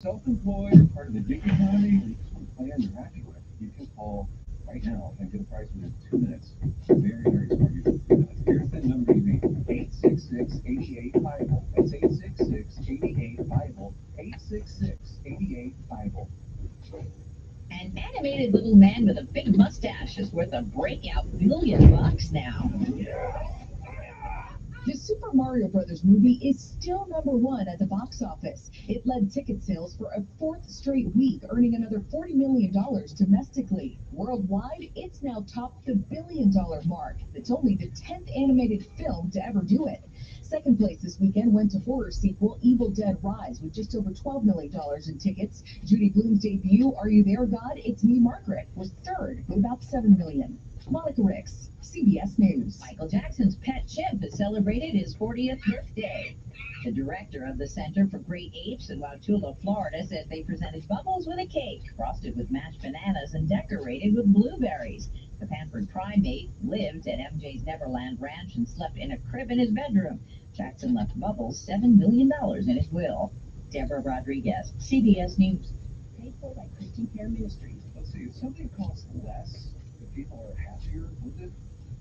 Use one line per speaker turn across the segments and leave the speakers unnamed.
Self-employed or part of the gig economy, or you just want a plan you're happy with, you can call right now and get a price within 2 minutes. Very, very smart use of 2 minutes. Here's the number you need: 866-88-BIBLE. That's 866-88-BIBLE. 866-88-BIBLE.
An animated little man with a big mustache is worth a breakout $1 billion now. The Super Mario Brothers movie is still #1 at the box office. It led ticket sales for a fourth straight week, earning another $40 million domestically. Worldwide, it's now topped the $1 billion mark. It's only the 10th animated film to ever do it. Second place this weekend went to horror sequel Evil Dead Rise with just over $12 million in tickets. Judy Blume's debut, Are You There, God? It's Me, Margaret, was third with about $7 million. Monica Ricks, CBS News. Michael Jackson's pet chimp has celebrated his 40th birthday. The director of the Center for Great Apes in Wauchula, Florida, says they presented Bubbles with a cake frosted with mashed bananas and decorated with blueberries. The pampered primate lived at MJ's Neverland Ranch and slept in a crib in his bedroom. Jackson left Bubbles $7 million in his will. Deborah Rodriguez, CBS News. Paid for by Christian Care Ministries.
Let's see, if something costs less, but people are happier with it,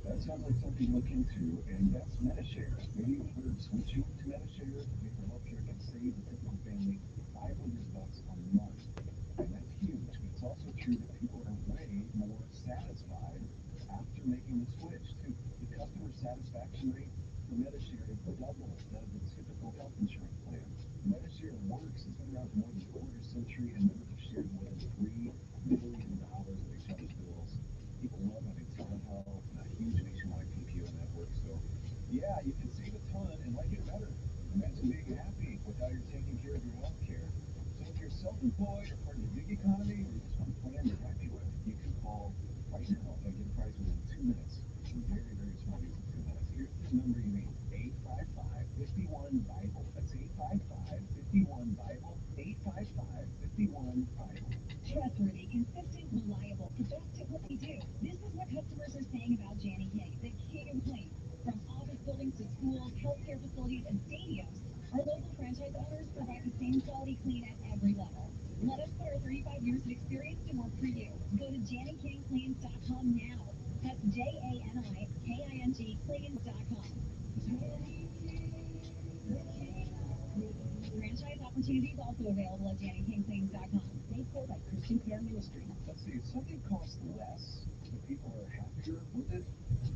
that sounds like something to look into, and that's Medi-Share. Maybe you've heard switching to Medi-Share. Paper Healthcare can save the typical family $500 a month, and that's huge. But it's also true that people are way more satisfied after making the switch, too. The customer satisfaction rate for Medi-Share is double that of the typical health insurance plan. Medi-Share works. It's been around for more than a quarter century, and members have shared more than $3 billion of each other's bills. People love having telehealth and a huge nationwide PPO network. So, yeah, you can save a ton and like it better. Imagine being happy with how you're taking care of your health care. So if you're self-employed or part of the gig economy, or you just want a plan you're happy with, you can call right now and get a price within 2 minutes. Very, very smart use of 2 minutes. Here's the number you need: 855-51-BIBLE. That's 855-51-BIBLE. 855-51-BIBLE.
Trustworthy, consistent, reliable. The best at what they do. This is what customers are saying about Janny King, the king of clean. From office buildings to schools, healthcare facilities, and stadiums, our local franchise owners provide the same quality clean at every level. Let us put our 35 years of experience to work for you. Go to JannyKingCleans.com now. That's JANIKING Cleans.com. Franchise opportunities also available at JannyKingCleans.com. Paid for by Christian Care Ministries.
Let's see, if something costs less, but people are happier with it,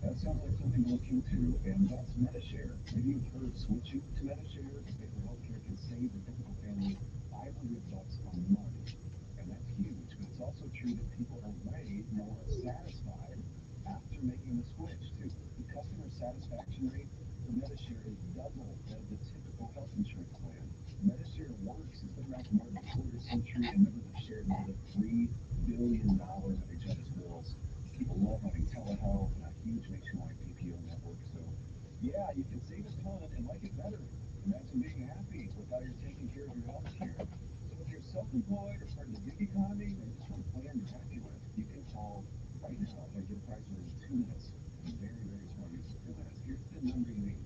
that sounds like something to look into, and that's Medi-Share. Maybe you've heard switching to Medi-Share. Paper Healthcare can save the typical family $500 a month, and that's huge. But it's also true that people are way more satisfied after making the switch, too. The customer satisfaction rate for Medi-Share is double that of the typical health insurance plan. Medi-Share works. It's been around for more than a quarter century, and members have shared more than $3 billion of each other's bills. People love having telehealth and a huge nationwide PPO network. So, yeah, you can save a ton and like it better. Imagine being happy with how you're taking care of your health care. So if you're self-employed or part of the gig economy, or you just want a plan you're happy with, you can call right now and get a price within 2 minutes. Very, very smart use of 2 minutes. Here's the number you need: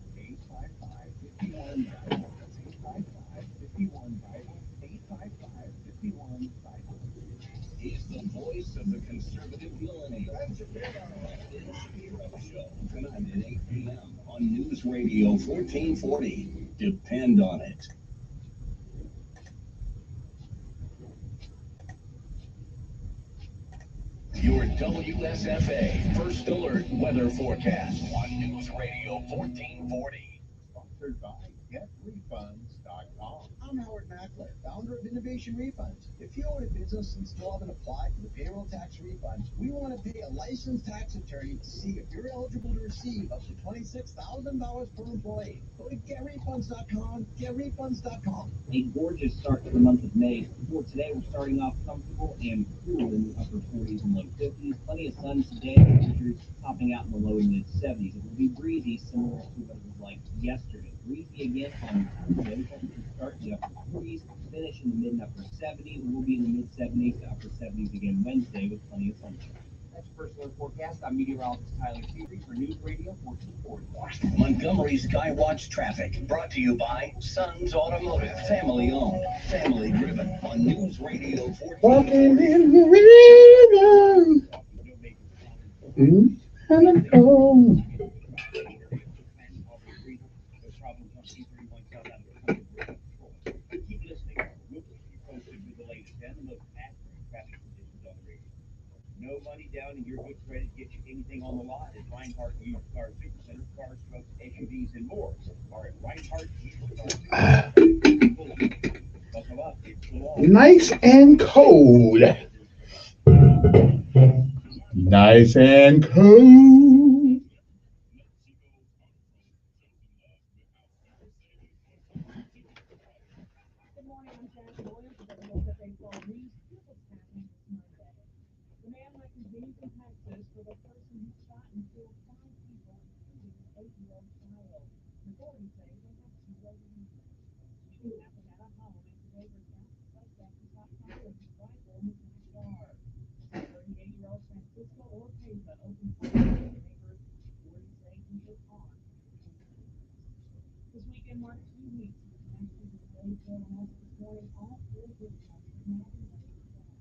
855-51-BIBLE. That's 855-51-BIBLE. 855-51-BIBLE.
He's the voice of the conservative millennial. Ben Shapiro. The Ben Shapiro Show, tonight at 8 p.m. on News Radio 1440. Depend on it. Your WSFA First Alert Weather Forecast on News Radio 1440.
Sponsored by GetRefunds.com. I'm Howard Mackler, founder of Innovation Refunds. If you own a business and still haven't applied for the payroll tax refund, we want to pay a licensed tax attorney to see if you're eligible to receive up to $26,000 per employee. Go to GetRefunds.com, GetRefunds.com.
A gorgeous start to the month of May. For today, we're starting off comfortable and cool in the upper 40s and low 50s. Plenty of sun today, temperatures topping out in the low to mid 70s. It will be breezy, similar to what it was like yesterday. Breezy again on Tuesday. Temperatures start in the upper 40s, finish in the mid and upper 70s. We'll be in the mid 70s to upper 70s again Wednesday with plenty of sunshine. That's your first alert forecast. I'm meteorologist Tyler Seabury for News Radio 1440.
Montgomery Skywatch traffic brought to you by Sons Automotive, family owned, family driven on News Radio 1440.
In the river. And I'm cold.
Keep listening. We'll keep you posted with the latest and the most accurate traffic conditions on the radio. No money down and your good credit gets you anything on the lot at Reinhardt Used Car Supercenter. Cars, trucks, SUVs, and more are at Reinhardt Used Car Supercenter. Buckle up. It's the law.
Nice and cold. Nice and cold.
Good morning, I'm Janet Williams with the Local Baseball News. Here's what's happening this Monday. The man might continue in Texas for the person who shot and killed 5 people, including an 8-year-old child. Authorities say they have 2 residents. Shooting happened at a home, and today was found the suspect who shot fire with his rifle in his backyard. 38-year-old Francisco Ortega opened fire on his neighbors. Authorities say he was armed. This weekend marks 2 weeks since the Masters of Louisville announced this morning all 4 districts would now be ready for gas.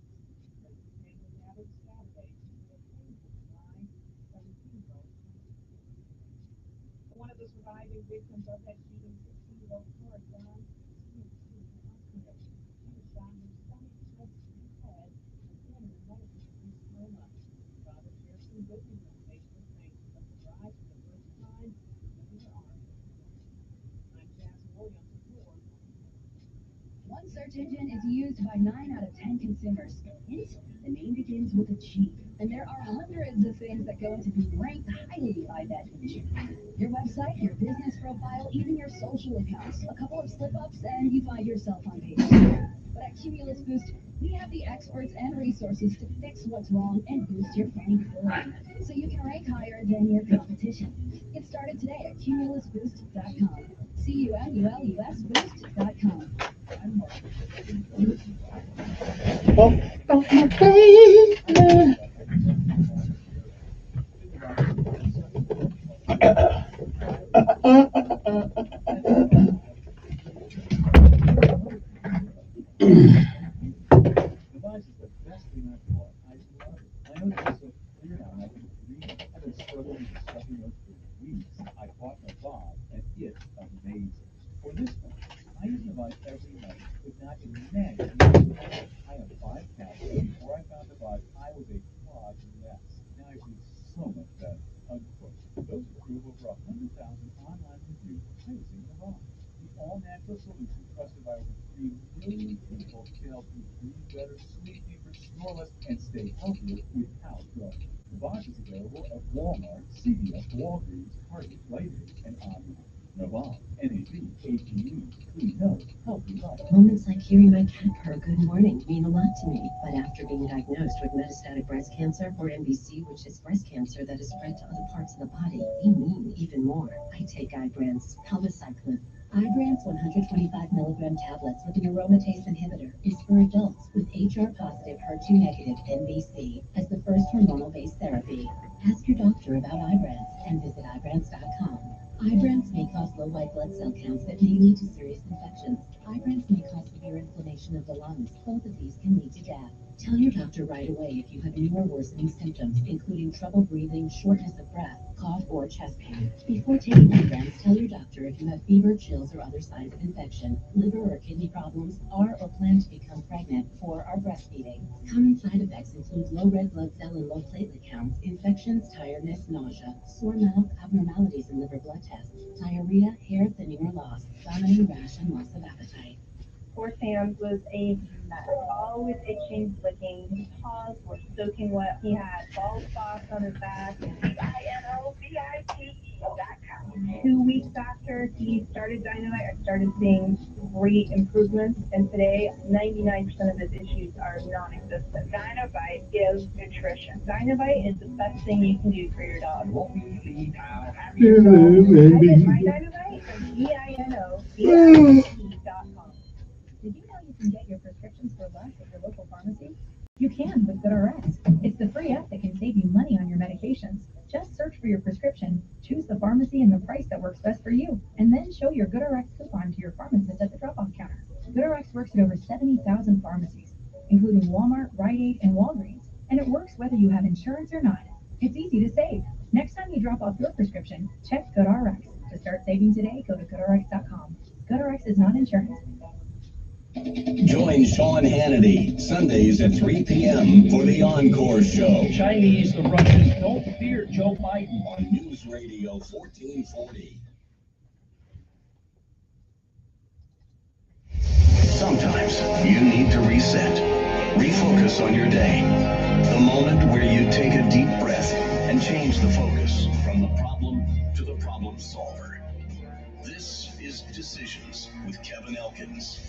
Racing fans were gathered Saturday to see a painful demise of 17-year-old. One of the surviving victims of that shooting, 16-year-old Cora John, is in the hospital. She was shot in her stomach, chest, and head, and then in a medically-induced coma. Father shared some good news on Facebook, saying she left the garage for the first time, and her arms. I'm Jasmine Williams with more. One search engine is used by 9 out of 10 consumers. Hint, the name begins with a G. And there are hundreds of things that go into being ranked highly by that engine. Your website, your business profile, even your social accounts. A couple of slip-ups and you find yourself on page 2. But at Cumulus Boost, we have the experts and resources to fix what's wrong and boost your rankability, so you can rank higher than your competition. Get started today at cumulusboost.com. CUMULUS boost.com. I'm Mark.
Device is the best thing I've bought. I love it. I know it's so clear now. I can read. I've been struggling with stuffing notes for weeks. I bought Navaj, and it's amazing. For this one, I use Navaj every night. Could not imagine using it. I have 5 cats, and before I found Navaj, I was a clogged mess. Now I feel so much better. Unquote. Those who prove over 100,000 online reviews praising Navaj. The all-natural solution trusted by over 3 million people to help you breathe better, sleep deeper, snore less, and stay healthier without drugs. The box is available at Walmart, CVS, Walgreens, Target, Rite Aid, and online. Navaj, N-A-V-A-G-E, clean nose, healthy life.
Moments like hearing my cat purr good morning mean a lot to me. But after being diagnosed with metastatic breast cancer, or MBC, which is breast cancer that is spread to other parts of the body, they mean even more. I take Ibrance palbociclib. Ibrance 125 milligram tablets with an aromatase inhibitor is for adults with HR-positive, HER2-negative MBC as the first hormonal-based therapy. Ask your doctor about Ibrance and visit Ibrance.com. Ibrance may cause low white blood cell counts that may lead to serious infections. Ibrance may cause severe inflammation of the lungs. Both of these can lead to death. Tell your doctor right away if you have any or worsening symptoms, including trouble breathing, shortness of breath, cough, or chest pain. Before taking Ibrance, tell your doctor if you have fever, chills, or other signs of infection, liver or kidney problems, are or plan to become pregnant, or are breastfeeding. Common side effects include low red blood cell and low platelet counts, infections, tiredness, nausea, sore mouth, abnormalities in liver blood tests, diarrhea, hair thinning or loss, vomiting, rash, and loss of appetite.
Poor Sam's was a mess. Always itching, flicking. His paws were soaking wet. He had bald spots on his back. CINOVIP.com. 2 weeks after he started Dynamite, I started seeing great improvements. And today, 99% of his issues are non-existent. Dynamite is nutrition. Dynamite is the best thing you can do for your dog. I get my Dynamite from CINOVIP.com. Did you know you can get your prescriptions for less at your local pharmacy? You can with GoodRx. It's the free app that can save you
medications. Just search for your prescription, choose the pharmacy and the price that works best for you, and then show your GoodRx coupon to your pharmacist at the drop-off counter. GoodRx works at over 70,000 pharmacies, including Walmart, Rite Aid, and Walgreens, and it works whether you have insurance or not. It's easy to save. Next time you drop off your prescription, check GoodRx. To start saving today, go to GoodRx.com. GoodRx is not insurance.
Join Sean Hannity Sundays at 3 p.m. for the Encore Show.
Chinese, the Russians don't fear Joe Biden.
On News Radio 1440. Sometimes you need to reset, refocus on your day. The moment where you take a deep breath and change the focus from the problem to the problem solver. This is Decisions with Kevin Elkins.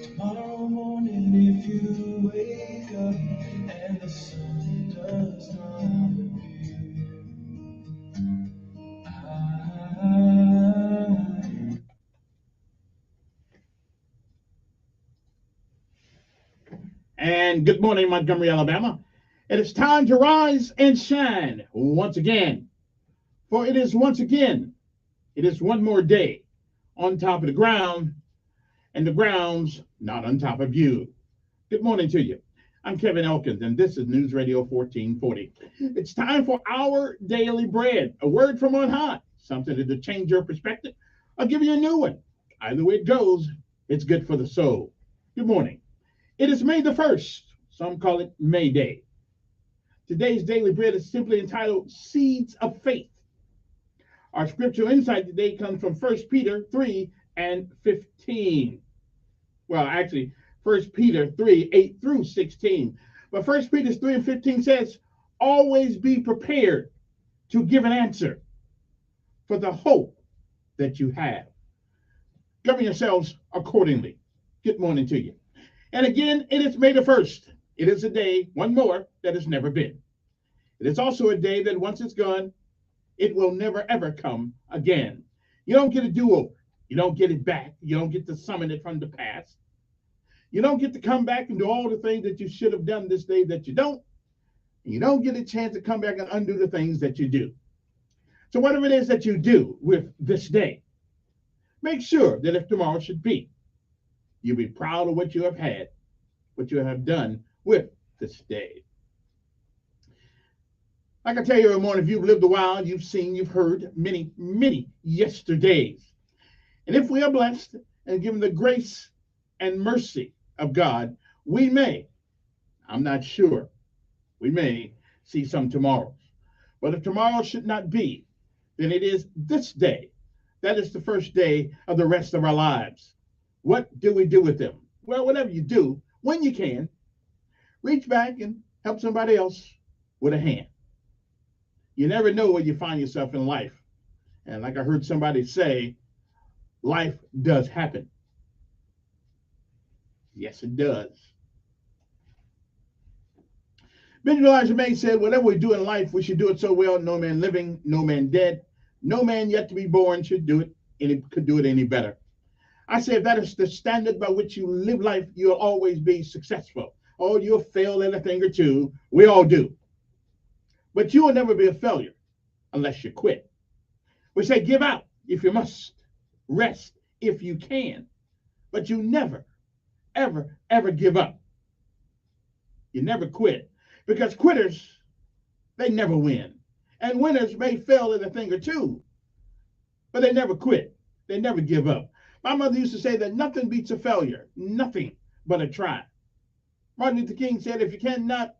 Tomorrow morning, if you wake up and the sun does not appear,
And good morning, Montgomery, Alabama. It is time to rise and shine once again. For it is once again, it is one more day on top of the ground, and the ground's not on top of you. Good morning to you. I'm Kevin Elkins, and this is News Radio 1440. It's time for our daily bread, a word from on high, something to change your perspective. I'll give you a new one. Either way it goes, it's good for the soul. Good morning. It is May the 1st. Some call it May Day. Today's daily bread is simply entitled Seeds of Faith. Our scriptural insight today comes from 1 Peter 3 and 15. Well, actually, 1 Peter 3, 8 through 16. But 1 Peter 3 and 15 says, always be prepared to give an answer for the hope that you have. Govern yourselves accordingly. Good morning to you. And again, it is May the 1st. It is a day, one more, that has never been. It is also a day that once it's gone, it will never, ever come again. You don't get a do-over. You don't get it back. You don't get to summon it from the past. You don't get to come back and do all the things that you should have done this day that you don't. And you don't get a chance to come back and undo the things that you do. So whatever it is that you do with this day, make sure that if tomorrow should be, you'll be proud of what you have had, what you have done with this day. Like I tell you every morning, if you've lived a while, you've seen, you've heard many, many yesterdays. And if we are blessed and given the grace and mercy of God, we may, I'm not sure, we may see some tomorrows. But if tomorrow should not be, then it is this day. That is the first day of the rest of our lives. What do we do with them? Well, whatever you do, when you can, reach back and help somebody else with a hand. You never know where you find yourself in life. And like I heard somebody say, life does happen. Yes, it does. Benjamin Elijah May said, whatever we do in life, we should do it so well, no man living, no man dead, no man yet to be born should do it, could do it any better. I say if that is the standard by which you live life, you'll always be successful. Oh, you'll fail at a thing or two. We all do. But you will never be a failure unless you quit. We say give out if you must, rest if you can, but you never, ever, ever give up. You never quit, because quitters, they never win. And winners may fail at a thing or two, but they never quit. They never give up. My mother used to say that nothing beats a failure, nothing but a try. Martin Luther King said, if you cannot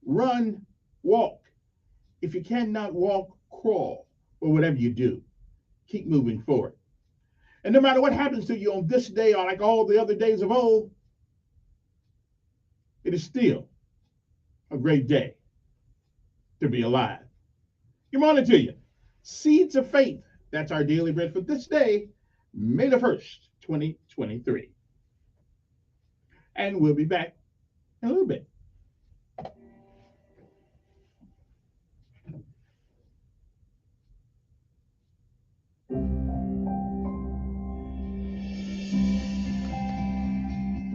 run, walk. If you cannot walk, crawl, or whatever you do, keep moving forward. And no matter what happens to you on this day or like all the other days of old, it is still a great day to be alive. Good morning to you. Seeds of Faith That's our daily bread for this day, May the 1st, 2023. And we'll be back in a little bit.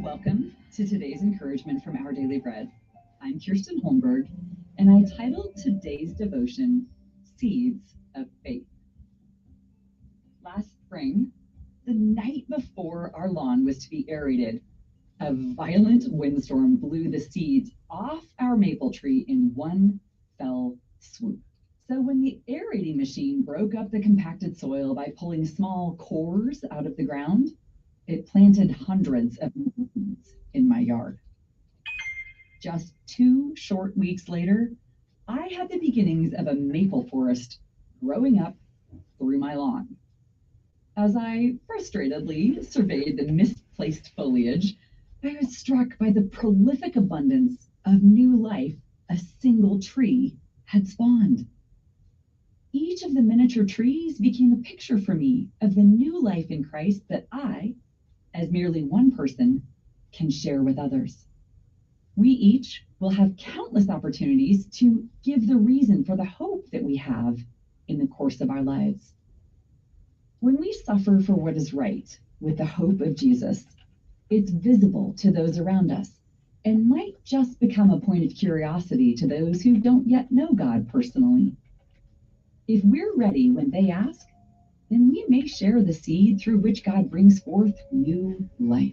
Welcome to today's encouragement from Our Daily Bread. I'm Kirsten Holmberg, and I titled today's devotion, Seeds of Faith. Last spring, the night before our lawn was to be aerated, a violent windstorm blew the seeds off our maple tree in one fell swoop. So when the aerating machine broke up the compacted soil by pulling small cores out of the ground, it planted hundreds of seeds in my yard. Just 2 short weeks later, I had the beginnings of a maple forest growing up through my lawn. As I frustratedly surveyed the misplaced foliage, I was struck by the prolific abundance of new life a single tree had spawned. Each of the miniature trees became a picture for me of the new life in Christ that I, as merely one person, can share with others. We each will have countless opportunities to give the reason for the hope that we have in the course of our lives. When we suffer for what is right with the hope of Jesus, it's visible to those around us and might just become a point of curiosity to those who don't yet know God personally. If we're ready when they ask, then we may share the seed through which God brings forth new life.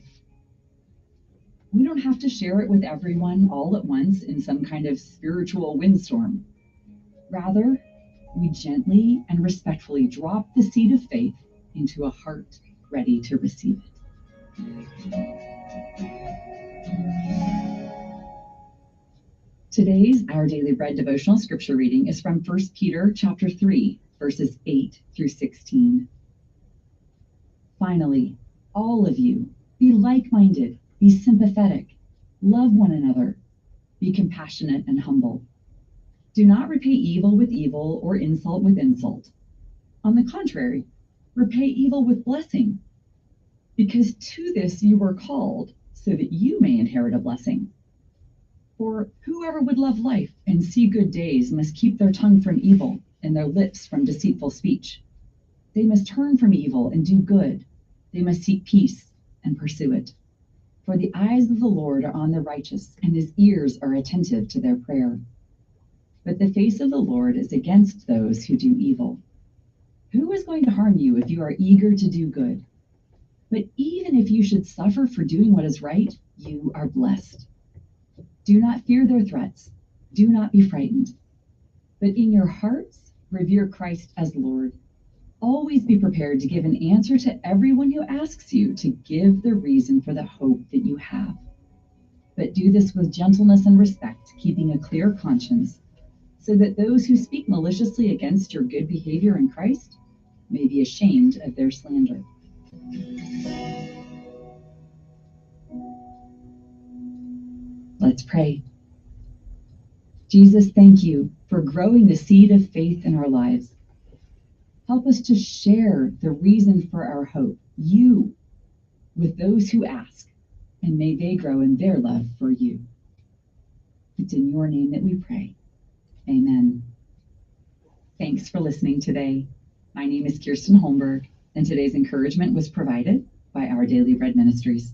We don't have to share it with everyone all at once in some kind of spiritual windstorm. Rather, we gently and respectfully drop the seed of faith into a heart ready to receive it. Today's Our Daily Bread devotional scripture reading is from 1 Peter chapter 3, verses 8 through 16. Finally, all of you, be like-minded, be sympathetic, love one another, be compassionate and humble. Do not repay evil with evil or insult with insult. On the contrary, repay evil with blessing, because to this you were called, so that you may inherit a blessing. For whoever would love life and see good days must keep their tongue from evil and their lips from deceitful speech. They must turn from evil and do good. They must seek peace and pursue it. For the eyes of the Lord are on the righteous, and his ears are attentive to their prayer. But the face of the Lord is against those who do evil. Who is going to harm you if you are eager to do good? But even if you should suffer for doing what is right, you are blessed. Do not fear their threats. Do not be frightened. But in your hearts, revere Christ as Lord. Always be prepared to give an answer to everyone who asks you to give the reason for the hope that you have. But do this with gentleness and respect, keeping a clear conscience, so that those who speak maliciously against your good behavior in Christ may be ashamed of their slander. Let's pray. Jesus, thank you for growing the seed of faith in our lives. Help us to share the reason for our hope, you, with those who ask, and may they grow in their love for you. It's in your name that we pray. Amen. Thanks for listening today. My name is Kirsten Holmberg, and today's encouragement was provided by Our Daily Bread Ministries.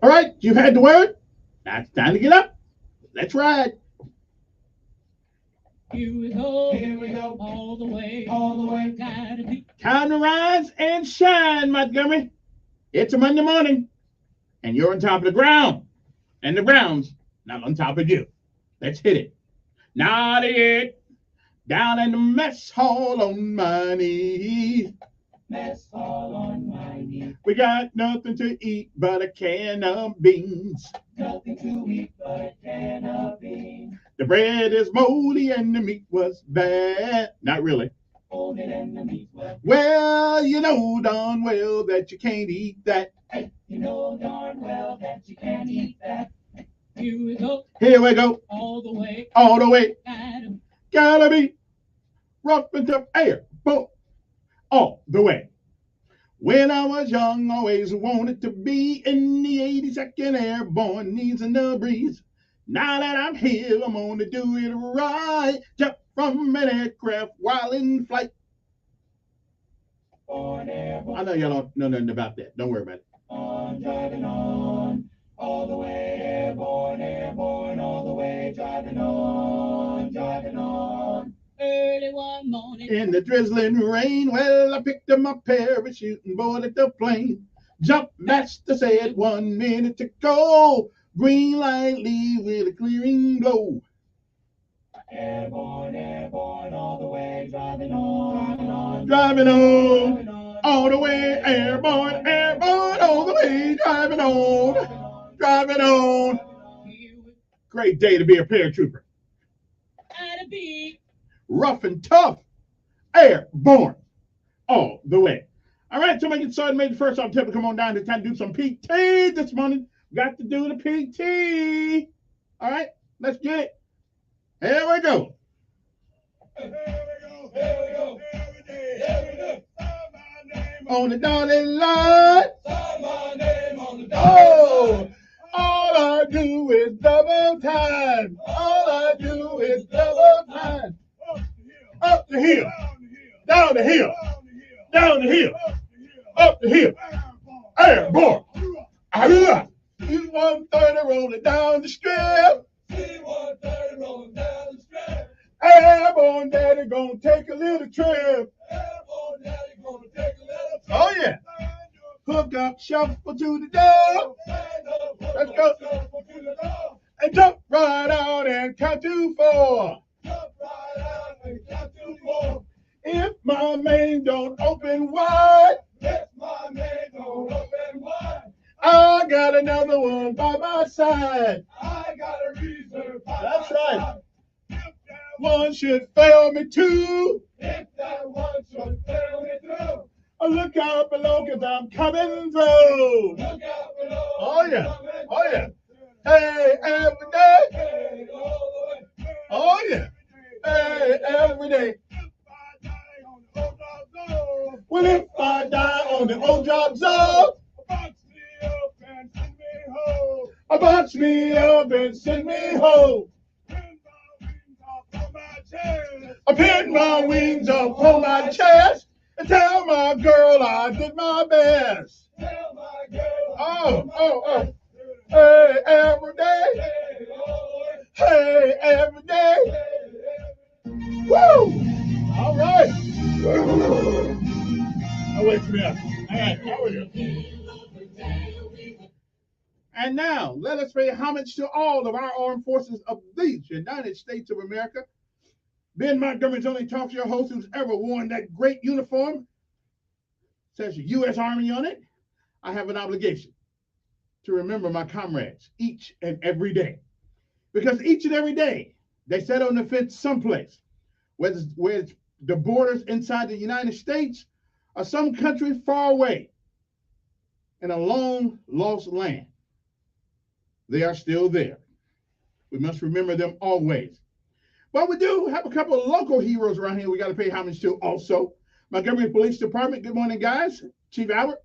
All right, you've had the word. Now it's time to get up. Let's ride.
Here we go, all the way, gotta be.
Time to rise and shine, Montgomery. It's a Monday morning, and you're on top of the ground, and the ground's not on top of you. Let's hit it. Not yet. Down in the mess hall on my knees.
Mess hall on my knee.
We got nothing to eat but a can of beans.
Nothing to eat but a can of beans.
The bread is moldy and the meat was bad. Not really.
Folded and the meat was.
Well, you know darn well that you can't eat that.
Hey, you know darn well that you can't eat that.
Here we go,
Here we go.
all the way,
All the way.
gotta
Gotta be rough and tough air, boom, all the way. When I was young, always wanted to be in the 82nd Airborne, easing the breeze. Now that I'm here, I'm gonna do it right. Jump from an aircraft while in flight. I know y'all don't know nothing about that. Don't worry about it.
On, driving on, all the way, airborne, airborne, all the way, driving on, driving on. Early one morning.
In the drizzling rain, well, I picked up my parachute and boarded the plane. Jump master said 1 minute to go. Green light, leave with a clearing blow.
Airborne, airborne, all the way, driving on,
driving on, all the way, airborne, airborne, all the way, driving on, driving on. Great day to be a paratrooper.
At a beat.
Rough and tough, airborne, all the way. All right, so make it started. Made the first off tip to come on down. It's time to do some PT this morning. Got to do the PT. All right, let's get it. Here we go. On the dotted line. Oh, all I do is double time. All I do is double time. Up the hill, down the hill, down the hill, up the hill. Airborne. C-130 rolling down the strip. C-130 rolling down the strip. Airborne daddy gonna take a little trip. Airborne daddy gonna take a little trip. Oh yeah. Hook up, shuffle to the door. Let's go. And jump right out and count to 4. Jump right out and count to 4. If my main don't open wide. If my main don't open wide. I got another one by my side. I got a reason by That's my right. Side. If that one should fail me too. If that one should fail me too. Look out below, cause I'm coming through. Look out below. Oh yeah. Oh yeah. Hey, every day. Hey, all the way. Oh yeah. Hey, every day. Well, if I die on the old job zone. Box me up and send me home. I pin my wings up on my chest and tell my girl I did my best. Tell my girl. Oh. Hey, every day. Hey, every day. Woo! All right. Now wait for me up. All right, how are you? And now, let us pay homage to all of our armed forces of these United States of America. Ben Montgomery's only talk show host who's ever worn that great uniform. Says U.S. Army on it. I have an obligation to remember my comrades each and every day. Because each and every day, they set on the fence someplace, whether it's the borders inside the United States or some country far away in a long lost land. They are still there. We must remember them always. But we do have a couple of local heroes around here we got to pay homage to also. Montgomery Police Department, good morning, guys. Chief Albert.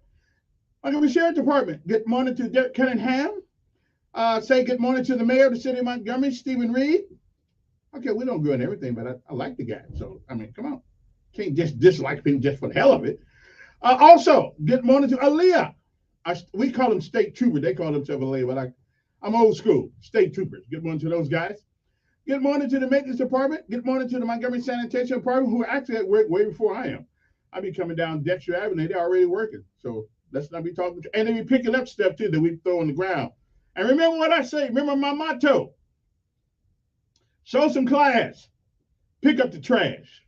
Montgomery Sheriff Department, good morning to Derek Cunningham. Say good morning to the mayor of the city of Montgomery, Stephen Reed. Okay, we don't agree on everything, but I like the guy. So, I mean, come on. Can't just dislike him just for the hell of it. Also, good morning to Aaliyah. We call them state troopers. They call themselves Aaliyah, but I'm old school. State troopers. Good morning to those guys. Good morning to the maintenance department. Good morning to the Montgomery Sanitation Department, who are actually at work way before I am. I'll be coming down Dexter Avenue. They're already working. So let's not be talking. And they be picking up stuff, too, that we throw on the ground. And remember what I say. Remember my motto. Show some class. Pick up the trash.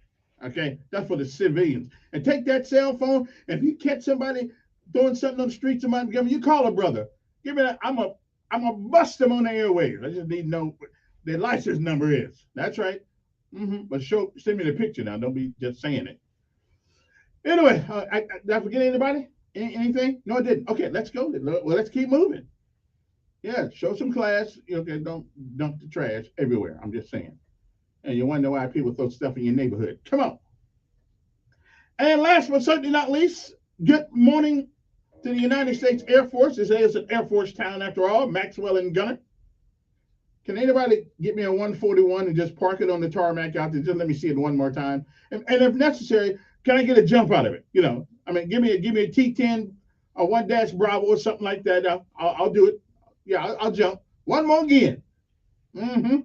Okay? That's for the civilians. And take that cell phone. And if you catch somebody throwing something on the streets of Montgomery, you call a brother. Give me that. I'm going to bust them on the airwaves. I just need to know what their license number is. That's right. But send me the picture now. Don't be just saying it. Anyway, did I forget anybody? Anything? No, I didn't. Okay, let's go. Well, let's keep moving. Yeah, show some class. Okay, don't dump the trash everywhere. I'm just saying. and you wonder why people throw stuff in your neighborhood. Come on. And last but certainly not least, good morning to the United States Air Force. This is an Air Force town after all, Maxwell and Gunner. Can anybody get me a 141 and just park it on the tarmac out there? Just let me see it one more time. And if necessary, can I get a jump out of it? You know, I mean, give me a T10 or 1-Bravo or something like that. I'll do it. Yeah, I'll jump. One more again. Mm-hmm.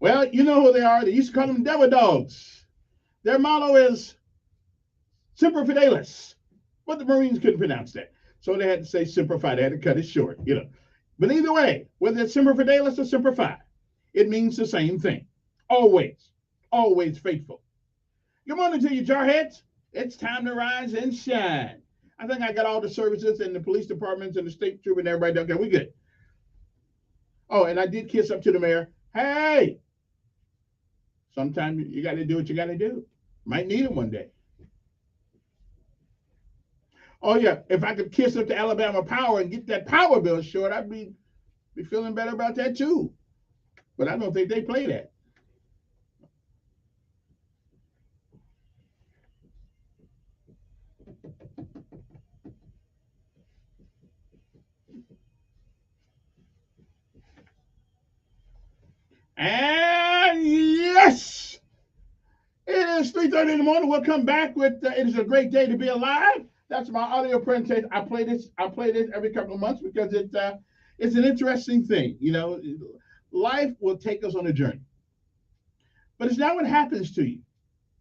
Well, you know who they are. They used to call them devil dogs. Their motto is Semper Fidelis. But the Marines couldn't pronounce that. So they had to say Semper Fi. They had to cut it short, you know. But either way, whether it's Semper Fidelis or Semper Fi, it means the same thing. Always, always faithful. Good morning to you, jarheads. It's time to rise and shine. I think I got all the services and the police departments and the state troop and everybody. Okay, we good. Oh, and I did kiss up to the mayor. Hey, sometimes you got to do what you got to do. Might need him one day. Oh yeah, if I could kiss up to Alabama Power and get that power bill short, I'd be feeling better about that too. But I don't think they play that. And yes, it is 3:30 in the morning. We'll come back with it is a great day to be alive. That's my audio presentation. I play this every couple of months because it's an interesting thing. You know, life will take us on a journey. But it's not what happens to you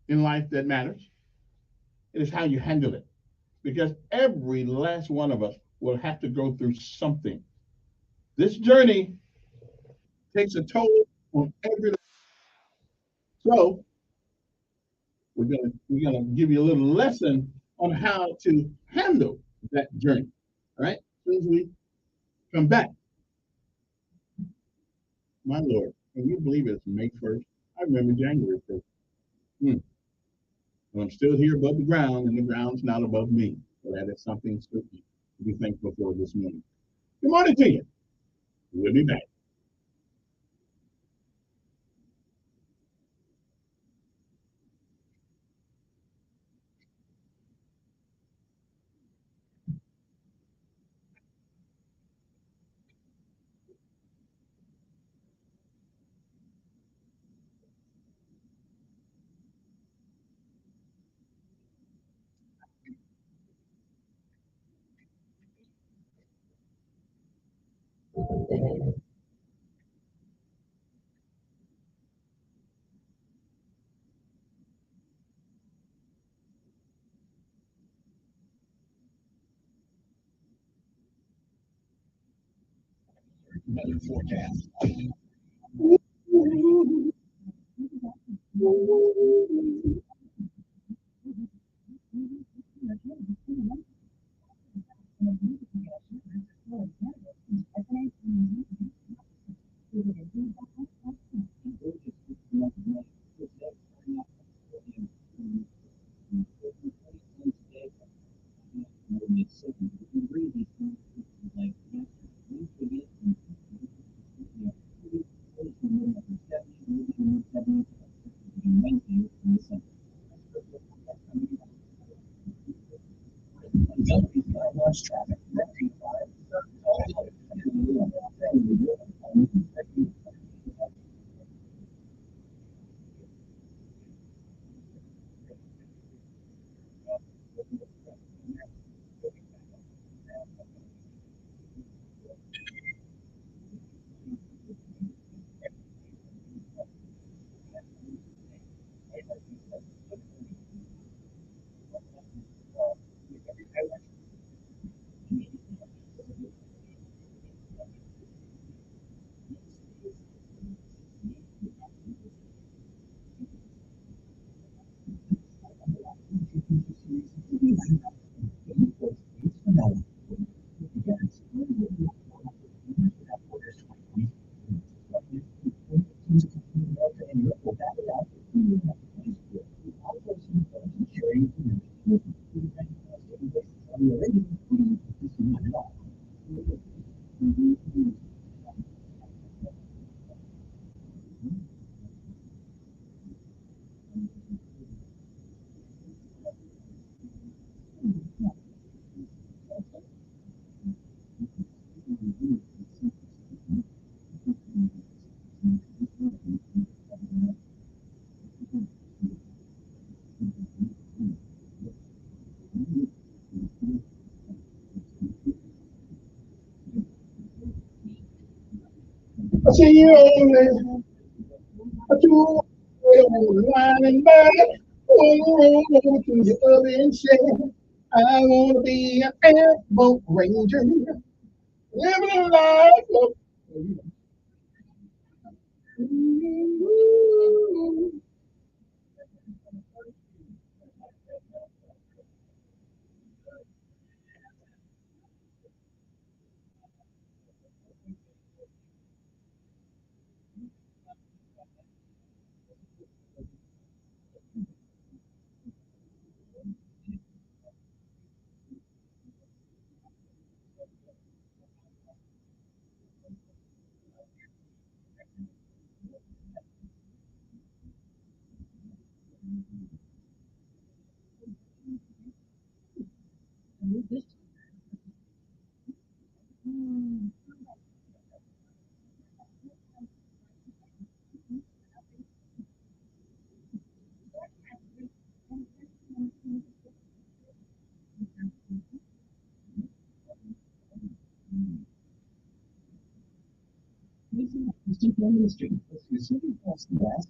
in life that matters. It is how you handle it. Because every last one of us will have to go through something. This journey takes a toll on every. So we're gonna give you a little lesson on how to handle that journey. All right. As soon as we come back, my Lord, can you believe it's May 1st? I remember January 1st. And I'm still here above the ground, and the ground's not above me. So that is something certainly to be thankful for this morning. Good morning to you. We'll be back.
Weather forecast.
I see you only two line and back. Roll over to your other and say, I wanna be an airboat ranger, living a life of.
It's something else less.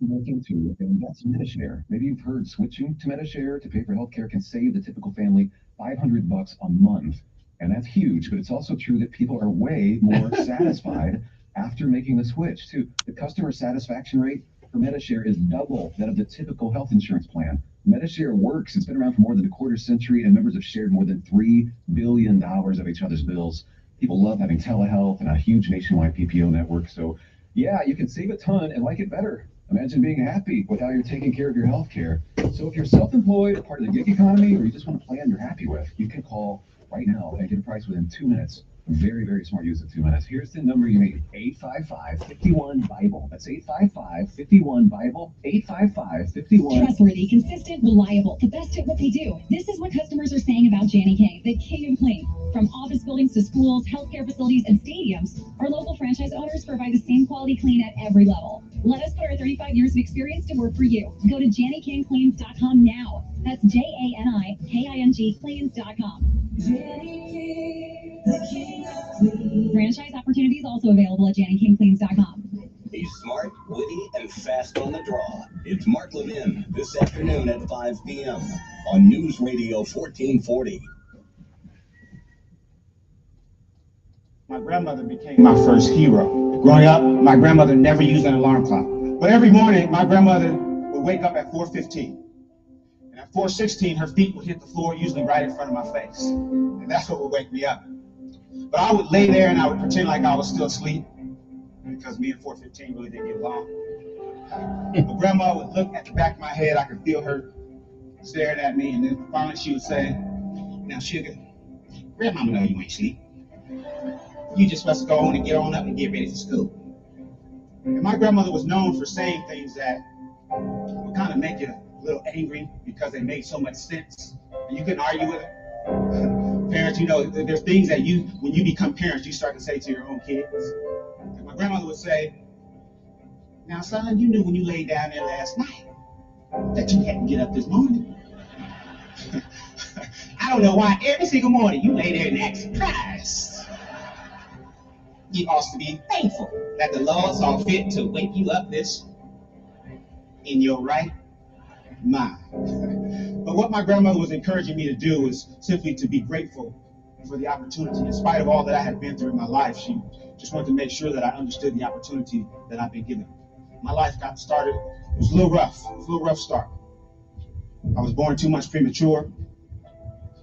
Looking to, and that's Medishare. Maybe you've heard switching to Medishare to pay for healthcare can save the typical family $500 a month. And that's huge, but it's also true that people are way more satisfied after making the switch too. The customer satisfaction rate for Medishare is double that of the typical health insurance plan. Medishare works. It's been around for more than a quarter century, and members have shared more than $3 billion of each other's bills. People love having telehealth and a huge nationwide PPO network. So yeah, you can save a ton and like it better. Imagine being happy with how you're taking care of your health care. So if you're self-employed, part of the gig economy, or you just want a plan you're happy with, you can call right now and get a price within 2 minutes. Very, very smart use of 2 minutes. Here's the number you need, 855-51-BIBLE. That's 855-51-BIBLE, 855-51.
Trustworthy, consistent, reliable, the best at what they do. This is what customers are saying about Janny King, the king of clean. From office buildings to schools, healthcare facilities, and stadiums, our local franchise owners provide the same quality clean at every level. Let us put our 35 years of experience to work for you. Go to JannyKingCleans.com now. That's JannyKing Cleans.com. Franchise opportunities also available at JannyKingCleans.com.
He's smart, witty, and fast on the draw. It's Mark Levin this afternoon at 5 p.m. on News Radio 1440.
My grandmother became my first hero. Growing up, my grandmother never used an alarm clock. But every morning, my grandmother would wake up at 4:15. And at 4:16, her feet would hit the floor, usually right in front of my face. And that's what would wake me up. But I would lay there and I would pretend like I was still asleep, because me and 4:15 really didn't get along. But grandma would look at the back of my head. I could feel her staring at me. And then finally she would say, "Now, sugar, grandmama know you ain't asleep. You just supposed to go on and get on up and get ready for school." And my grandmother was known for saying things that would kind of make you a little angry because they made so much sense and you couldn't argue with it. Parents, you know, there's things that when you become parents, you start to say to your own kids. And my grandmother would say, "Now, son, you knew when you laid down there last night that you had to get up this morning. I don't know why every single morning you lay there and act surprised. You ought to be thankful that the Lord saw fit to wake you up in your right mind." But what my grandmother was encouraging me to do was simply to be grateful for the opportunity. In spite of all that I had been through in my life, she just wanted to make sure that I understood the opportunity that I've been given. My life got started, it was a little rough start. I was born 2 months premature.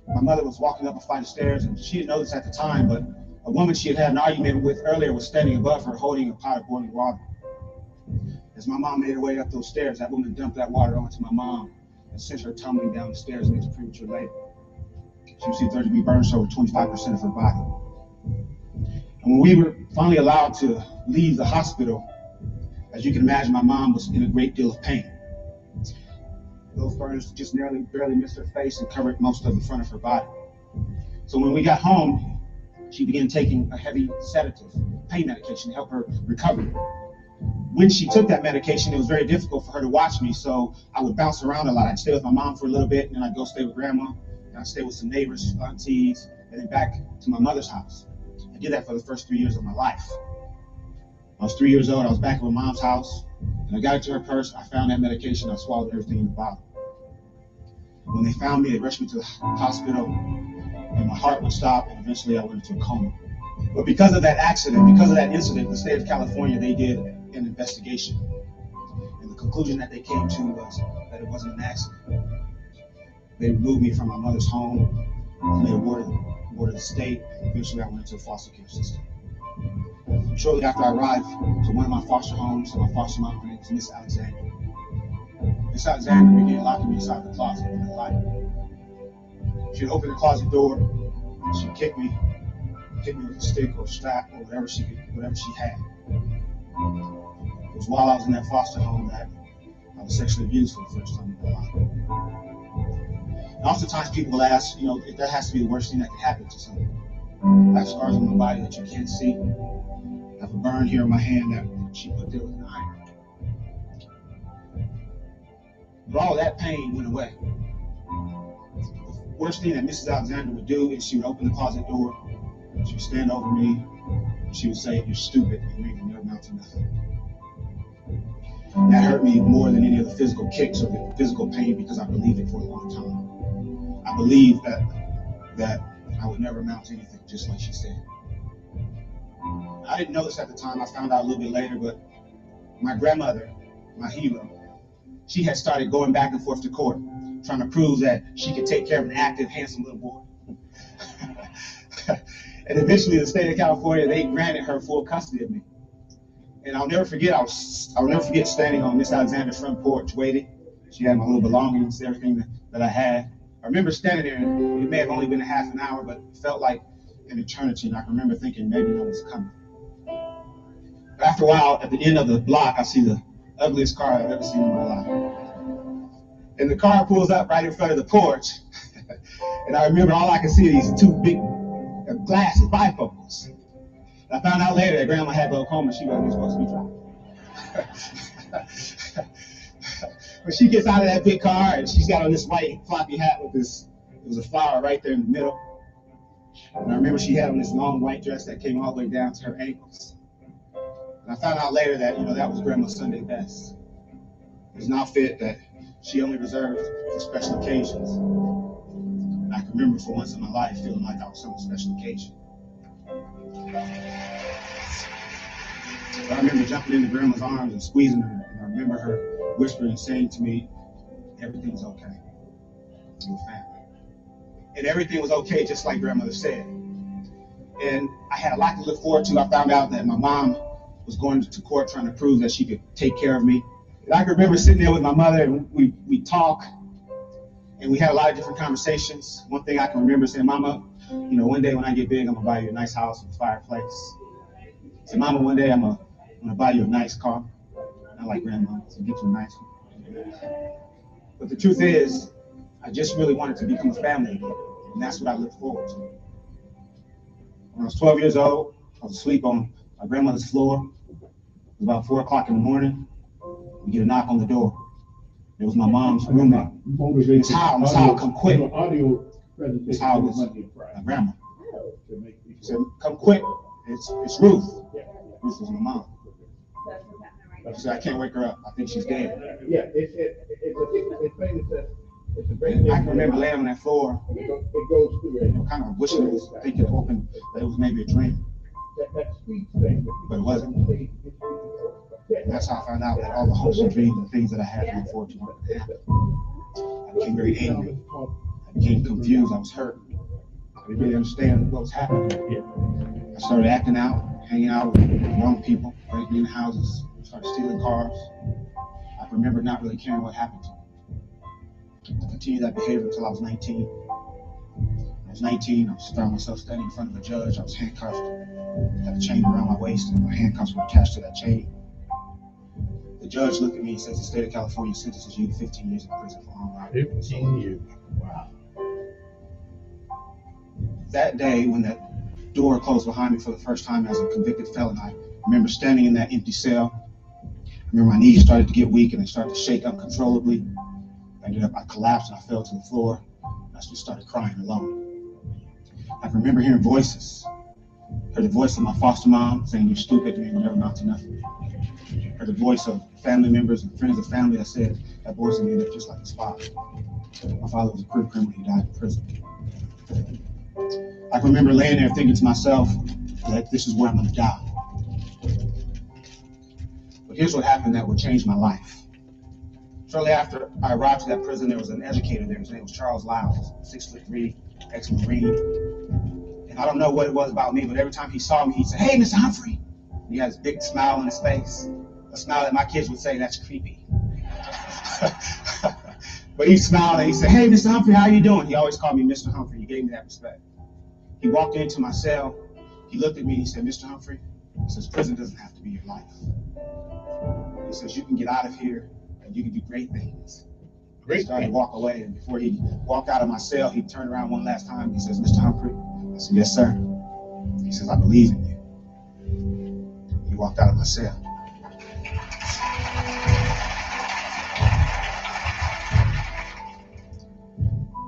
My mother was walking up a flight of stairs, and she didn't know this at the time, but a woman she had had an argument with earlier was standing above her holding a pot of boiling water. As my mom made her way up those stairs, that woman dumped that water onto my mom and sent her tumbling down the stairs into premature labor. She received third-degree burns to over 25% of her body. And when we were finally allowed to leave the hospital, as you can imagine, my mom was in a great deal of pain. Those burns just barely missed her face and covered most of the front of her body. So when we got home, she began taking a heavy sedative, pain medication to help her recover. When she took that medication, it was very difficult for her to watch me, so I would bounce around a lot. I'd stay with my mom for a little bit, and then I'd go stay with grandma, and I'd stay with some neighbors, aunties, and then back to my mother's house. I did that for the first 3 years of my life. I was 3 years old. I was back at my mom's house, and I got into her purse. I found that medication. I swallowed everything in the bottle. When they found me, they rushed me to the hospital, and my heart would stop, and eventually I went into a coma. But because of that accident, because of that incident, the state of California, they did an investigation. And the conclusion that they came to was that it wasn't an accident. They removed me from my mother's home, and they awarded the state, and eventually I went into a foster care system. Shortly after I arrived to one of my foster homes, my foster mom, her name was Miss Alexander. Miss Alexander began locking me inside the closet in the light. She'd open the closet door, and she'd kick me with a stick or a strap or whatever she had. It was while I was in that foster home that I was sexually abused for the first time in my life. And oftentimes people will ask, if that has to be the worst thing that could happen to someone. I have scars on my body that you can't see. I have a burn here in my hand that she put there with an iron. But all of that pain went away. The worst thing that Mrs. Alexander would do is she would open the closet door, she would stand over me, and she would say, "You're stupid, and you ain't gonna never amount to nothing." That hurt me more than any of the physical kicks or the physical pain because I believed it for a long time. I believed that I would never amount to anything, just like she said. I didn't know this at the time. I found out a little bit later, but my grandmother, my hero, she had started going back and forth to court, trying to prove that she could take care of an active, handsome little boy. And eventually the state of California, they granted her full custody of me. And I'll never forget standing on Miss Alexander's front porch waiting. She had my little belongings, everything that I had. I remember standing there, and it may have only been a half an hour, but it felt like an eternity. And I can remember thinking maybe no one's coming. But after a while, at the end of the block, I see the ugliest car I've ever seen in my life. And the car pulls up right in front of the porch. And I remember all I could see are these two big glasses, bifocals. I found out later that Grandma had glaucoma. She wasn't supposed to be driving. But she gets out of that big car and she's got on this white floppy hat with this, it was a flower right there in the middle. And I remember she had on this long white dress that came all the way down to her ankles. And I found out later that, that was Grandma's Sunday best. It was an outfit that she only reserved for special occasions. And I can remember for once in my life feeling like I was some special occasion. I remember jumping into Grandma's arms and squeezing her, and I remember her whispering and saying to me, "Everything's okay. You're family." And everything was okay, just like Grandmother said. And I had a lot to look forward to. I found out that my mom was going to court trying to prove that she could take care of me. And I can remember sitting there with my mother, and we talk, and we had a lot of different conversations. One thing I can remember saying, "Mama, one day when I get big, I'm gonna buy you a nice house with a fireplace." I said, "Mama, one day I'm gonna buy you a nice car." Not like Grandma, so get you a nice one. But the truth is, I just really wanted to become a family again, and that's what I look forward to. When I was 12 years old, I was asleep on my grandmother's floor. It was about 4 o'clock in the morning. We get a knock on the door. It was my mom's roommate. Miss Howell, come quick. Miss Howell was my grandma. She said, "Come quick, it's Ruth." Ruth was my mom. She said, "I can't wake her up. I think she's dead."
Yeah,
And I can remember laying on that floor,
it goes through it.
kind of wishing it was, thinking, hoping that it was maybe a dream.
That speech thing.
But it wasn't. And that's how I found out that all the hopes and dreams and things that I had to look forward to weren't going to happen. I became very angry. I became confused. I was hurt. I didn't really understand what was happening here. I started acting out, hanging out with wrong people, breaking in houses, started stealing cars. I remember not really caring what happened to me. I continued that behavior until I was 19. When I was 19, I found myself standing in front of a judge. I was handcuffed. I had a chain around my waist, and my handcuffs were attached to that chain. The judge looked at me and says, "The state of California sentences you to 15 years in prison for armed robbery."
15 years. Wow.
That day, when that door closed behind me for the first time as a convicted felon, I remember standing in that empty cell. I remember my knees started to get weak and they started to shake uncontrollably. I collapsed and I fell to the floor. And I just started crying alone. I remember hearing voices. Heard the voice of my foster mom saying, "You're stupid, you will never amount to nothing." Heard the voice of family members and friends of family that said, "That boy's gonna end up just like his father." My father was a criminal, he died in prison. I can remember laying there thinking to myself that this is where I'm gonna die. But here's what happened that would change my life. Shortly after I arrived to that prison, there was an educator there. His name was Charles Lyles, 6'3", ex-Marine. And I don't know what it was about me, but every time he saw me, he'd say, "Hey, Mr. Humphrey." And he had this big smile on his face, a smile that my kids would say, "That's creepy." But he smiled and he said, "Hey, Mr. Humphrey, how you doing?" He always called me Mr. Humphrey. He gave me that respect. He walked into my cell. He looked at me and he said, "Mr. Humphrey," he says, "prison doesn't have to be your life." He says, "You can get out of here and you can do great things." He started to walk away, and before he walked out of my cell, he turned around one last time. He says, "Mr. Humphrey." I said, "Yes, sir." He says, "I believe in you." He walked out of my cell.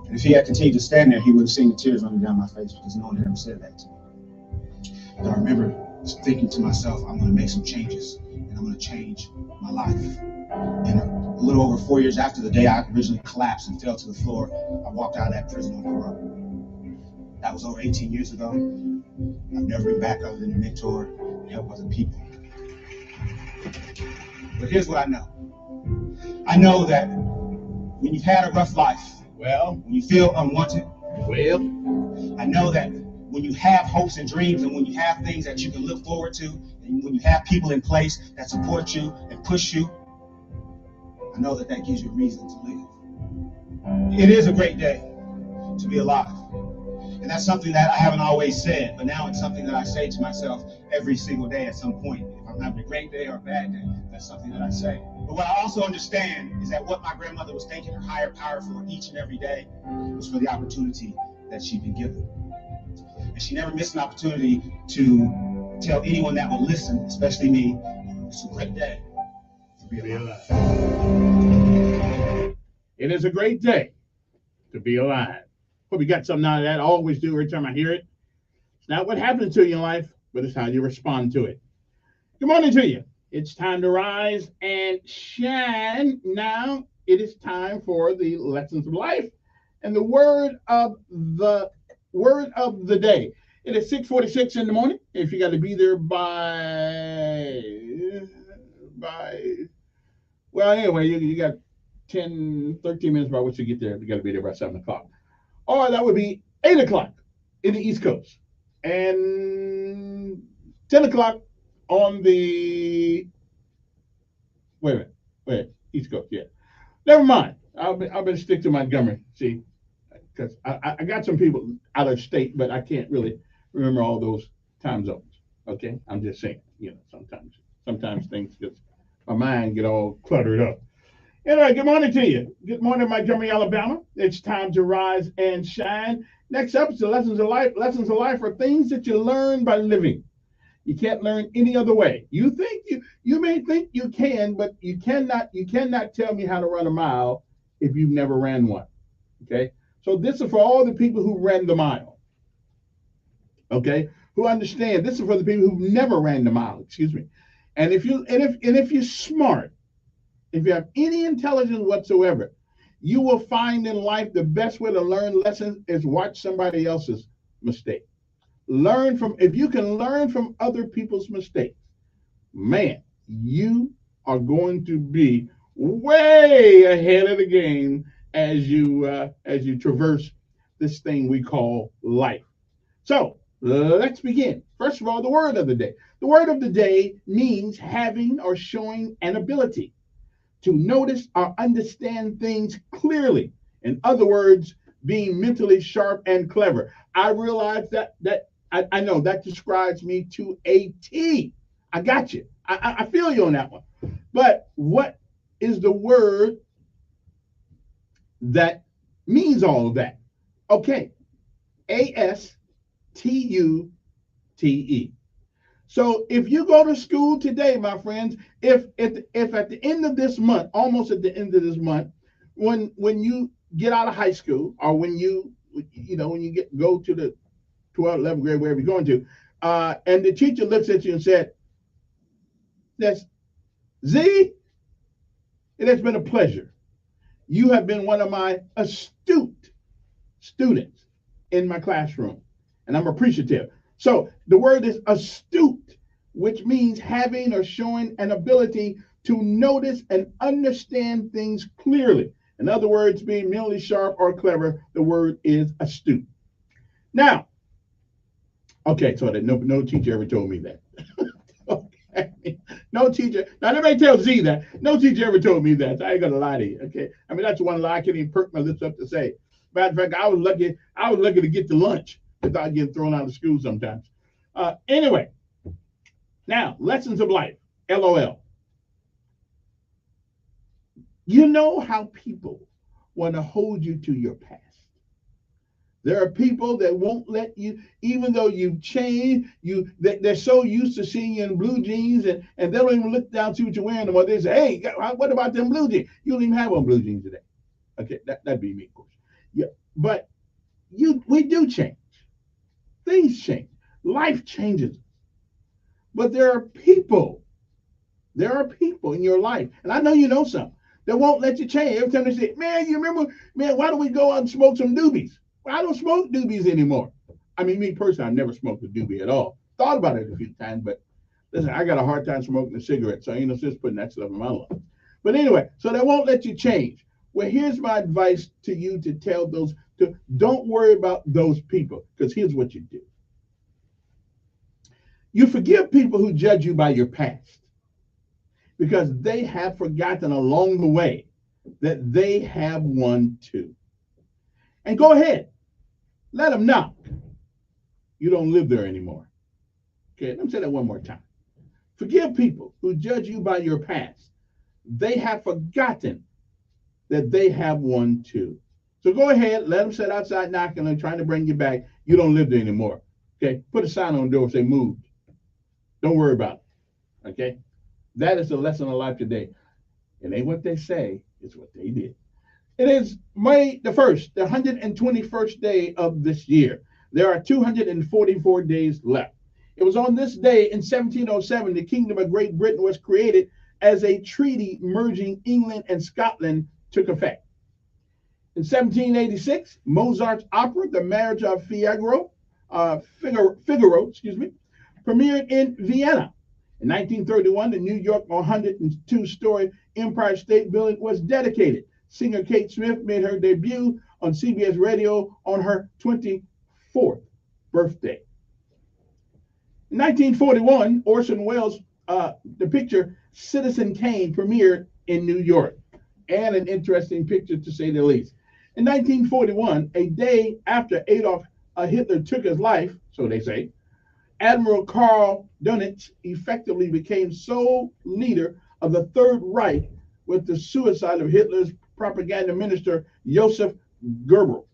And if he had continued to stand there, he would have seen the tears running down my face because no one had ever said that to me. And I remember thinking to myself, I'm going to make some changes and I'm going to change my life. And a little over 4 years after the day I originally collapsed and fell to the floor, I walked out of that prison on parole. That was over 18 years ago. I've never been back other than to mentor and help other people. But here's what I know. I know that when you've had a rough life, when you feel unwanted, I know that when you have hopes and dreams and when you have things that you can look forward to, and when you have people in place that support you and push you, I know that that gives you a reason to live. It is a great day to be alive. And that's something that I haven't always said, but now it's something that I say to myself every single day at some point. If I'm having a great day or a bad day, that's something that I say. But what I also understand is that what my grandmother was thanking her higher power for each and every day was for the opportunity that she'd been given. And she never missed an opportunity to tell anyone that would listen, especially me, it's a great day to be alive.
It is a great day to be alive. Hope you got something out of that. I always do every time I hear it. It's not what happens to you in life, but it's how you respond to it. Good morning to you. It's time to rise and shine. Now it is time for the lessons of life and the word of the day. It is 6:46 in the morning. If you got to be there by well, anyway, you got 10, 13 minutes by which you get there. You got to be there by 7 o'clock. Or that would be 8 o'clock in the East Coast and 10 o'clock on the East Coast. Yeah, never mind. I'll be stick to Montgomery. See, because I got some people out of state, but I can't really remember all those time zones. Okay, I'm just saying. Sometimes things just my mind get all cluttered up. Anyway, good morning to you. Good morning, Montgomery, Alabama. It's time to rise and shine. Next up is the lessons of life. Lessons of life are things that you learn by living. You can't learn any other way. You may think you can, but you cannot tell me how to run a mile if you've never ran one. Okay? So this is for all the people who ran the mile. Okay? Who understand. This is for the people who've never ran the mile, excuse me. And if you're smart, if you have any intelligence whatsoever, you will find in life the best way to learn lessons is watch somebody else's mistake. If you can learn from other people's mistakes, man, you are going to be way ahead of the game as you traverse this thing we call life. So let's begin. First of all, the word of the day. The word of the day means having or showing an ability to notice or understand things clearly. In other words, being mentally sharp and clever. I realize that I know that describes me to a T. I got you. I feel you on that one. But what is the word that means all of that? Okay. ASTUTE. So if you go to school today, my friends, if at the end of this month, almost at the end of this month, when you get out of high school or when you go to the 12th, 11th grade, wherever you're going to, And the teacher looks at you and said, "That's Z, it has been a pleasure. You have been one of my astute students in my classroom, and I'm appreciative." So the word is astute, which means having or showing an ability to notice and understand things clearly. In other words, being mentally sharp or clever, the word is astute. Now, okay, so that no teacher ever told me that. Okay. No teacher. Now everybody tell Z that. No teacher ever told me that. So I ain't gonna lie to you. Okay. I mean, that's one lie I can't even perk my lips up to say. Matter of fact, I was lucky to get to lunch without getting thrown out of school sometimes. Anyway, now lessons of life. LOL. You know how people want to hold you to your past. There are people that won't let you, even though you've changed, they're so used to seeing you in blue jeans and they don't even look down to what you're wearing anymore. They say, "Hey, what about them blue jeans?" You don't even have on blue jeans today. Okay, that'd be me, of course. Yeah, but we do change. Things change. Life changes. But there are people in your life, and I know you know some, that won't let you change. Every time they say, "Man, you remember, man, why don't we go out and smoke some doobies?" Well, I don't smoke doobies anymore. I mean, me personally, I never smoked a doobie at all. Thought about it a few times, but listen, I got a hard time smoking a cigarette, so ain't no sense putting that stuff in my lungs. But anyway, so they won't let you change. Well, here's my advice to you to tell those, don't worry about those people, because here's what you do. You forgive people who judge you by your past, because they have forgotten along the way that they have one too. And go ahead, let them know you don't live there anymore. Okay, let me say that one more time. Forgive people who judge you by your past. They have forgotten that they have one too. So go ahead, let them sit outside knocking and trying to bring you back. You don't live there anymore. Okay, put a sign on the door, say moved. Don't worry about it. Okay, that is the lesson of life today. It ain't what they say, it's what they did. It is May the 1st, the 121st day of this year. There are 244 days left. It was on this day in 1707 the Kingdom of Great Britain was created as a treaty merging England and Scotland took effect. In 1786, Mozart's opera, The Marriage of Figaro, premiered in Vienna. In 1931, the New York 102-story Empire State Building was dedicated. Singer Kate Smith made her debut on CBS Radio on her 24th birthday. In 1941, Orson Welles' the picture Citizen Kane premiered in New York, and an interesting picture to say the least. In 1941, a day after Adolf Hitler took his life, so they say, Admiral Karl Dönitz effectively became sole leader of the Third Reich with the suicide of Hitler's propaganda minister Joseph Goebbels.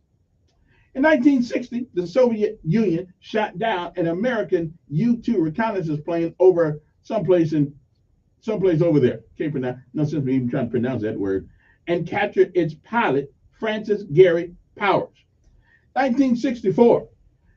In 1960, the Soviet Union shot down an American U-2 reconnaissance plane over someplace over there. Can't pronounce, no sense me even trying to pronounce that word, and captured its pilot, Francis Gary Powers. 1964,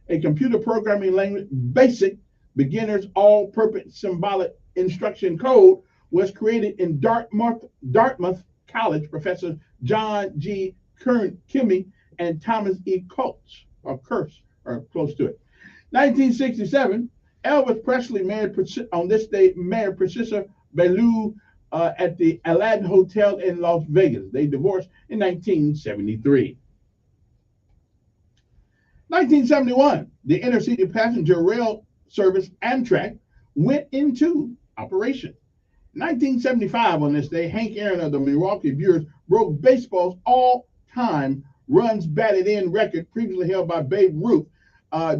a computer programming language, BASIC, beginner's all-purpose symbolic instruction code, was created in Dartmouth College. Professors John G. Kimmy and Thomas E. Kurtz, or close to it. 1967, Elvis Presley married Patricia Ballou at the Aladdin Hotel in Las Vegas. They divorced in 1973. 1971, the intercity passenger rail service Amtrak went into operation. 1975, on this day, Hank Aaron of the Milwaukee Brewers broke baseball's all-time runs batted in record previously held by Babe Ruth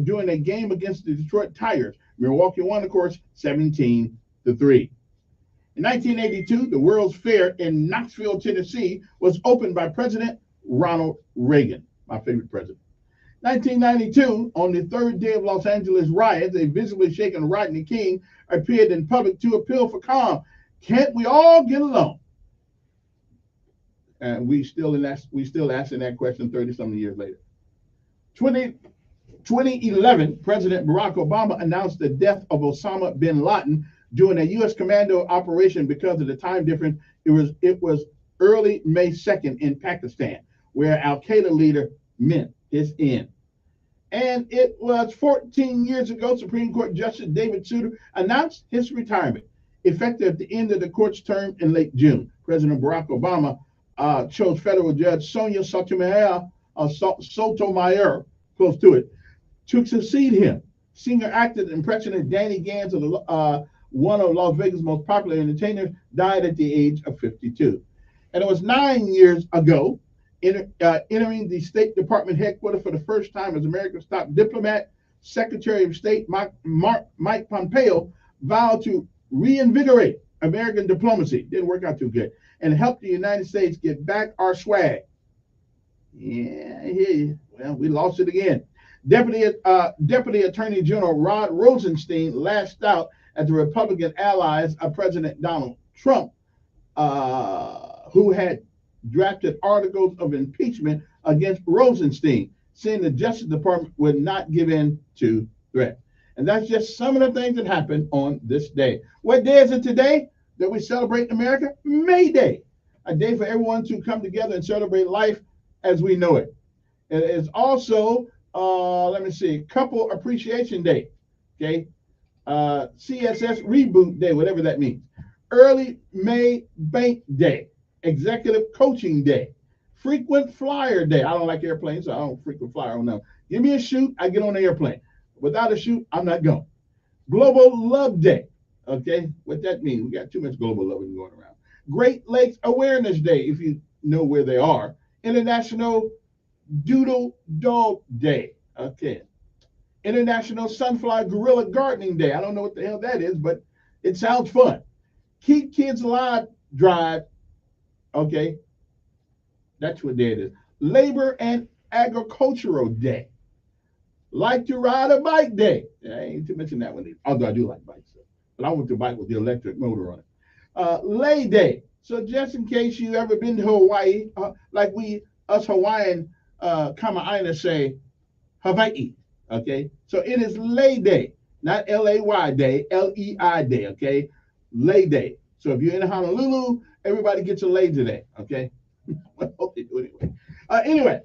during a game against the Detroit Tigers. Milwaukee won, of course, 17-3. In 1982, the World's Fair in Knoxville, Tennessee, was opened by President Ronald Reagan, my favorite president. 1992, on the third day of Los Angeles riots, a visibly shaken Rodney King appeared in public to appeal for calm. Can't we all get along? And we still asking that question 30-something years later. 2011, President Barack Obama announced the death of Osama bin Laden during a U.S. commando operation because of the time difference. It was early May 2nd in Pakistan, where Al Qaeda leader met his end. And it was 14 years ago, Supreme Court Justice David Souter announced his retirement, effective at the end of the court's term in late June. President Barack Obama chose federal judge Sonia Sotomayor, close to it, to succeed him. Singer, actor, and President Danny Gans, one of Las Vegas' most popular entertainers, died at the age of 52. And it was 9 years ago, entering the State Department headquarters for the first time as America's top diplomat, Secretary of State Mike Pompeo vowed to reinvigorate American diplomacy. Didn't work out too good. And help the United States get back our swag. Yeah, I hear you. Well, we lost it again. Deputy Attorney General Rod Rosenstein lashed out at the Republican allies of President Donald Trump, who had drafted articles of impeachment against Rosenstein, saying the Justice Department would not give in to threats. And that's just some of the things that happened on this day. What day is it today that we celebrate in America? May Day, a day for everyone to come together and celebrate life as we know it. It is also, Couple Appreciation Day, okay? CSS Reboot Day, whatever that means. Early May Bank Day, Executive Coaching Day, Frequent Flyer Day. I don't like airplanes, so I don't frequent flyer on them. Give me a chute, I get on the airplane. Without a chute, I'm not going. Global Love Day, okay? What that means? We got too much global loving going around. Great Lakes Awareness Day, if you know where they are. International Doodle Dog Day, okay. International Sunflower Guerrilla Gardening Day. I don't know what the hell that is, but it sounds fun. Keep Kids Alive Drive, okay. That's what day it is. Labor and Agricultural Day. Like to Ride a Bike Day. I ain't too mention that one, although I do like bikes. But I want to bike with the electric motor on it. Lay Day. So just in case you ever been to Hawaii, like us Hawaiian Kama'aina say, Hawaii, okay? So it is Lay Day, not L-A-Y Day, L-E-I Day, okay? Lay Day. So if you're in Honolulu, everybody gets a lay today, okay? I hope they do anyway.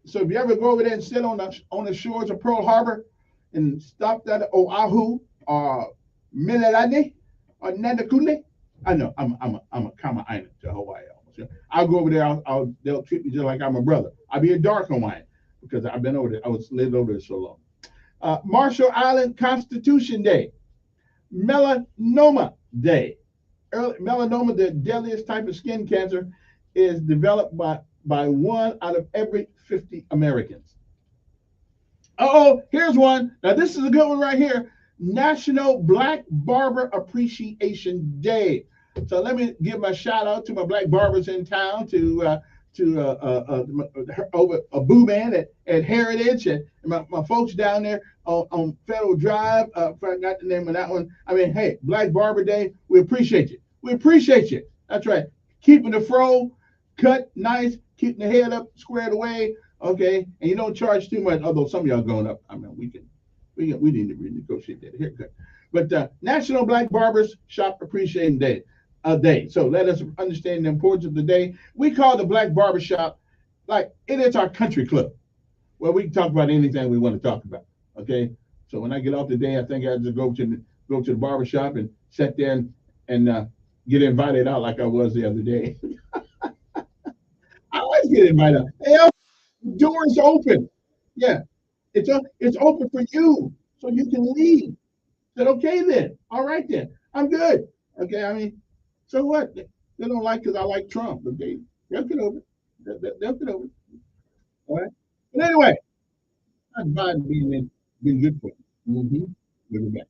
So if you ever go over there and sit on the shores of Pearl Harbor and stop at Oahu or Mililani or Nanakule, I know I'm a Kama'aina to Hawaii almost. I'll go over there. They'll treat me just like I'm a brother. I'll be a dark Hawaiian because I've been over there. I was lived over there so long. Marshall Island Constitution Day, Melanoma Day. Melanoma, the deadliest type of skin cancer, is developed by 1 out of every 50 Americans. Here's one. Now this is a good one right here. National Black Barber Appreciation Day. So let me give my shout out to my black barbers in town, to over a Boo Man at Heritage, and my folks down there on Federal Drive. I forgot the name of that one. I mean, hey, Black Barber Day, we appreciate you. We appreciate you. That's right. Keeping the fro cut nice, keeping the head up, squared away, okay? And you don't charge too much, although some of y'all going up. I mean, we need to renegotiate that haircut. But National Black Barbers Shop Appreciation Day. So let us understand the importance of the day. We call the Black Barber Shop like it is our country club, where we can talk about anything we want to talk about. Okay. So when I get off the day, I think I just go to the barber shop and sit there and get invited out like I was the other day. I always get invited out. Hey, the door is open. Yeah, it's open for you, so you can leave. I said, okay then. All right then. I'm good. Okay. I mean, so what? They don't like because I like Trump. Okay, they'll get over it. They'll get over it. All right. But anyway, that's Biden being good for you. Mm-hmm. We'll be back.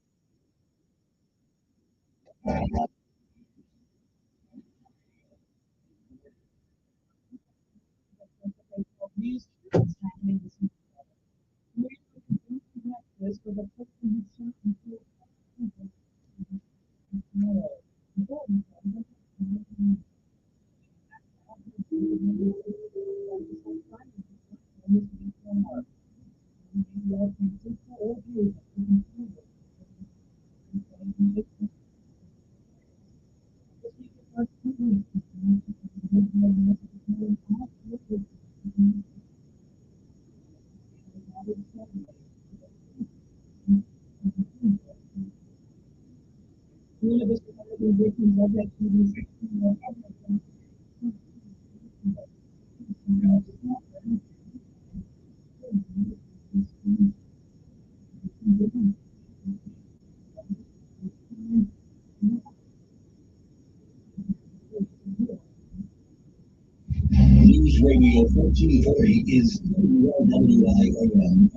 News Radio 1440 is WIOM.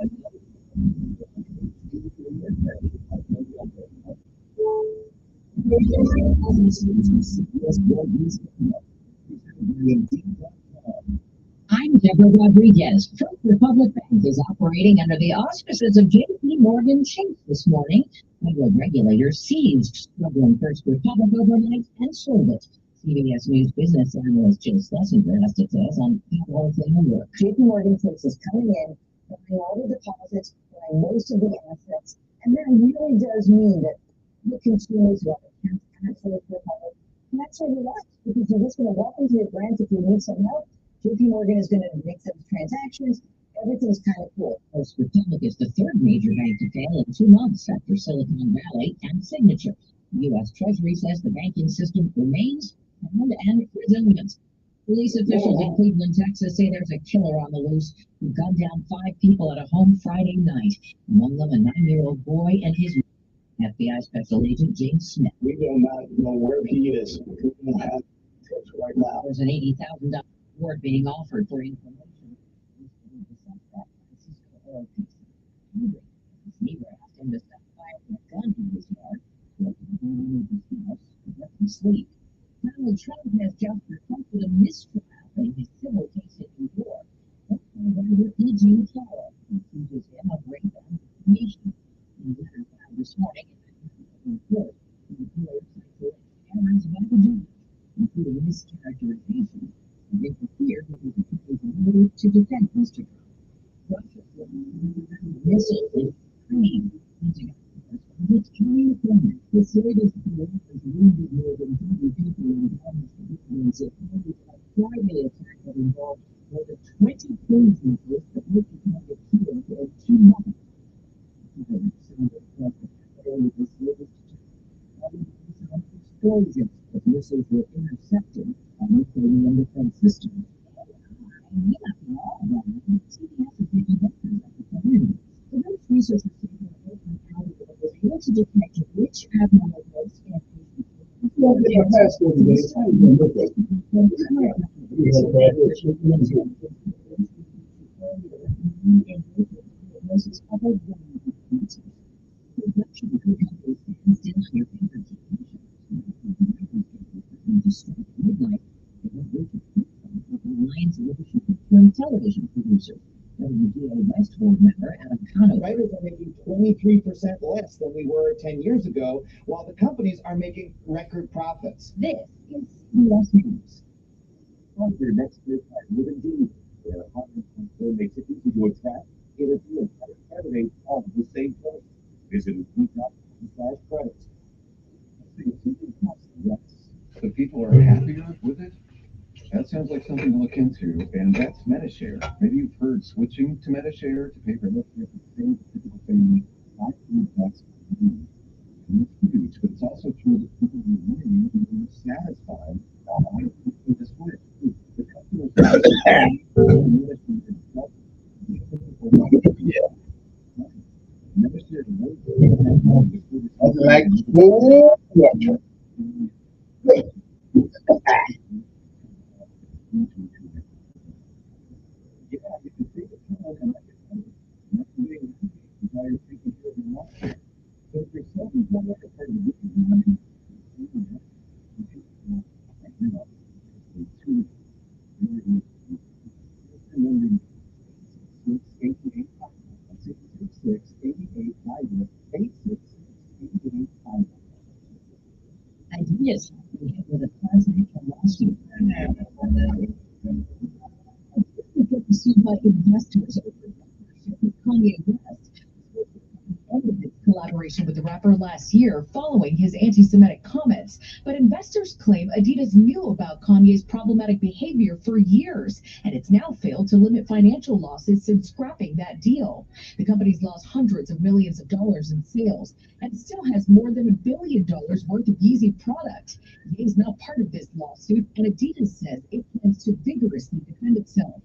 I'm Deborah Rodriguez. First Republic Bank is operating under the auspices of J.P. Morgan Chase this morning. Federal regulators seized struggling First Republic overnight and sold it. CBS News business analyst Jill Schlesinger has details on how wholesale work.
JP Morgan Chase is coming in, buying all the deposits, buying most of the assets, and that really does mean that the consumers will account for First Republic. And that's what we like, because they're just going to walk into your branch if you need some help. JP Morgan is going to make some transactions. Everything's kind of cool.
First Republic is the third major bank to fail in 2 months after Silicon Valley and Signature. The U.S. Treasury says the banking system remains sound and resilient. Police officials in Cleveland, Texas say there's a killer on the loose who gunned down 5 people at a home Friday night, among them a 9-year-old boy and his FBI Special Agent James Smith.
We do not know where he is. We don't have tips right now.
There's an $80,000 reward being offered for information. His neighbor asked him to stop firing a gun in his yard. He opened the door of his house to let him sleep. Donald Trump has just requested a mistrial in his civil case in New York. Writer E.G. Carroll accuses him of rape and defamation. In a letter filed this morning in the court, the lawyer cited errors of evidence, including mischaracterization, and interfered with his attorney's ability to defend Mr. Trump. Russia's missile is Ukraine. It's California. The series of offers wounded more than 100 people in Dallas. It was a Friday attack that involved more than 20 planes in this, but most of them were killed in 2 months. Explosions as missiles were intercepted by nuclear defense systems. CBS is making records at the community. The British researchers say that open algorithm was able to detect which abnormal growths and television producer. WGA West Board member Adam Conover.
Writers are making 23% less than we were 10 years ago, while the companies are making record profits.
This is CBS News.
Your next big part with Indeed, where Harvard Control makes it easy to attract, interview, and hire candidates all at the same place. Visit Indeed.com/credits. Yes. So people are happier with it? That sounds like something to look into, and that's Metashare. Maybe you've heard switching to Metashare to pay for healthcare for the same typical family, $5 bucks per year. And it's huge, but it's also true that people who remain are satisfied with the switch. The customers
Ideas with a presidential lawsuit. Sued by investors over Kanye West
collaboration with the rapper last year following his anti-Semitic comments, but investors claim Adidas knew about Kanye's problematic behavior for years, and it's now failed to limit financial losses since scrapping that deal. The company's lost hundreds of millions of dollars in sales and still has more than $1 billion worth of Yeezy product. Ye is not part of this lawsuit, and Adidas says it plans to vigorously defend itself.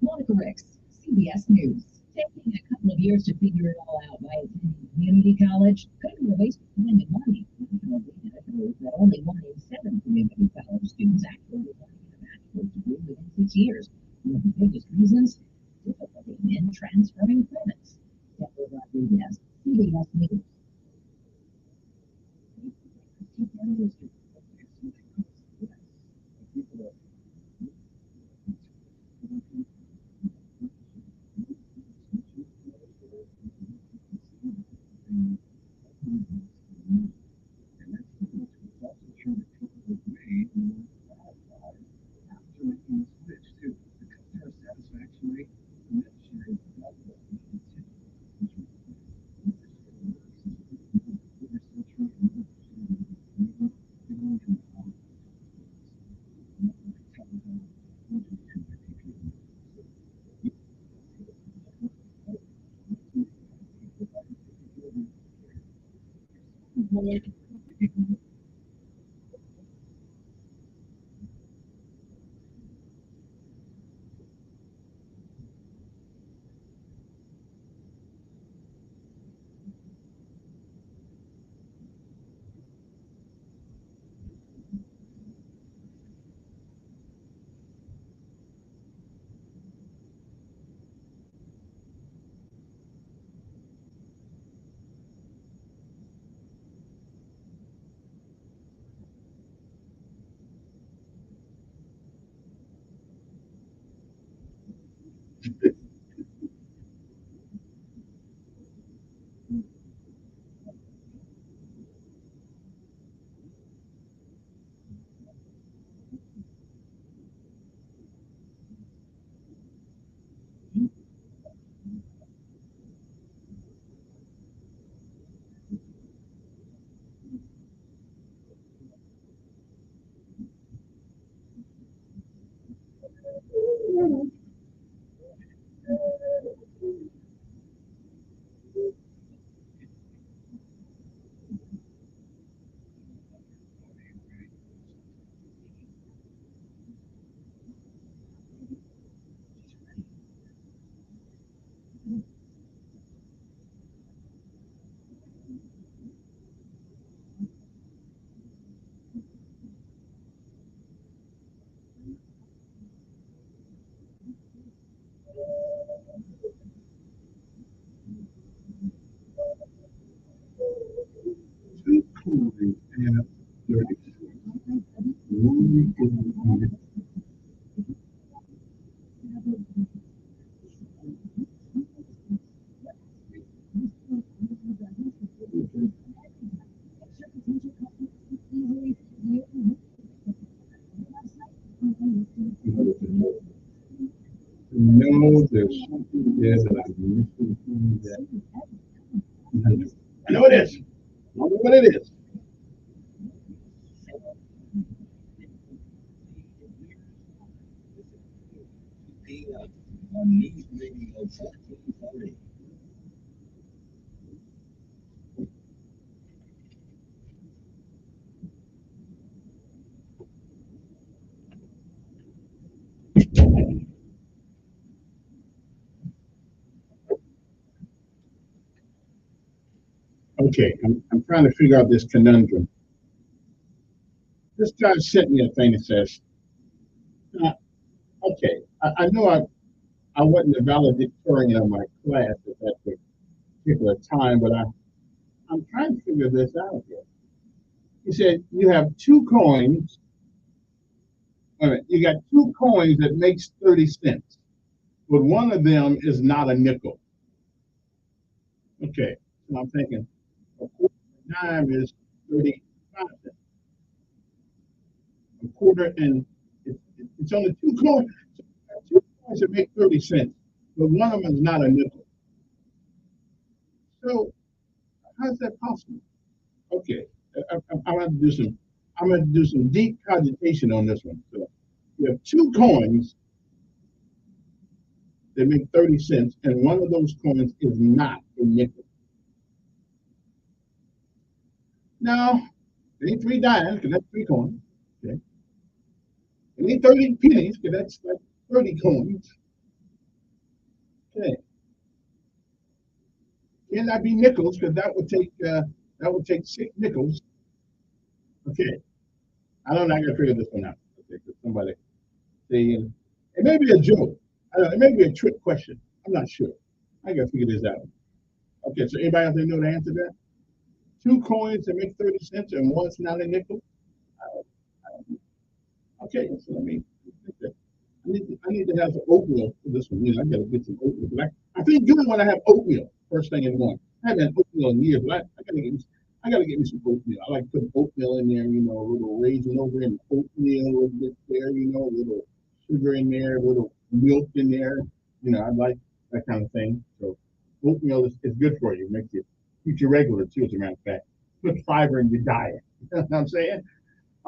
Monica Ricks, CBS News.
Taking a couple of years to figure it all out by attending community college could be a waste of time and money. National data shows that only 1 in 7 community college students actually want to get a bachelor's degree within 6 years. One of the biggest reasons, difficulty in transferring credits. Deborah Rodriguez, CBS News.
No, there's something there that I'm missing that. I know it is. I don't know what it is. Okay, I'm trying to figure out this conundrum. This guy sent me a thing that says, okay, I know I wasn't the valedictorian of my class at that particular time, but I'm trying to figure this out here. He said you have 2 coins. Wait a minute, you got 2 coins that makes 30 cents, but one of them is not a nickel. Okay, so I'm thinking a quarter of a dime is 35 cents. A quarter, and it's only 2 coins. So 2 coins that make 30 cents, but one of them is not a nickel. So How is that possible? Okay, I'm going to do some. I'm going to do some deep cogitation on this one. So you have two coins that make 30 cents, and one of those coins is not a nickel. Now, it ain't 3 dimes because that's 3 coins. Okay. It ain't 30 pennies because that's like 30 coins. Okay. Can that be nickels? Because that would take 6 nickels. Okay. I don't know. I gotta figure this one out. Okay, because somebody saying it may be a joke. I don't know, it may be a trick question. I'm not sure. I gotta figure this out. Okay, so anybody out there know the answer to that? 2 coins that make 30 cents and one's not a nickel. Okay, so let me. I need to have some oatmeal for this one. You know, I gotta get some oatmeal. I feel good when I have oatmeal first thing in the morning. I haven't had oatmeal in years, but I gotta get me some oatmeal. I like putting oatmeal in there, you know, a little raisin over in the oatmeal, a little bit there, you know, a little sugar in there, a little milk in there. You know, I like that kind of thing. So oatmeal is good for you. Makes you keeps you regular too, as a matter of fact. Put fiber in your diet. You know what I'm saying?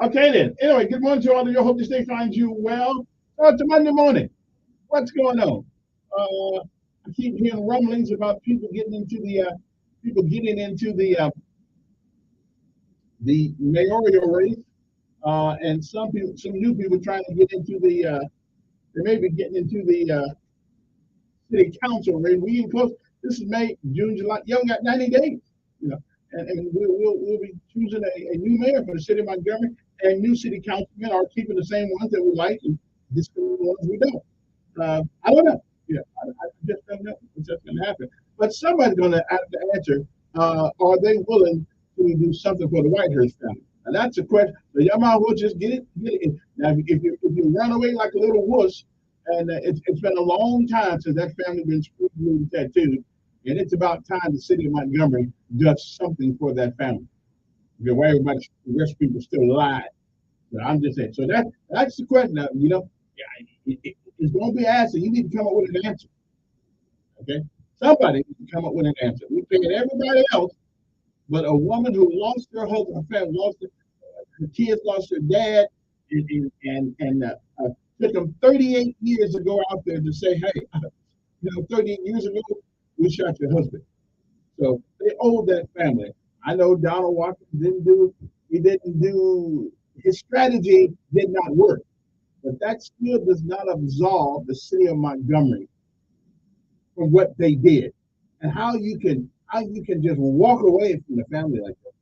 Okay then. Anyway, good morning to all of you. Hope this day finds you well. To Monday morning. What's going on? I keep hearing rumblings about people getting into the mayoral race, and some new people trying to get into they may be getting into the city council race. We even close. This is May, June, July. You only got 90 days, you know, and we'll be choosing a new mayor for the city of Montgomery, and new city councilmen are keeping the same ones that we like and discarding the ones we don't. I don't know. Yeah, I just don't know what's going to happen. But somebody's going to have to answer. Are they willing to do something for the Whitehurst family? And that's a question. So y'all might as well just get it. Now, if you run away like a little wuss, and it's been a long time since that family been screwed and tattooed, and it's about time the city of Montgomery does something for that family. Okay, why everybody, the rest of people still alive. So I'm just saying. So that's the question. Now, you know, it's going to be asked, and you need to come up with an answer. Okay, somebody needs to come up with an answer. We paying everybody else, but a woman who lost her husband, her family lost her kids, lost her dad, and took them 38 years to go out there to say, hey, you know, 38 years ago, we shot your husband. So they owe that family. I know Donald Walker his strategy did not work, but that still does not absolve the city of Montgomery from what they did, and how you can just walk away from the family like that.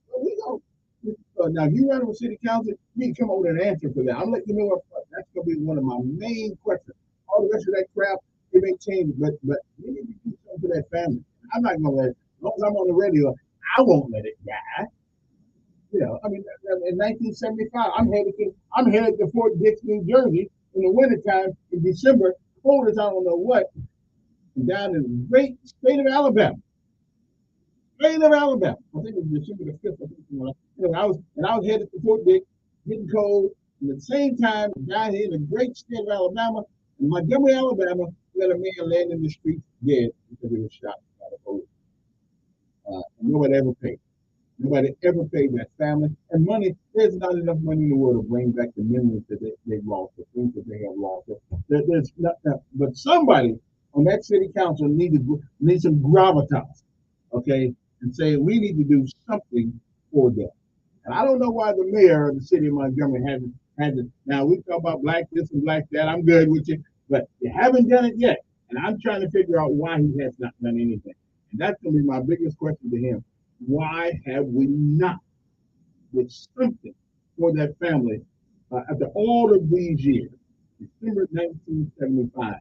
So now, if you run for city council, you need to come up with an answer for that. I'm letting you know up front. That's going to be one of my main questions. All the rest of that crap, it may change, but you need to do something for that family. I'm not going to let it. As long as I'm on the radio, I won't let it die. You know, I mean, in 1975, I'm headed to Fort Dix, New Jersey in the wintertime in December, cold as I don't know what, and down in the great state of Alabama. I think it was December the 5th. I was headed to Fort Dix, getting cold, and at the same time, down here in the great state of Alabama, in Montgomery, Alabama, we had a man laying in the street dead because he was shot by the police. Nobody ever paid. Nobody ever paid that family. And money, there's not enough money in the world to bring back the memories that they've lost, the things that they have lost. There's not, but somebody on that city council needs some gravitas, okay, and say we need to do something for them. And I don't know why the mayor of the city of Montgomery hasn't. Now we talk about black this and black that. I'm good with you, but you haven't done it yet. And I'm trying to figure out why he has not done anything. And that's going to be my biggest question to him. Why have we not did something for that family after all of these years? December 1975.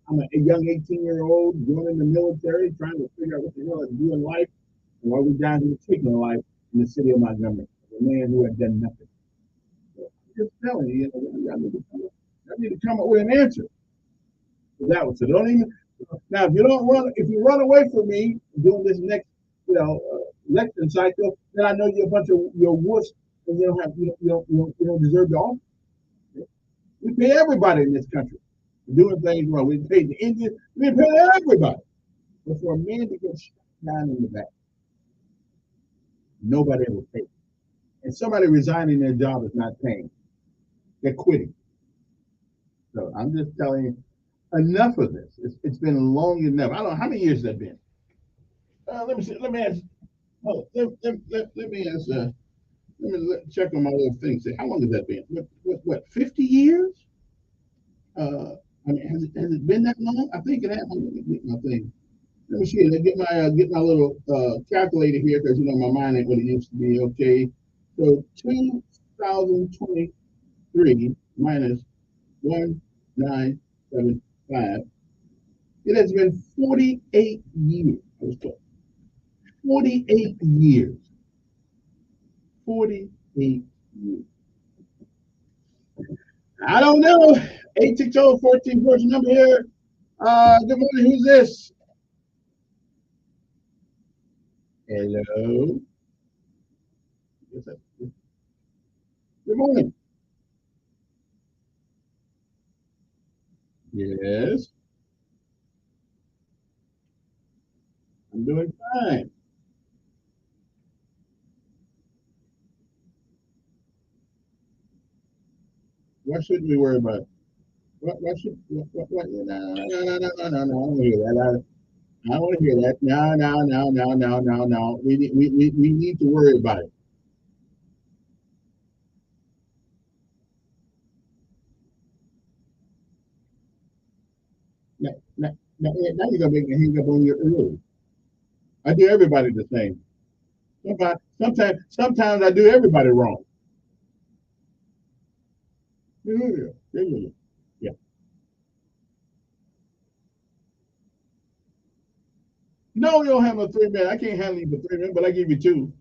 I'm a young 18-year-old joining the military, trying to figure out what the hell I do in life, and while we down here taking a life in the city of Montgomery, a man who had done nothing. So I'm just telling you, I need to come up with an answer for that one. So don't even now. If you run away from me doing this next, election cycle, then I know you're a bunch of wuss, and you don't deserve the office. We pay everybody in this country for doing things wrong. We pay the Indians. We pay everybody. But for a man to get shot down in the back, Nobody will take it. And somebody resigning their job is not paying. They're quitting. So I'm just telling you, enough of this. It's been long enough. I don't know how many years that been. Let me see. Let me ask. Oh, let me ask. Check on my little thing. Say, how long has that been? What 50 years? I mean, has it been that long? I think it has. Let me get my thing. Let me see. Let me get my little calculator here because my mind ain't what it used to be. Okay, so 2023 minus 1975. It has been 48 years. I was told 48 years. 48 years. I don't know. 860-14 number here. Good morning. Who's this? Hello. Good morning. Yes. I'm doing fine. What should we worry about? What should what no no no no no no no, I don't want to hear that. I don't want to hear that. No. We need to worry about it. Now you're gonna make me hang up on you early. I do everybody the same. Sometimes I do everybody wrong. Yeah. Yeah. No, you don't have a 3 minute. I can't handle you for 3 minutes, but I give you two.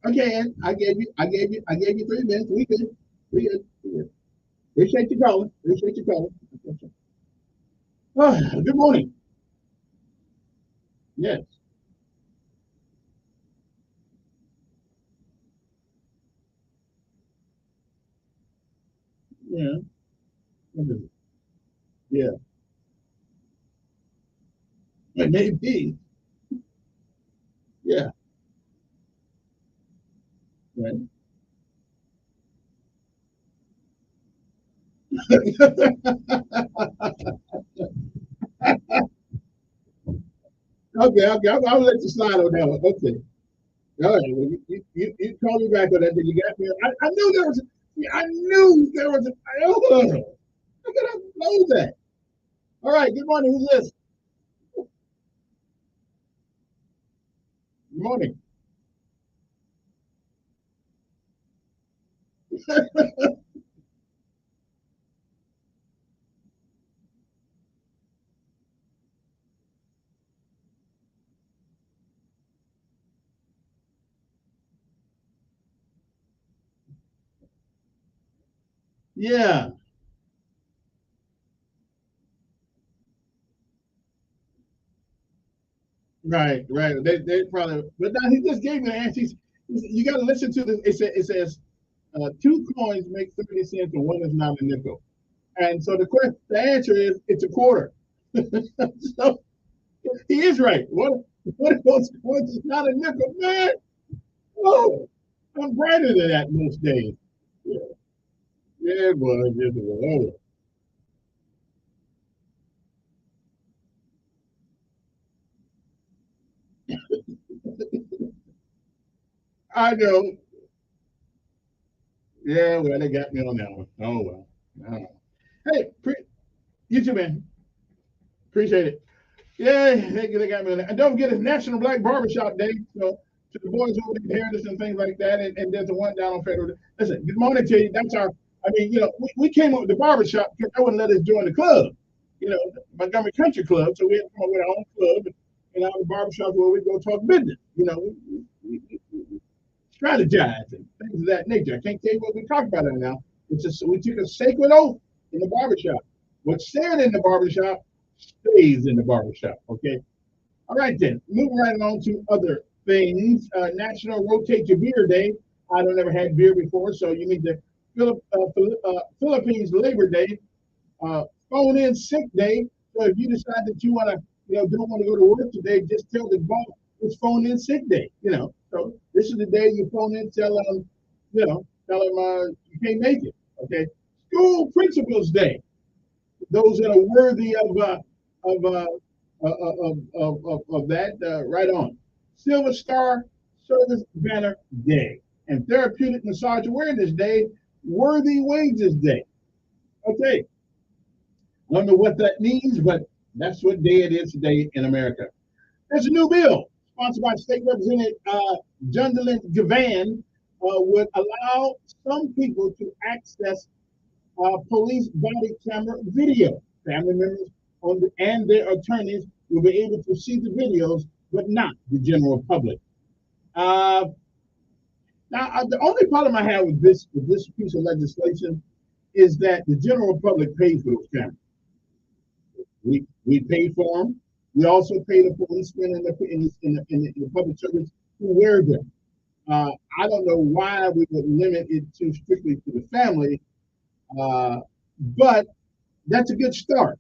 Okay, I gave you 3 minutes. We good. We good. We good. Appreciate you calling. Appreciate you calling. Oh, good morning. Yes. Yeah. Yeah. Maybe. Yeah. Right. Okay. I'll let you slide on that one. Okay. All right. Well, you call me back on that. Then you got me. I knew there was. I knew there was. How could I know that? All right. Good morning. Who's this? Good morning. Yeah, right. They probably, but now he just gave me the answer. You got to listen to this. It says 2 coins make 30 cents and one is not a nickel. And so the answer is it's a quarter. So he is right. What of those coins is not a nickel, man? Oh, I'm brighter than that most days. Yeah, yeah, boy, just a little. I know. Yeah, well, they got me on that one. Oh well. Oh. Hey, you too, man. Appreciate it. Yeah, they got me on that. And don't forget, it's National Black Barbershop Day. So to the boys over there, Heritage and things like that, and there's a one down on Federal. Listen, good morning to you. That's our. I mean, we came up with the barbershop because they wouldn't let us join the club. Montgomery Country Club. So we had to come up with our own club, and our barbershop where we go talk business. We strategize and things of that nature. I can't tell you what we talk about right now. It's just we took a sacred oath in the barbershop. What's said in the barbershop stays in the barbershop. Okay. All right then. Moving right along to other things. National Rotate Your Beer Day. I don't ever had beer before, so you need to Philippines Labor Day. Phone in sick day. So if you decide that you want to, don't want to go to work today, just tell the boss it's phone in sick day. So this is the day you phone in, tell them, tell them you can't make it. Okay. School Principals Day. Those that are worthy of that, right on. Silver Star Service Banner Day and Therapeutic Massage Awareness Day. Worthy Wages Day. Okay. I don't know what that means, but that's what day it is today in America. There's a new bill sponsored by State Representative Jundalin Gavan would allow some people to access police body camera video. Family members and their attorneys will be able to see the videos, but not the general public. Now, the only problem I have with this piece of legislation is that the general public pays for those cameras. We pay for them. We also pay the policemen in the public service who wear them. I don't know why we would limit it too strictly to the family, but that's a good start.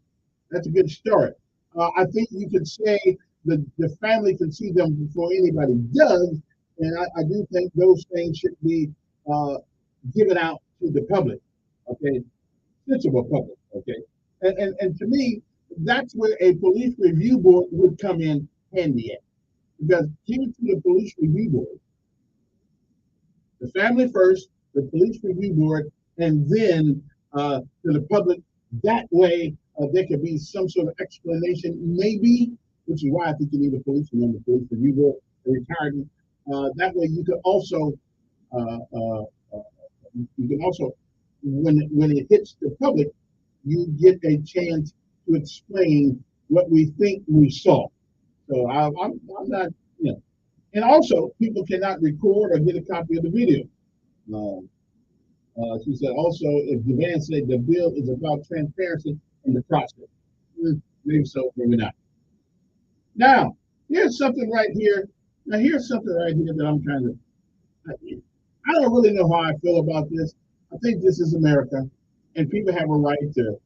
That's a good start. I think you could say the family can see them before anybody does, and I do think those things should be given out to the public, okay, sensible public, okay, and to me, that's where a police review board would come in handy at, because give it to the police review board, the family first, the police review board, and then to the public. That way, there could be some sort of explanation, maybe, which is why I think you need a policeman on the police review board, a retired. That way, you could also, when it hits the public, you get a chance to explain what we think we saw. So I'm not, and also people cannot record or get a copy of the video. She said also, if Gavan said the bill is about transparency in the process, maybe so, maybe not. Now, here's something right here. Here's something right here that I'm trying to. I don't really know how I feel about this. I think this is America, and people have a right to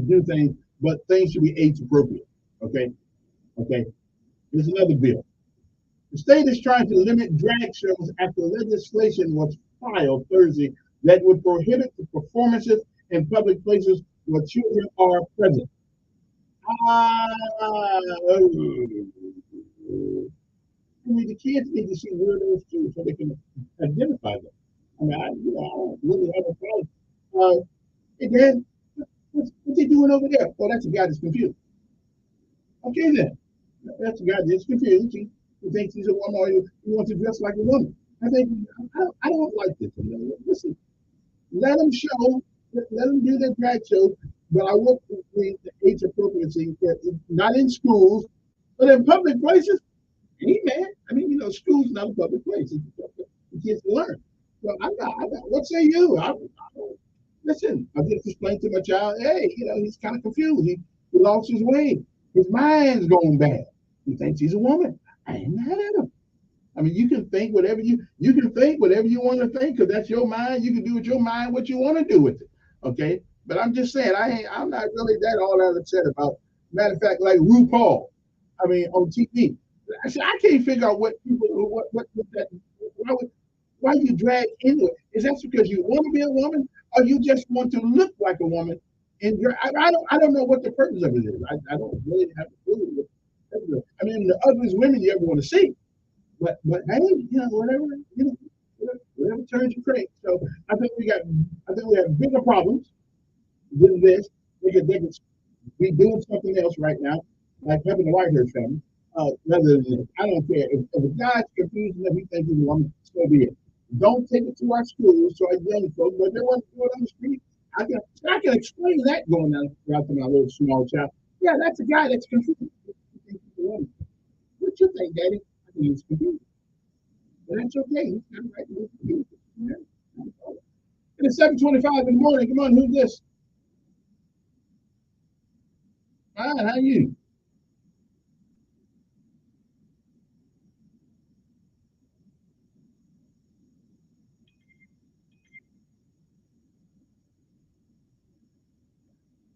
do things, but things should be age appropriate. Okay. There's another bill. The state is trying to limit drag shows after legislation was filed Thursday that would prohibit the performances in public places where children are present. The kids need to see where those two so they can identify them. I mean, I don't really have a problem. Hey, Dad, what's he doing over there? Oh, that's a guy that's confused. Okay, then. That's a guy that's confused. He thinks he's a woman, or he wants to dress like a woman. I think I don't like this. Listen, let them show, let them do their drag show, but I would agree the age appropriacy, not in schools, but in public places. Amen. I mean, school's not a public place. It's for kids to learn. So what say you? Listen, I just explained to my child, hey, he's kind of confused. He lost his way. His mind's going bad. He thinks he's a woman. I ain't mad at him. I mean, you can think whatever you can think whatever you want to think, because that's your mind. You can do with your mind what you want to do with it. Okay. But I'm just saying, I'm not really that all that upset about. Matter of fact, like RuPaul, I mean, on TV. I can't figure out what people what that why you drag into it. Is that because you want to be a woman, or you just want to look like a woman? And I don't know what the purpose of it is. I don't really have a clue. I mean, the ugliest women you ever want to see. But hey, whatever, whatever turns your crank. So I think we have bigger problems than this. They could be doing something else right now, like having the Whitehurst family. Rather than this. I don't care. If a guy's confused and he thinks he's a woman, so be it. Don't take it to our schools, so our young folks, but they want to do it on the street. I can explain that going out to my little small child. Yeah, that's a guy that's confused. He thinks he's a woman. What you think, Daddy? I think he's confused. But that's okay. He's not right to be confused. Yeah. It's 7:25 in the morning. Come on, who's this? Hi, how are you?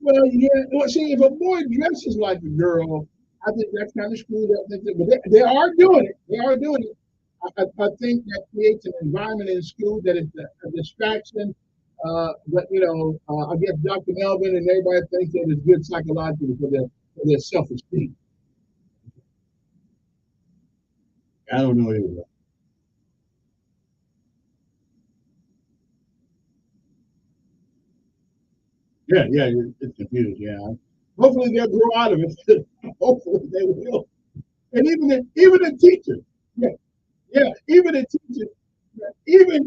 Well, yeah. Well, see, if a boy dresses like a girl, I think that's kind of screwed up. But they are doing it. They are doing it. I think that creates an environment in school that is a distraction. But I guess Dr. Melvin and everybody thinks that it's good psychologically for their self-esteem. I don't know either. Yeah, yeah, it's confused. Yeah. Hopefully they'll grow out of it. Hopefully they will. And even the teachers, yeah, yeah, even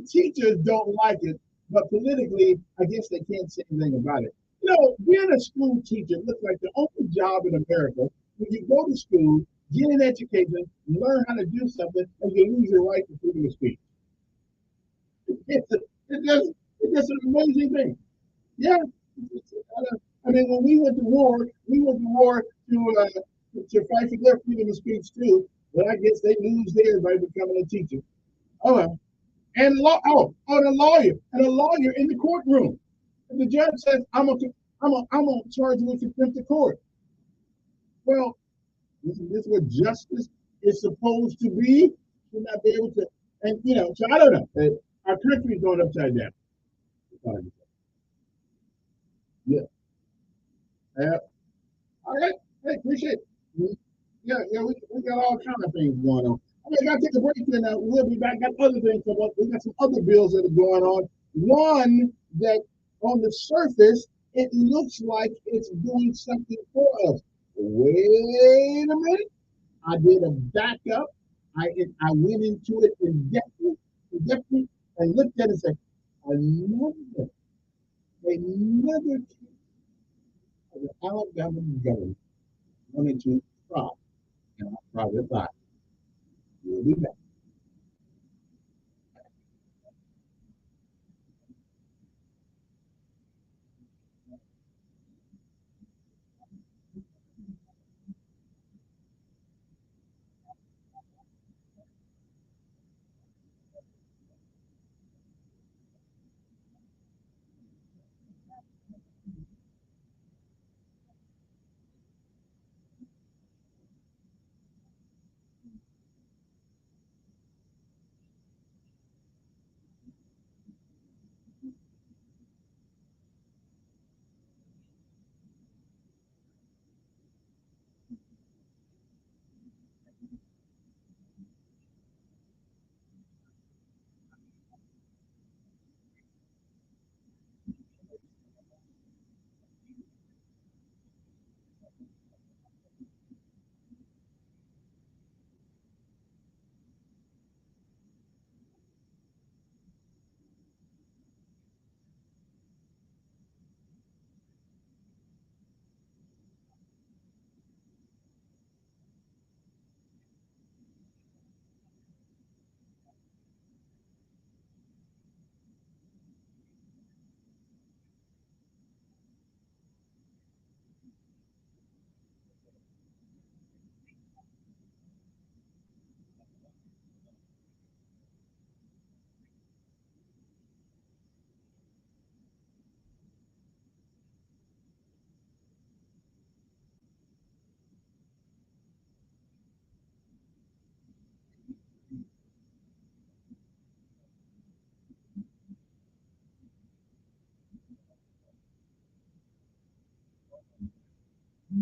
teachers don't like it. But politically, I guess they can't say anything about it. Being a school teacher looks like the only job in America when you go to school, get an education, learn how to do something, and you lose your right to freedom of speech. It's just an amazing thing. Yeah. I mean, when we went to war to fight for their freedom of speech too. But I guess they lose theirs by becoming a teacher. Oh, and a lawyer, in the courtroom. And the judge says, I'm gonna charge you with contempt of court. Well, isn't this what justice is supposed to be? Should not be able to, and so I don't know. Our country is going upside down. Yeah. Yeah. All right. Hey, appreciate it. Yeah, yeah, we got all kind of things going on. I mean, I gotta take a break here now. We'll be back. Got other things come up. We got some other bills that are going on. One that on the surface, it looks like it's doing something for us. Wait a minute. I did a backup. I went into it in depth, and looked at it and said, another case of the Alabama government wanted to prop in our private life. We'll be back.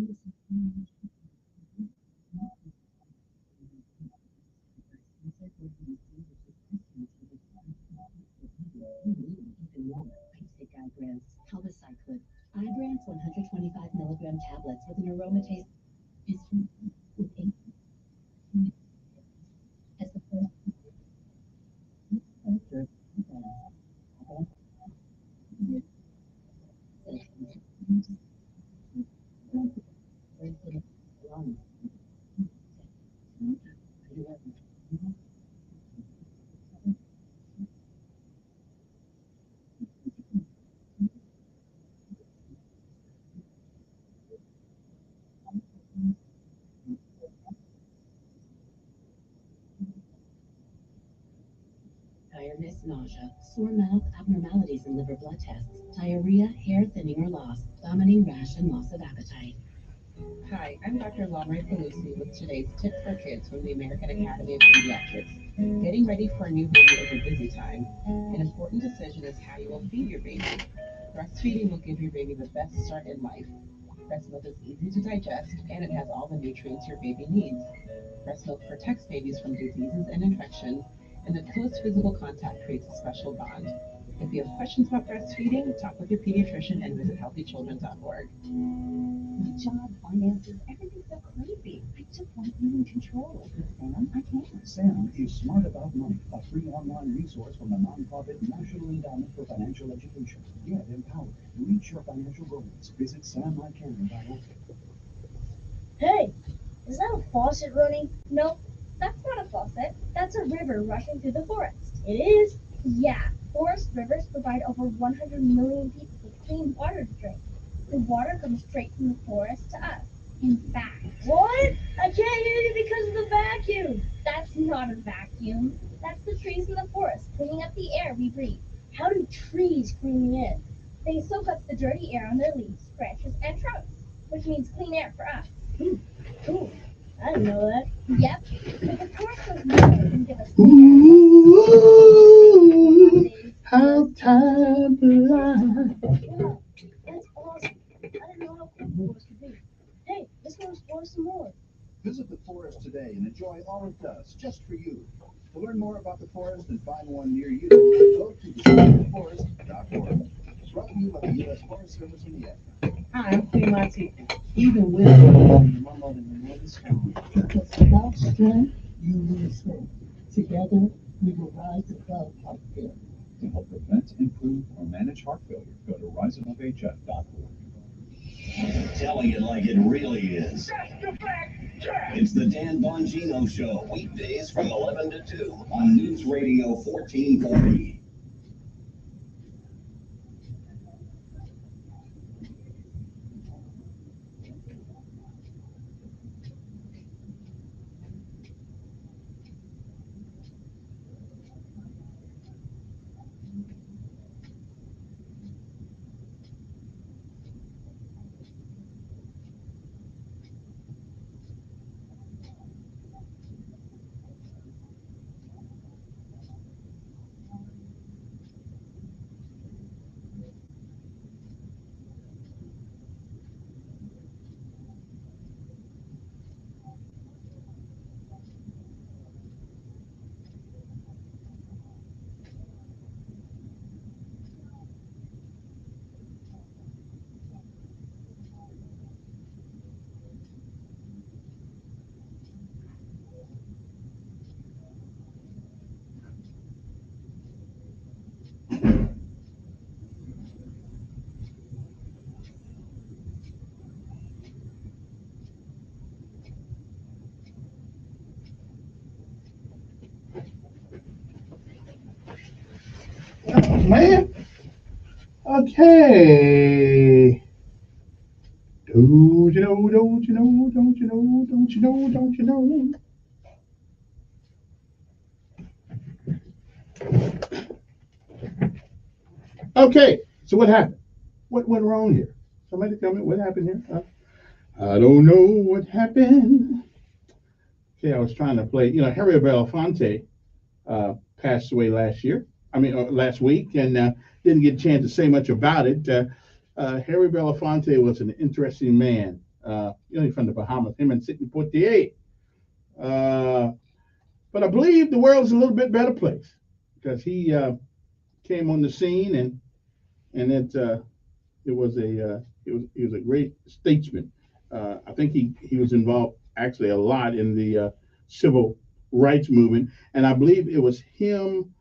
Even more, I take Ibrance, palbociclib. Ibrance 125 milligram tablets with an aromatase is with eight as the first culture tiredness, nausea, sore mouth, abnormalities in liver blood tests, diarrhea, hair thinning or loss, vomiting, rash, and loss of appetite.
Hi, I'm Dr. Lamre Pelusi with today's Tips for Kids from the American Academy of Pediatrics. Getting ready for a new baby is a busy time. An important decision is how you will feed your baby. Breastfeeding will give your baby the best start in life. Breast milk is easy to digest and it has all the nutrients your baby needs. Breast milk protects babies from diseases and infections, and the close physical contact creates a special bond. If you have questions about breastfeeding, talk with your pediatrician and visit healthychildren.org.
My job, finances, everything's so crazy. I just want to be in control. Sam, I can't.
Sam is Smart About Money, a free online resource from the nonprofit National Endowment for Financial Education. Get empowered. Reach your financial goals. Visit samican.org.
Hey, is that a faucet running? No, that's not a faucet. That's a river rushing through the forest. It is? Yeah. Forest rivers provide over 100 million people with clean water to drink. The water comes straight from the forest to us. In fact. What? I can't hear you because of the vacuum. That's not a vacuum. That's the trees in the forest cleaning up the air we breathe. How do trees clean the air? They soak up the dirty air on their leaves, branches, and trunks, which means clean air for us. Cool. I didn't know that. Yep. But the forest does more than give us
Ooh, how time flies.
Wow, that's awesome. I didn't know how cool the forest could be. Hey, let's go explore some more.
Visit the forest today and enjoy all it does just for you. To learn more about the forest and find one near you, go to discovertheforest.org. Brought to you by the U.S. Forest Service and the EPA.
Hi, I'm Queen Latifah. Even with my mother remains strong.
Because without strength, you lose strength. Together, we will rise above heart failure.
To help prevent, improve, or manage heart failure, go to riseabovehf.org.
Telling it like it really is. It's the Dan Bongino Show, weekdays from 11 to 2 on News Radio 1440.
Oh, man. Okay. Don't you know, don't you know, don't you know, don't you know, don't you know? Okay, so what happened? What went wrong here? Somebody tell me what happened here. I don't know what happened. Okay, I was trying to play, Harry Belafonte passed away last week, and didn't get a chance to say much about it. Harry Belafonte was an interesting man. He's from the Bahamas, him and Sidney Poitier. But I believe the world's a little bit better place because he came on the scene and he was a great statesman. I think he was involved actually a lot in the civil rights movement, and I believe it was him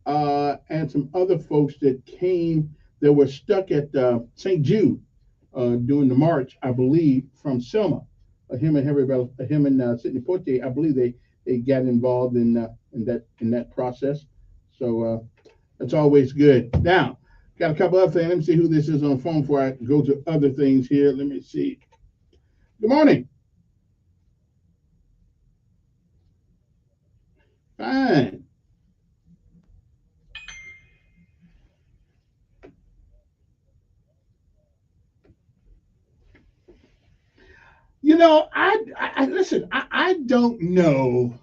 and some other folks that came that were stuck at St. Jude during the march, I believe, from Selma. Him and Sidney Poitier, I believe they got involved in that process. So that's always good. Now, got a couple other things. Let me see who this is on the phone before I go to other things here. Let me see. Good morning. Fine. You know, I listen. I don't know.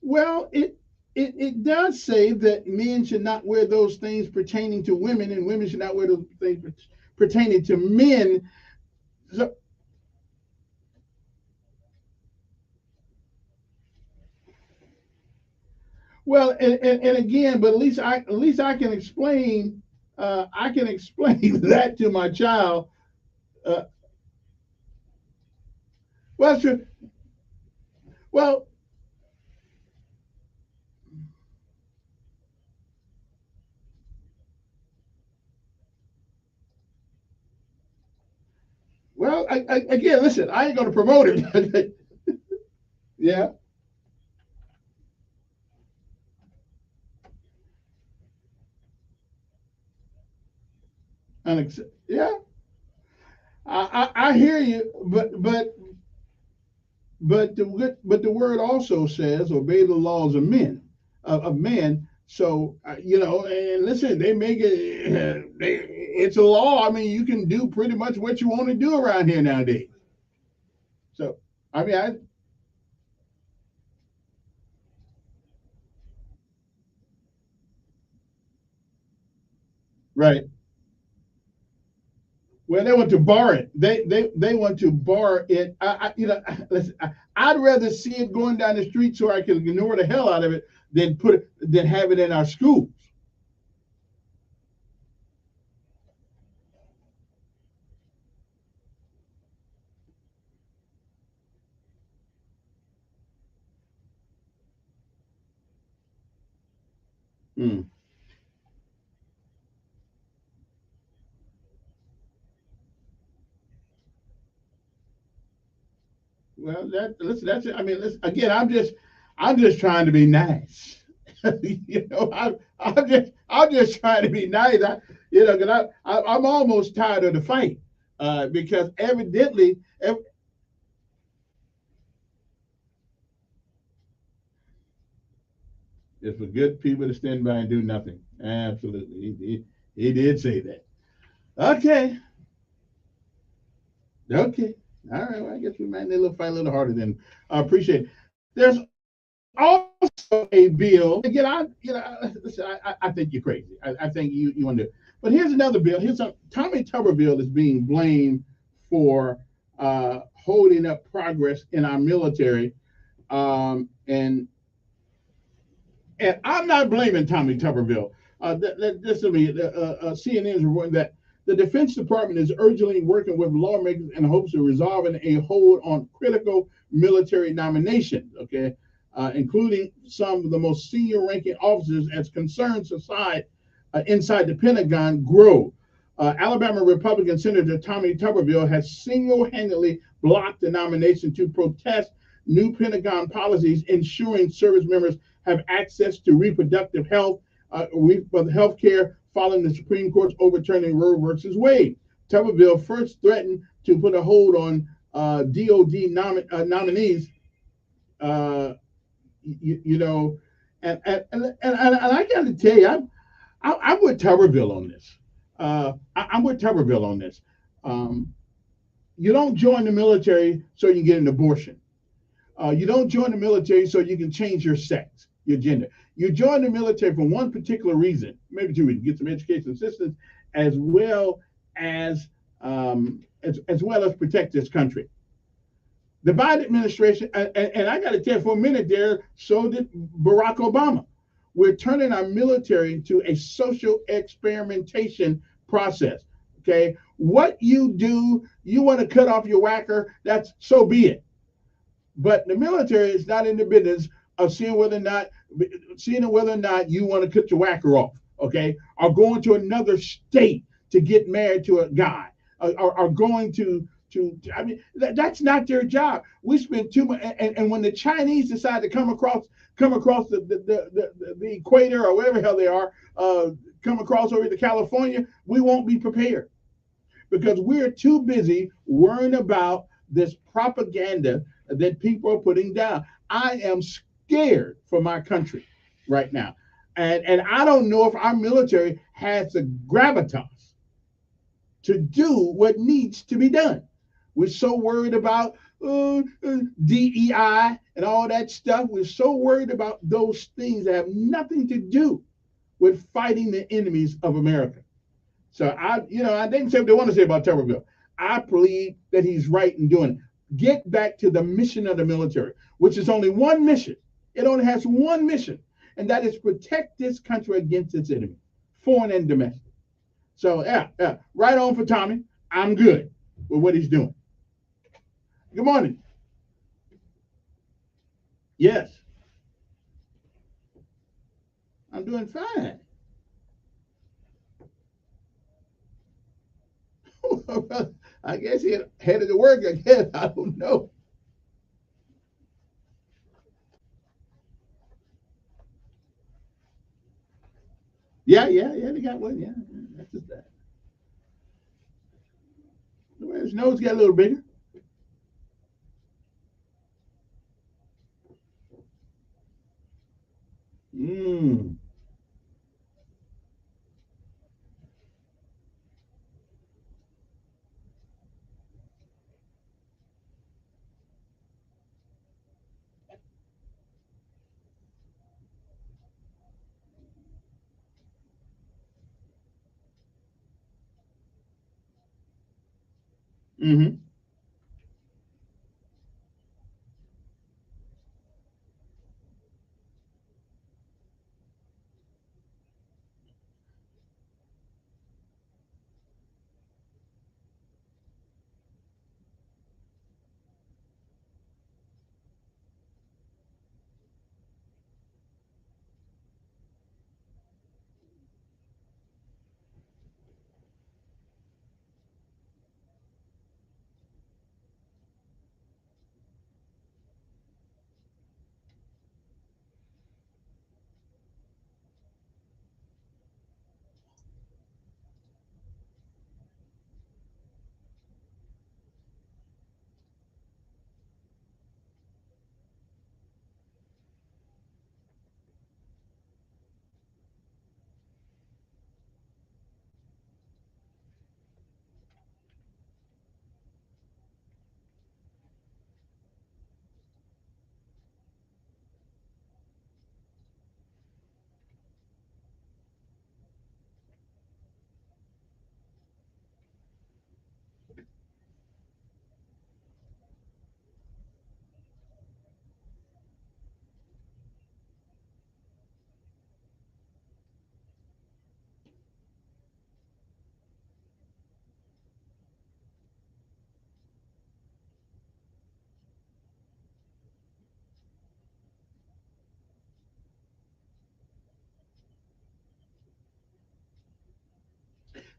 Well, it does say that men should not wear those things pertaining to women, and women should not wear those things pertaining to men. So, well, and again, but at least I can explain. I can explain that to my child. Well, true. Well, again, listen. I ain't going to promote it. Yeah. Yeah. I hear you, but the word also says obey the laws of men. So and listen, they make it. It's a law. I mean, you can do pretty much what you want to do around here nowadays. So I mean, right. Well, they want to bar it. They want to bar it. Listen, I'd rather see it going down the street so I can ignore the hell out of it than have it in our schools. Mm. Well, that's it. I mean, listen, again, I'm just trying to be nice. I'm just trying to be nice. Because I'm almost tired of the fight because evidently, it's for good people to stand by and do nothing. Absolutely, he did say that. Okay, okay, all right. Well, I guess we might need to fight a little harder than I appreciate it. There's also a bill. Again, listen, I think you're crazy. I think you want to do it. But here's another bill. Here's a Tommy Tuberville is being blamed for holding up progress in our military, and I'm not blaming Tommy Tuberville. This will be CNN is reporting that the Defense Department is urgently working with lawmakers in hopes of resolving a hold on critical military nominations. Okay. Including some of the most senior-ranking officers, as concerns aside inside the Pentagon grow. Alabama Republican Senator Tommy Tuberville has single-handedly blocked the nomination to protest new Pentagon policies ensuring service members have access to reproductive health care following the Supreme Court's overturning Roe versus Wade. Tuberville first threatened to put a hold on DOD nominees. And I got to tell you, I'm with Tuberville on this. I'm with Tuberville on this. You don't join the military so you can get an abortion. You don't join the military so you can change your sex. your gender. You join the military for one particular reason, maybe two reasons: get some education assistance, as well as as well as protect this country. The Biden administration, and I got to tell you for a minute there, so did Barack Obama. We're turning our military into a social experimentation process. Okay, what you do, you want to cut off your whacker, that's so be it. But the military is not in the business of seeing whether or not you want to cut your whacker off, okay, or going to another state to get married to a guy, or going to I mean, that's not their job. We spend too much, and when the Chinese decide to come across the equator or wherever the hell they are, come across over to California, we won't be prepared because we're too busy worrying about this propaganda that people are putting down. I am scared for my country right now, and I don't know if our military has the gravitas to do what needs to be done. We're so worried about DEI and all that stuff. We're so worried about those things that have nothing to do with fighting the enemies of America. So I didn't say what they want to say about Tuberville. I believe that he's right in doing it. Get back to the mission of the military, which is only one mission. It only has one mission, and that is protect this country against its enemy, foreign and domestic. So yeah, right on for Tommy. I'm good with what he's doing. Good morning. Yes. I'm doing fine. I guess he headed to work again. I don't know. Yeah, they got one. Yeah, that's just that. His nose got a little bigger. Mm. Mm-hmm.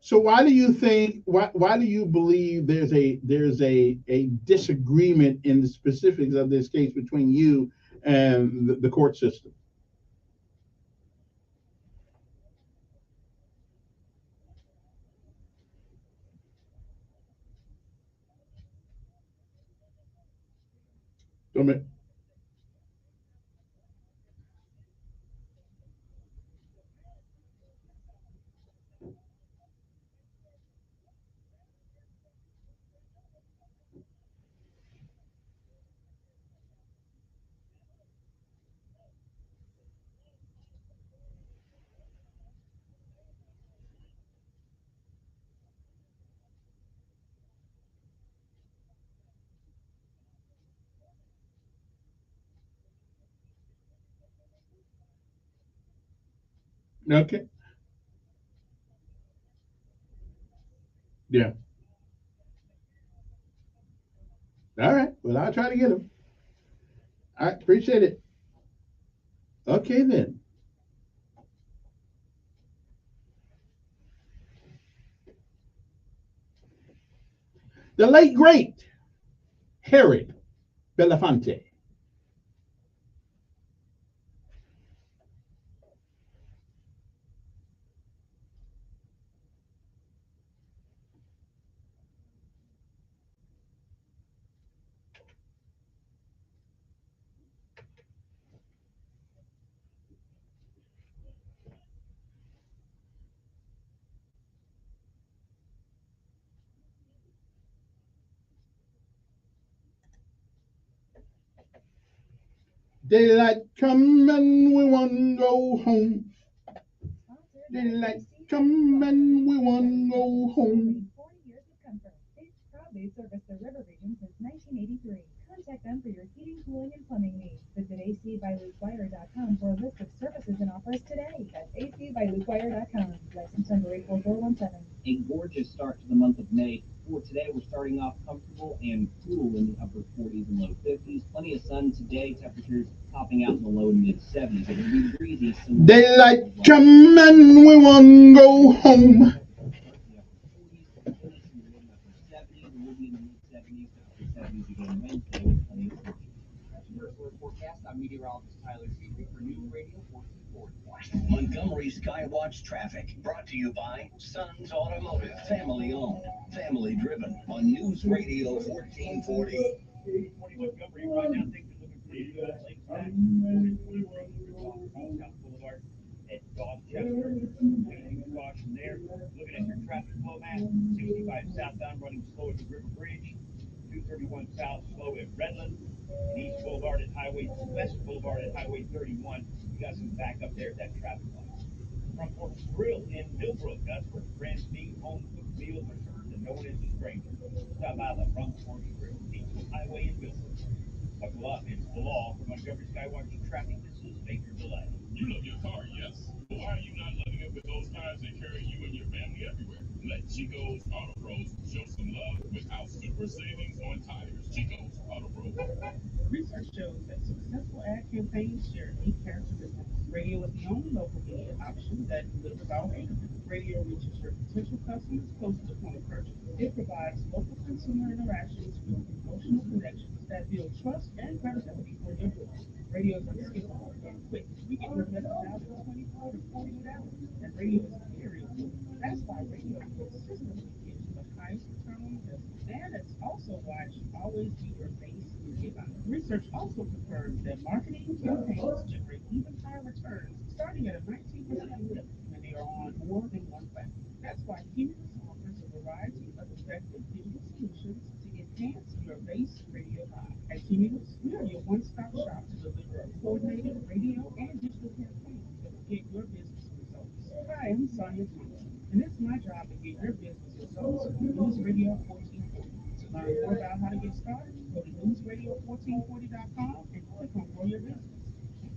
So why do you think why do you believe there's a disagreement in the specifics of this case between you and the court system? I mean, Okay. Yeah. All right. Well, I'll try to get them. All right. Appreciate it. Okay, then. The late, great Harry Belafonte. Daylight come and we want to go home. Daylight come and we want to go home.
40 years of comfort. They've proudly serviced the river region since 1983. Contact them for your heating, cooling, and plumbing needs. Visit acbylukewire.com for a list of services and offers today. That's acbylukewire.com. License number 84417.
A gorgeous start to the month of May. For today, we're starting off comfortable and cool in the upper 40s and low 50s. Plenty of sun today. Temperatures topping out in the low to mid 70s. It will be breezy.
Daylight come and we want to go home.
I'm meteorologist Tyler Seabury for News Radio 1440.
Montgomery Skywatch traffic brought to you by Sons Automotive, family owned, family driven on News Radio 1440.
Montgomery right now, things are looking pretty good. Lakeside, South Boulevard at Dorchester. Caution there. Looking at your traffic flow map, 65 southbound running slow at the River Bridge, 231 south slow at Redland, and East Boulevard at West Boulevard at Highway 31. You got some backup there at that traffic light. Front Porch Grill in Millbrook, that's where friends meet, home cooked meals are served, and no one is a stranger. Stop by the Front Porch Grill, East Highway in Millbrook. Buckle up, it's the law for Montgomery Skywatch traffic. This is Baker Delay.
You love your car, yes? But why are you not loving it with those cars that carry you and your family everywhere? Let Chico's Auto Pros show some love with our super savings on tires. Chico's Auto Pros.
Research shows that successful ad campaigns share 8 characteristics. Radio is the only local media option that delivers all 8 of them. Radio reaches your potential customers close to the point of purchase. It provides local consumer interactions with emotional connections that build trust and credibility for your business. Radio is unskippable and quick. We get your message out in 24 to 48 hours. And radio is very important. That's why radio consistently gives you the highest return on investment. And it's also why it should always be your base media buy. Research also confirms that marketing campaigns generate even higher returns, starting at a 19% lift when they are on more than one platform. That's why Cumulus offers a variety of effective digital solutions to enhance your base radio buy. At Cumulus, we are your one-stop shop to deliver a coordinated radio and digital campaign that will get your business results. Hi, I'm Sonia Thompson, and it's my job to get your business results with News Radio 1440. To learn more about how to get started, go to newsradio1440.com and click on Grow Your Business.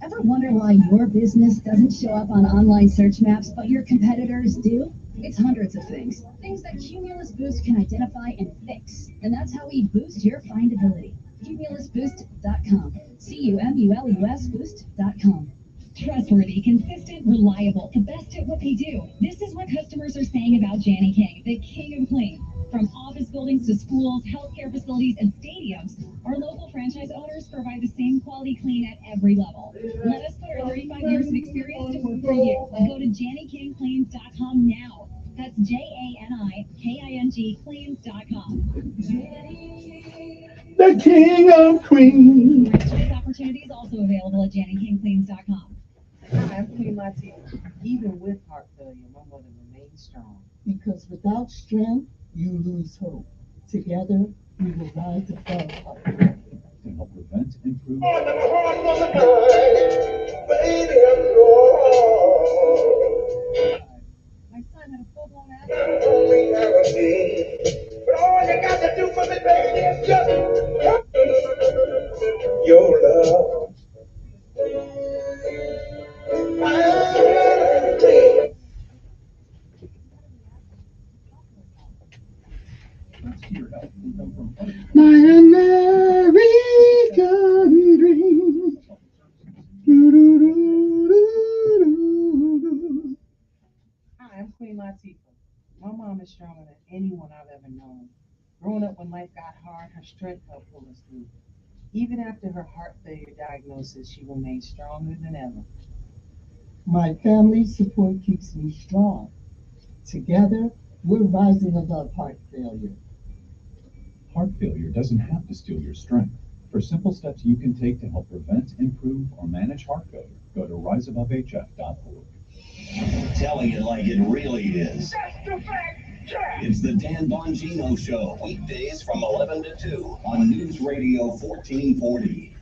Ever wonder why your business doesn't show up on online search maps, but your competitors do? It's hundreds of things. Things that Cumulus Boost can identify and fix. And that's how we boost your findability. CumulusBoost.com. CUMULUS Boost.com.
Trustworthy, consistent, reliable, the best at what they do. This is what customers are saying about Janny King, the king of clean. From office buildings to schools, healthcare facilities, and stadiums, our local franchise owners provide the same quality clean at every level. Let us put our 35 years of experience to work for you. Go to JannyKingCleans.com now. That's JANIKING Cleans.com.
The king of queens.
Franchise opportunities also available at JannyKingCleans.com.
Hi, I'm Queen Latifah. Even with heart failure, my mother remained strong.
Because without strength, you lose hope. Together, we will rise above hope.
To help prevent, improve.
On the horn was a guy, made him roar.
My son had a full-blown
Not only never seen, but all you got to do for me, baby, is just your love. I'm
My American dream.
Hi, I'm Queen Latifah. My mom is stronger than anyone I've ever known. Growing up when life got hard, her strength helped pull us through. Even after her heart failure diagnosis, she remained stronger than ever.
My family's support keeps me strong. Together, we're rising above heart failure.
Heart failure doesn't have to steal your strength. For simple steps you can take to help prevent, improve, or manage heart failure, go to riseabovehf.org.
Telling it like it really is.
That's the fact check.
It's the Dan Bongino Show, weekdays from 11 to 2 on News Radio 1440.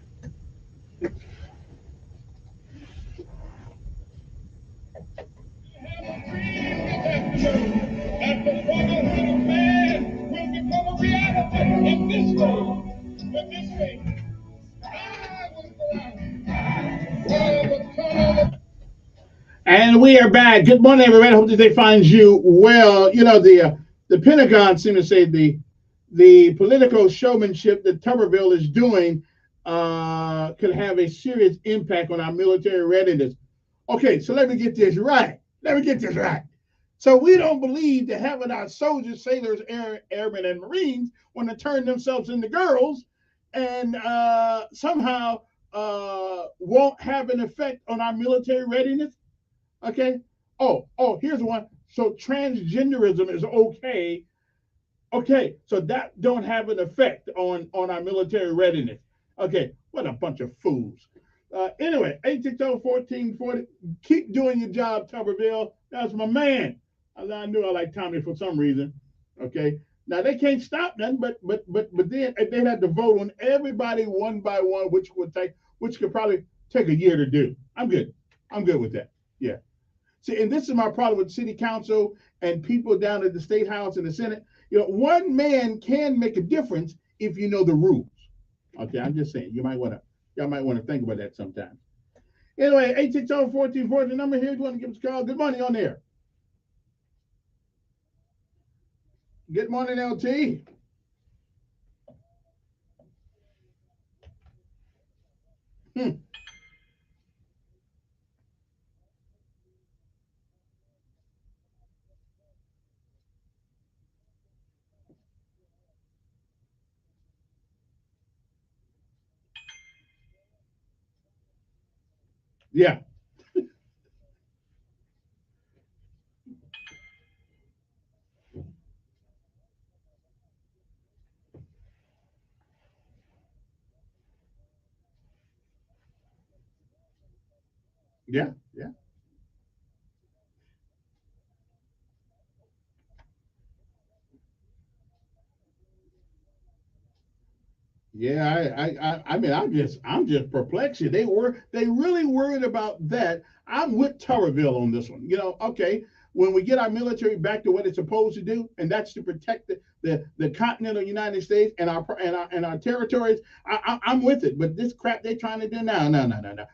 And the brotherhood of man will become a reality in this world. But this way, I was blind. I was called.
And we are back. Good morning, everybody. Hope that they find you well. You know, the Pentagon seems to say the political showmanship that Tuberville is doing could have a serious impact on our military readiness. Okay, so let me get this right. So we don't believe that having our soldiers, sailors, airmen, and Marines want to turn themselves into girls and somehow won't have an effect on our military readiness. Okay. Oh, here's one. So transgenderism is okay. Okay, so that don't have an effect on our military readiness. Okay, what a bunch of fools. Anyway, 860-1440. Keep doing your job, Tuberville. That's my man. I knew I liked Tommy for some reason. Okay. Now they can't stop nothing, but then they had to vote on everybody one by one, which could probably take a year to do. I'm good with that. Yeah. See, and this is my problem with city council and people down at the state house and the Senate. You know, one man can make a difference if you know the rules. Okay, I'm just saying, y'all might want to think about that sometime. Anyway, 860-1440, the number here. You want to give us a call? Good morning on there. Good morning, LT. Yeah. Yeah. Yeah, I mean, I'm just perplexed. They really worried about that. I'm with Tuberville on this one. You know, okay, when we get our military back to what it's supposed to do, and that's to protect the continental United States and our territories, I'm with it. But this crap they're trying to do now, no.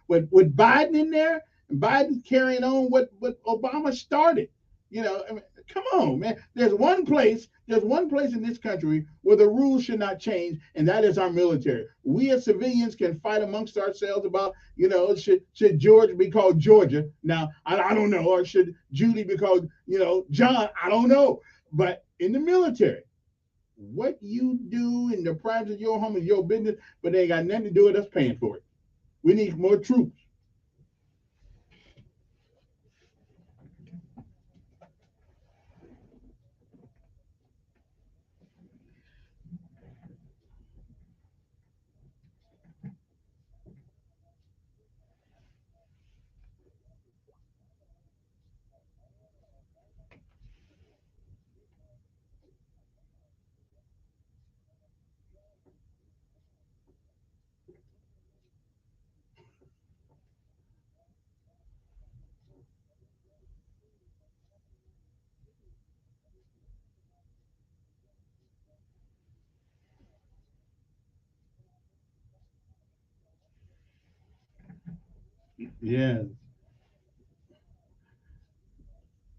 With Biden in there, Biden carrying on what Obama started. You know, I mean, come on, man. There's one place in this country where the rules should not change, and that is our military. We as civilians can fight amongst ourselves about, you know, should George be called Georgia? Now, I don't know. Or should Judy be called, you know, John? I don't know. But in the military, what you do in the privacy of your home is your business, but they ain't got nothing to do with us paying for it. We need more troops. Yeah.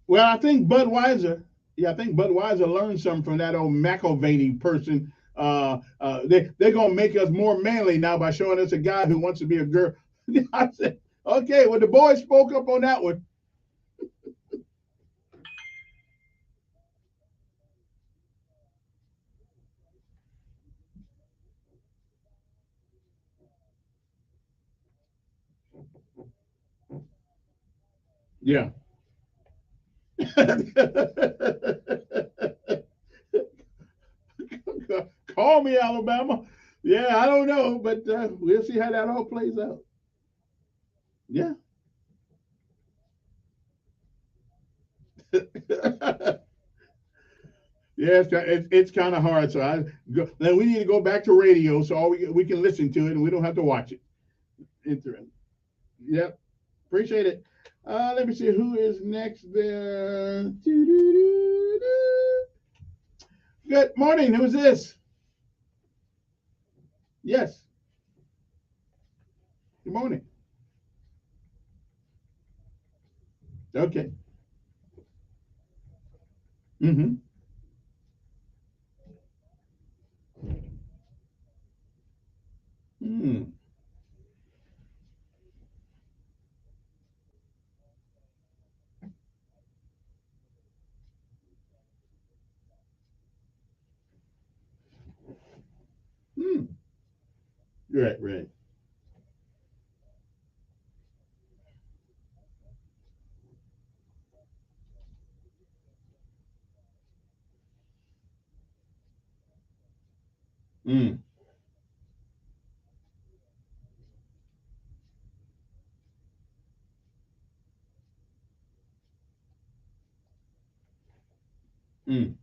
Well, I think Budweiser Yeah, I think Budweiser learned something from that old McElvaney person. They're gonna make us more manly now by showing us a guy who wants to be a girl. I said, okay, well the boys spoke up on that one. Yeah. Call me, Alabama. Yeah, I don't know, but we'll see how that all plays out. Yeah. Yeah, it's kind of hard. So then we need to go back to radio so all we can listen to it and we don't have to watch it. Interesting. Yep. Appreciate it. Let me see who is next there. Good morning. Who's this? Yes. Good morning. Okay. Mm-hmm. Mm. Mm. Right, right. Mm. Mm.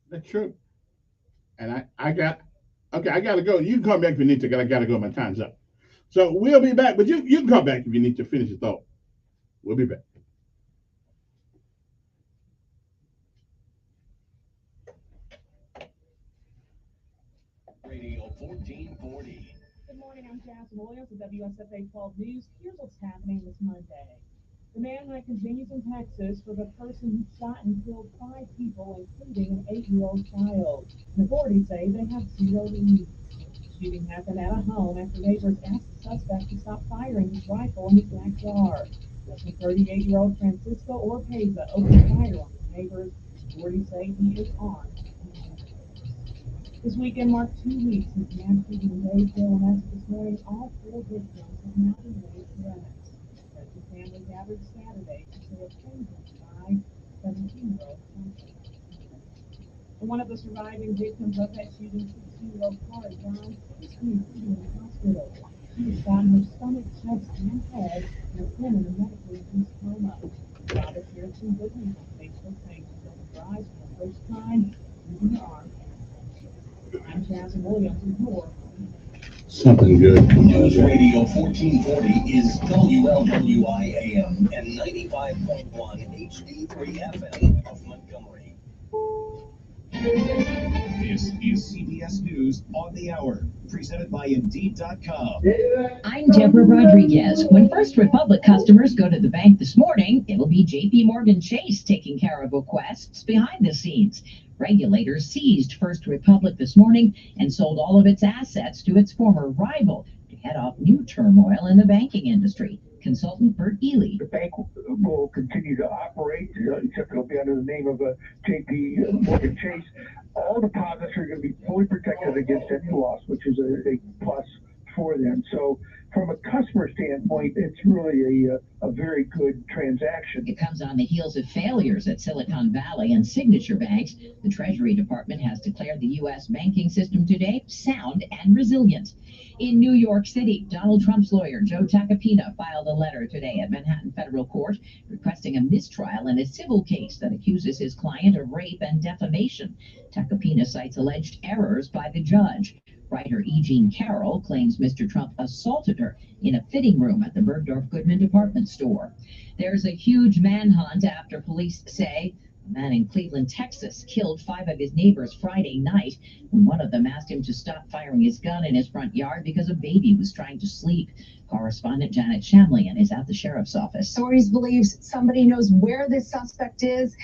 That's true. And I got okay, I gotta go. You can come back if you need to, because I gotta go. My time's up. So we'll be back, but you can come back if you need to finish your thought. We'll be back.
Radio 1440.
Good morning, I'm Jasmine Williams with WSFA 12 News. Here's what's happening this Monday. The manhunt continues in Texas for the person who shot and killed 5 people, including an 8-year-old child. And authorities say they have 0 leads. The shooting happened at a home after neighbors asked the suspect to stop firing his rifle in his backyard. The 38-year-old Francisco Orpeza opened fire on his neighbors. Authorities say he is armed. This weekend marked 2 weeks since the mass shooting in Daysville, and as of this morning, all 4 victims have now been laid to rest. The family gathered Saturday to say a painful by 17-year-old Thompson. And one of the surviving victims of that shooting, 16-year-old Carter, died 6 weeks in the hospital. She was shot in her stomach, chest, and head, and has been in a medically induced coma. Father shared some good news on Facebook, saying she's on the rise for the first time, using her arm. I'm Jasmine Williams with more.
Something good.
News Radio 1440 is WLWI AM and 95.1 HD3 FM of Montgomery.
This is CBS News on the Hour, presented by Indeed.com.
I'm Deborah Rodriguez. When First Republic customers go to the bank this morning, it'll be JP Morgan Chase taking care of requests behind the scenes. Regulators seized First Republic this morning and sold all of its assets to its former rival to head off new turmoil in the banking industry. Consultant Bert Ely.
The bank will continue to operate, except it'll be under the name of JP Morgan Chase. All deposits are going to be fully protected against any loss, which is a plus for them. So from a customer standpoint, it's really a very good transaction.
It comes on the heels of failures at Silicon Valley and Signature Banks. The Treasury Department has declared the U.S. banking system today sound and resilient. In New York City, Donald Trump's lawyer, Joe Tacopina, filed a letter today at Manhattan Federal Court requesting a mistrial in a civil case that accuses his client of rape and defamation. Tacopina cites alleged errors by the judge. Writer E. Jean Carroll claims Mr. Trump assaulted her in a fitting room at the Bergdorf Goodman department store. There's a huge manhunt after police say a man in Cleveland, Texas, killed 5 of his neighbors Friday night when one of them asked him to stop firing his gun in his front yard because a baby was trying to sleep. Correspondent Janet Shamlian is at the sheriff's office.
Authorities believe somebody knows where this suspect is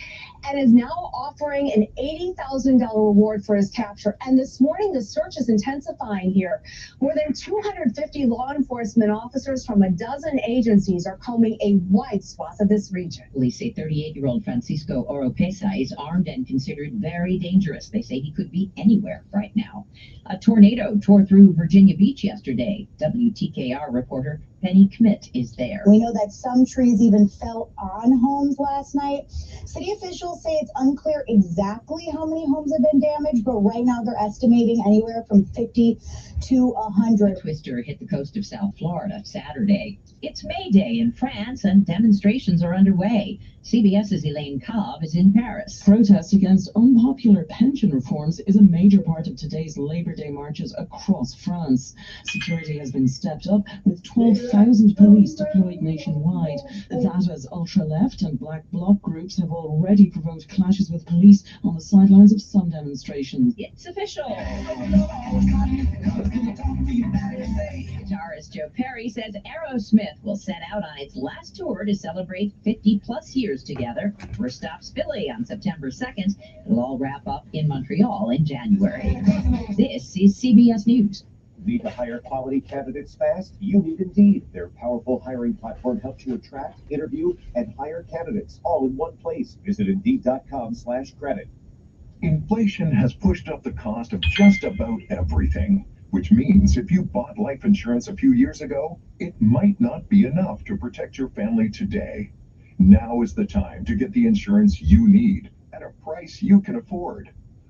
and is now offering an $80,000 reward for his capture. And this morning, the search is intensifying here. More than 250 law enforcement officers from a dozen agencies are combing a wide swath of this region.
Police say 38-year-old Francisco Oropesa is armed and considered very dangerous. They say he could be anywhere right now. A tornado tore through Virginia Beach yesterday. WTKR reporter Penny Kmitt is there.
We know that some trees even fell on homes last night. City officials say it's unclear exactly how many homes have been damaged, but right now they're estimating anywhere from 50 to 100.
The twister hit the coast of South Florida Saturday. It's May Day in France and demonstrations are underway. CBS's Elaine Cobb is in Paris.
Protest against unpopular pension reforms is a major part of today's Labor Day marches across France. Security has been stepped up with 12,000 police deployed nationwide. That as ultra-left and black bloc groups have already provoked clashes with police on the sidelines of some demonstrations.
It's official. Guitarist Joe Perry says Aerosmith will set out on its last tour to celebrate 50-plus years together. First stop's Philly on September 2nd. It'll all wrap up in Montreal in January. This is CBS News.
Need to hire quality candidates fast? You need Indeed. Their powerful hiring platform helps you attract, interview, and hire candidates all in one place. Visit Indeed.com/credit.
Inflation has pushed up the cost of just about everything, which means if you bought life insurance a few years ago, it might not be enough to protect your family today. Now is the time to get the insurance you need at a price you can afford.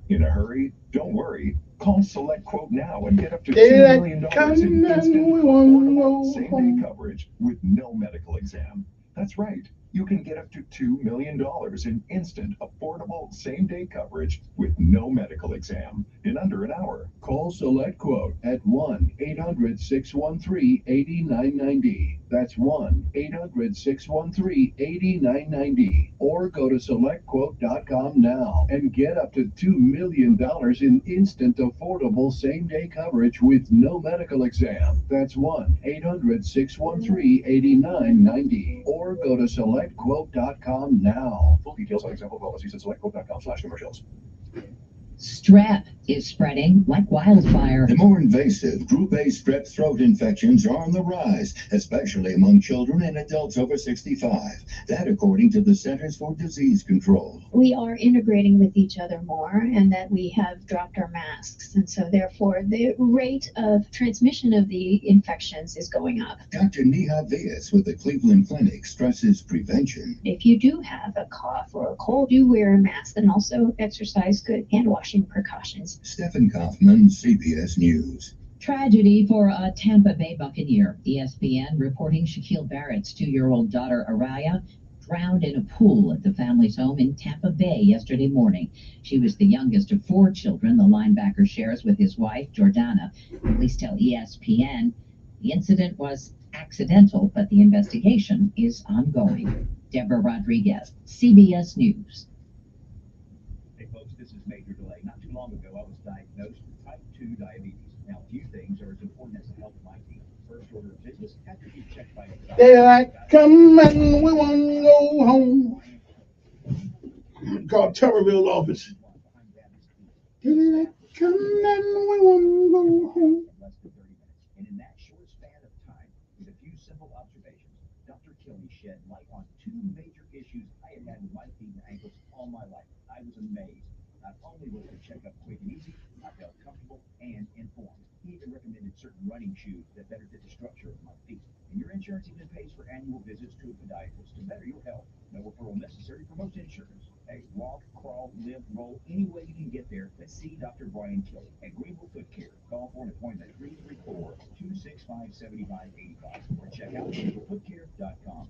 In a hurry? Don't worry. Call Select Quote now and get up to $2 million in instant, affordable, same-day coverage with no medical exam. That's right. You can get up to $2 million in instant, affordable, same-day coverage with no medical exam in under an hour. Call Select Quote at 1-800-613-8990. That's 1-800-613-8990. Or go to SelectQuote.com now and get up to $2 million in instant, affordable, same-day coverage with no medical exam. That's 1-800-613-8990. Or go to SelectQuote.com now. Full details on example policies at SelectQuote.com/commercials.
Strep is spreading like wildfire.
The more invasive Group A strep throat infections are on the rise, especially among children and adults over 65. That according to the Centers for Disease Control.
We are integrating with each other more, and that we have dropped our masks. And so therefore the rate of transmission of the infections is going up.
Dr. Neha Vias with the Cleveland Clinic stresses prevention.
If you do have a cough or a cold, do wear a mask and also exercise good hand washing precautions.
Stephen Kaufman, CBS News.
Tragedy for a Tampa Bay Buccaneer. ESPN reporting Shaquille Barrett's 2-year-old daughter Araya drowned in a pool at the family's home in Tampa Bay yesterday morning. She was the youngest of 4 children the linebacker shares with his wife, Jordana. Police tell ESPN the incident was accidental, but the investigation is ongoing. Deborah Rodriguez, CBS News.
Hey folks, this is Major Delay. Not too long ago, I was diagnosed with type 2 diabetes. Now, few things are as important as the health of my team. First order of business, after you checked by a doctor.
Daylight come and we want to go home. Call Tuberville office. Daylight come and we want to go home.
And in that short span of time, with a few simple observations, Killy shed light on two major issues I had with my feet and ankles all my life. I was amazed. Not only was the checkup quick and easy, I felt comfortable and informed. He even recommended certain running shoes that better fit the structure of my feet. And your insurance even pays for annual visits to a podiatrist to better your health. No referral necessary for most insurance. Hey, walk, crawl, live, roll, any way you can get there. Let's see Dr. Brian Kelly at Greenville Foot Care. Call for an appointment at 334-265-7585 or check out greenvillefootcare.com.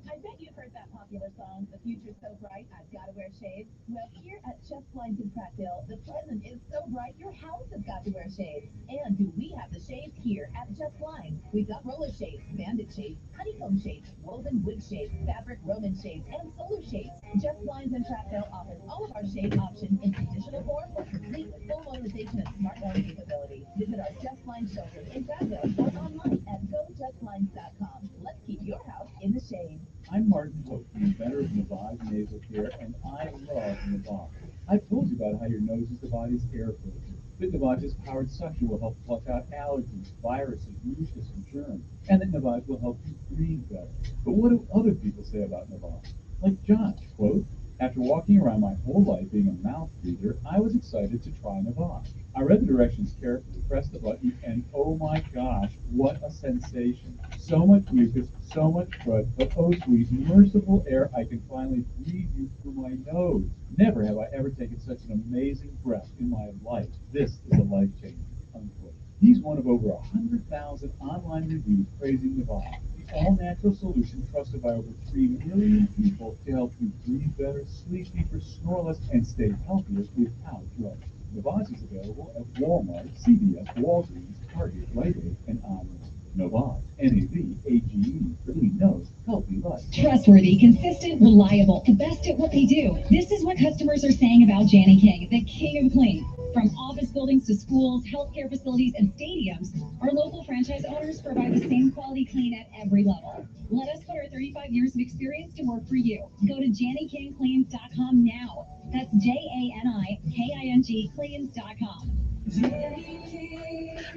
I bet you've heard that popular song, The Future's So Bright, I've Gotta Wear Shades. Well, here at Just Blinds in Prattville, the present is so bright your house has got to wear shades. And do we have the shades here at Just Blinds? We've got roller shades, bandit shades, honeycomb shades, woven wood shades, fabric Roman shades, and solar shades. Just Blinds in Prattville offers all of our shade options in traditional form or complete with full motorization and smart home capability. Visit our Just Blinds showroom in Prattville or online at gojustblinds.com. Let's keep your house in the shade.
I'm Martin Pope, the inventor of Navage Nasal Care, and I love Navage. I've told you about how your nose is the body's air filter. But Navage's powered suction will help flush out allergens, viruses, mucus, and germs, and that Navage will help you breathe better. But what do other people say about Navage? Like Josh, quote, "After walking around my whole life being a mouth breather, I was excited to try Navage. I read the directions carefully, pressed the button, and oh my gosh, what a sensation. So much mucus, so much crud, but oh sweet, merciful air, I can finally breathe you through my nose. Never have I ever taken such an amazing breath in my life. This is a life changer," unquote. He's one of over 100,000 online reviews praising Navage, the all-natural solution trusted by over 3 million people to help you breathe better, sleep deeper, snore less, and stay healthier without drugs. Navage is available at Walmart, CVS, Walgreens, Target, Rite Aid, and Omni. Navage, N-A-V-A-G-E, clean nose, healthy life.
Trustworthy, consistent, reliable, the best at what they do. This is what customers are saying about Janny King, the king of clean. From office buildings to schools, healthcare facilities, and stadiums, our local franchise owners provide the same quality clean at every level. Let us put our 35 years of experience to work for you. Go to JannyKingCleans.com now. That's JANIKING Cleans.com.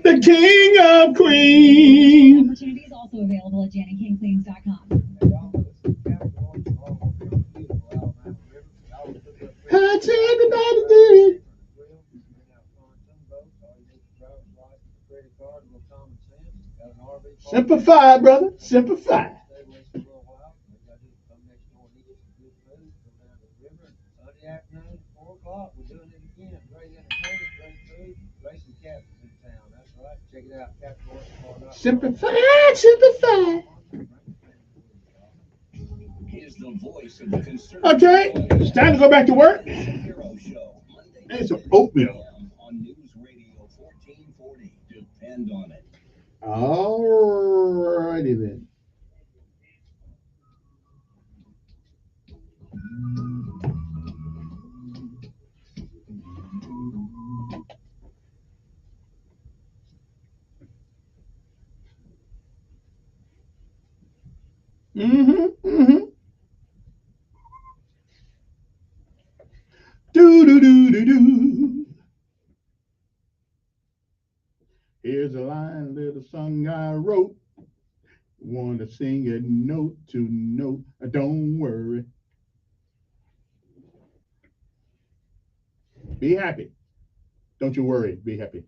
The King of Queens.
Opportunities also available at JannyKingCleans.com.
How's everybody doing? Simplify, brother. Simplify. Simplify, simplify. Okay, it's time to go back to work. And some oatmeal.
On News Radio 1440. Depend on it.
All righty then. Do do do do do. Here's a line, little song I wrote. Want to sing it note to note. Don't worry. Be happy. Don't you worry. Be happy.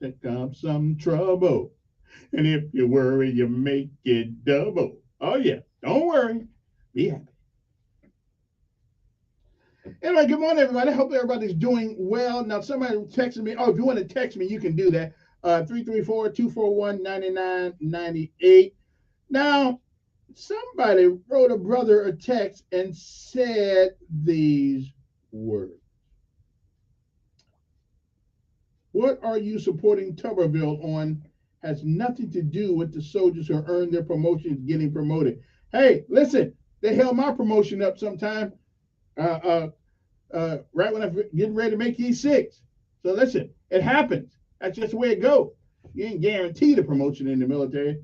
There comes some trouble. And if you worry, you make it double. Oh, yeah. Don't worry. Be happy. Anyway, good morning, everybody. Hope everybody's doing well. Now, somebody texted me. Oh, if you want to text me, you can do that. 334-241-9998. Now, somebody wrote a brother a text and said these words. What are you supporting Tuberville on has nothing to do with the soldiers who earned their promotions getting promoted. Hey, listen, they held my promotion up sometime right when I'm getting ready to make E6. So listen, it happens. That's just the way it goes. You ain't guaranteed a promotion in the military.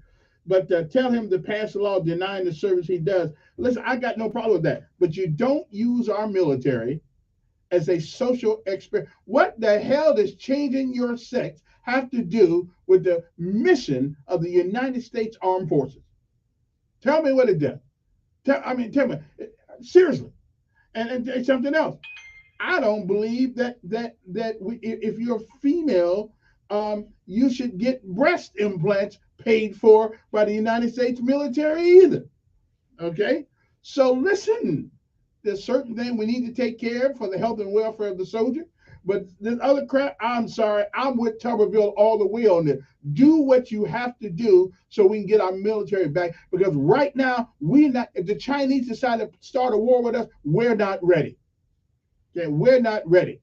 But tell him to pass a law denying the service he does. Listen, I got no problem with that. But you don't use our military as a social experiment. What the hell is changing your sex have to do with the mission of the United States Armed Forces? Tell me what it does. Tell me seriously. And something else. I don't believe that if you're female, you should get breast implants paid for by the United States military either. Okay? So listen, there's certain things we need to take care of for the health and welfare of the soldier. But this other crap, I'm sorry, I'm with Tuberville all the way on this. Do what you have to do so we can get our military back. Because right now, if the Chinese decide to start a war with us, we're not ready. Okay, we're not ready.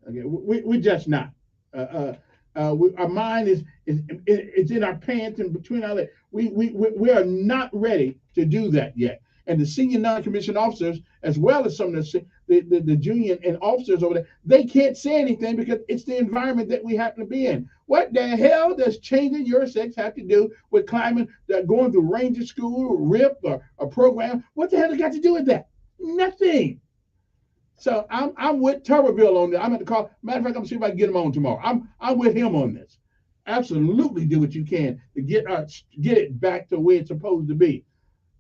Okay, we're just not. Our mind is in our pants and between our legs. We are not ready to do that yet. And the senior non-commissioned officers, as well as some of the junior and officers over there, they can't say anything because it's the environment that we happen to be in. What the hell does changing your sex have to do with climbing, going through Ranger School, RIP, or a program? What the hell has it got to do with that? Nothing. So I'm with Tuberville on this. I'm going to call. Matter of fact, I'm going to see if I can get him on tomorrow. I'm with him on this. Absolutely, do what you can to get it back to where it's supposed to be.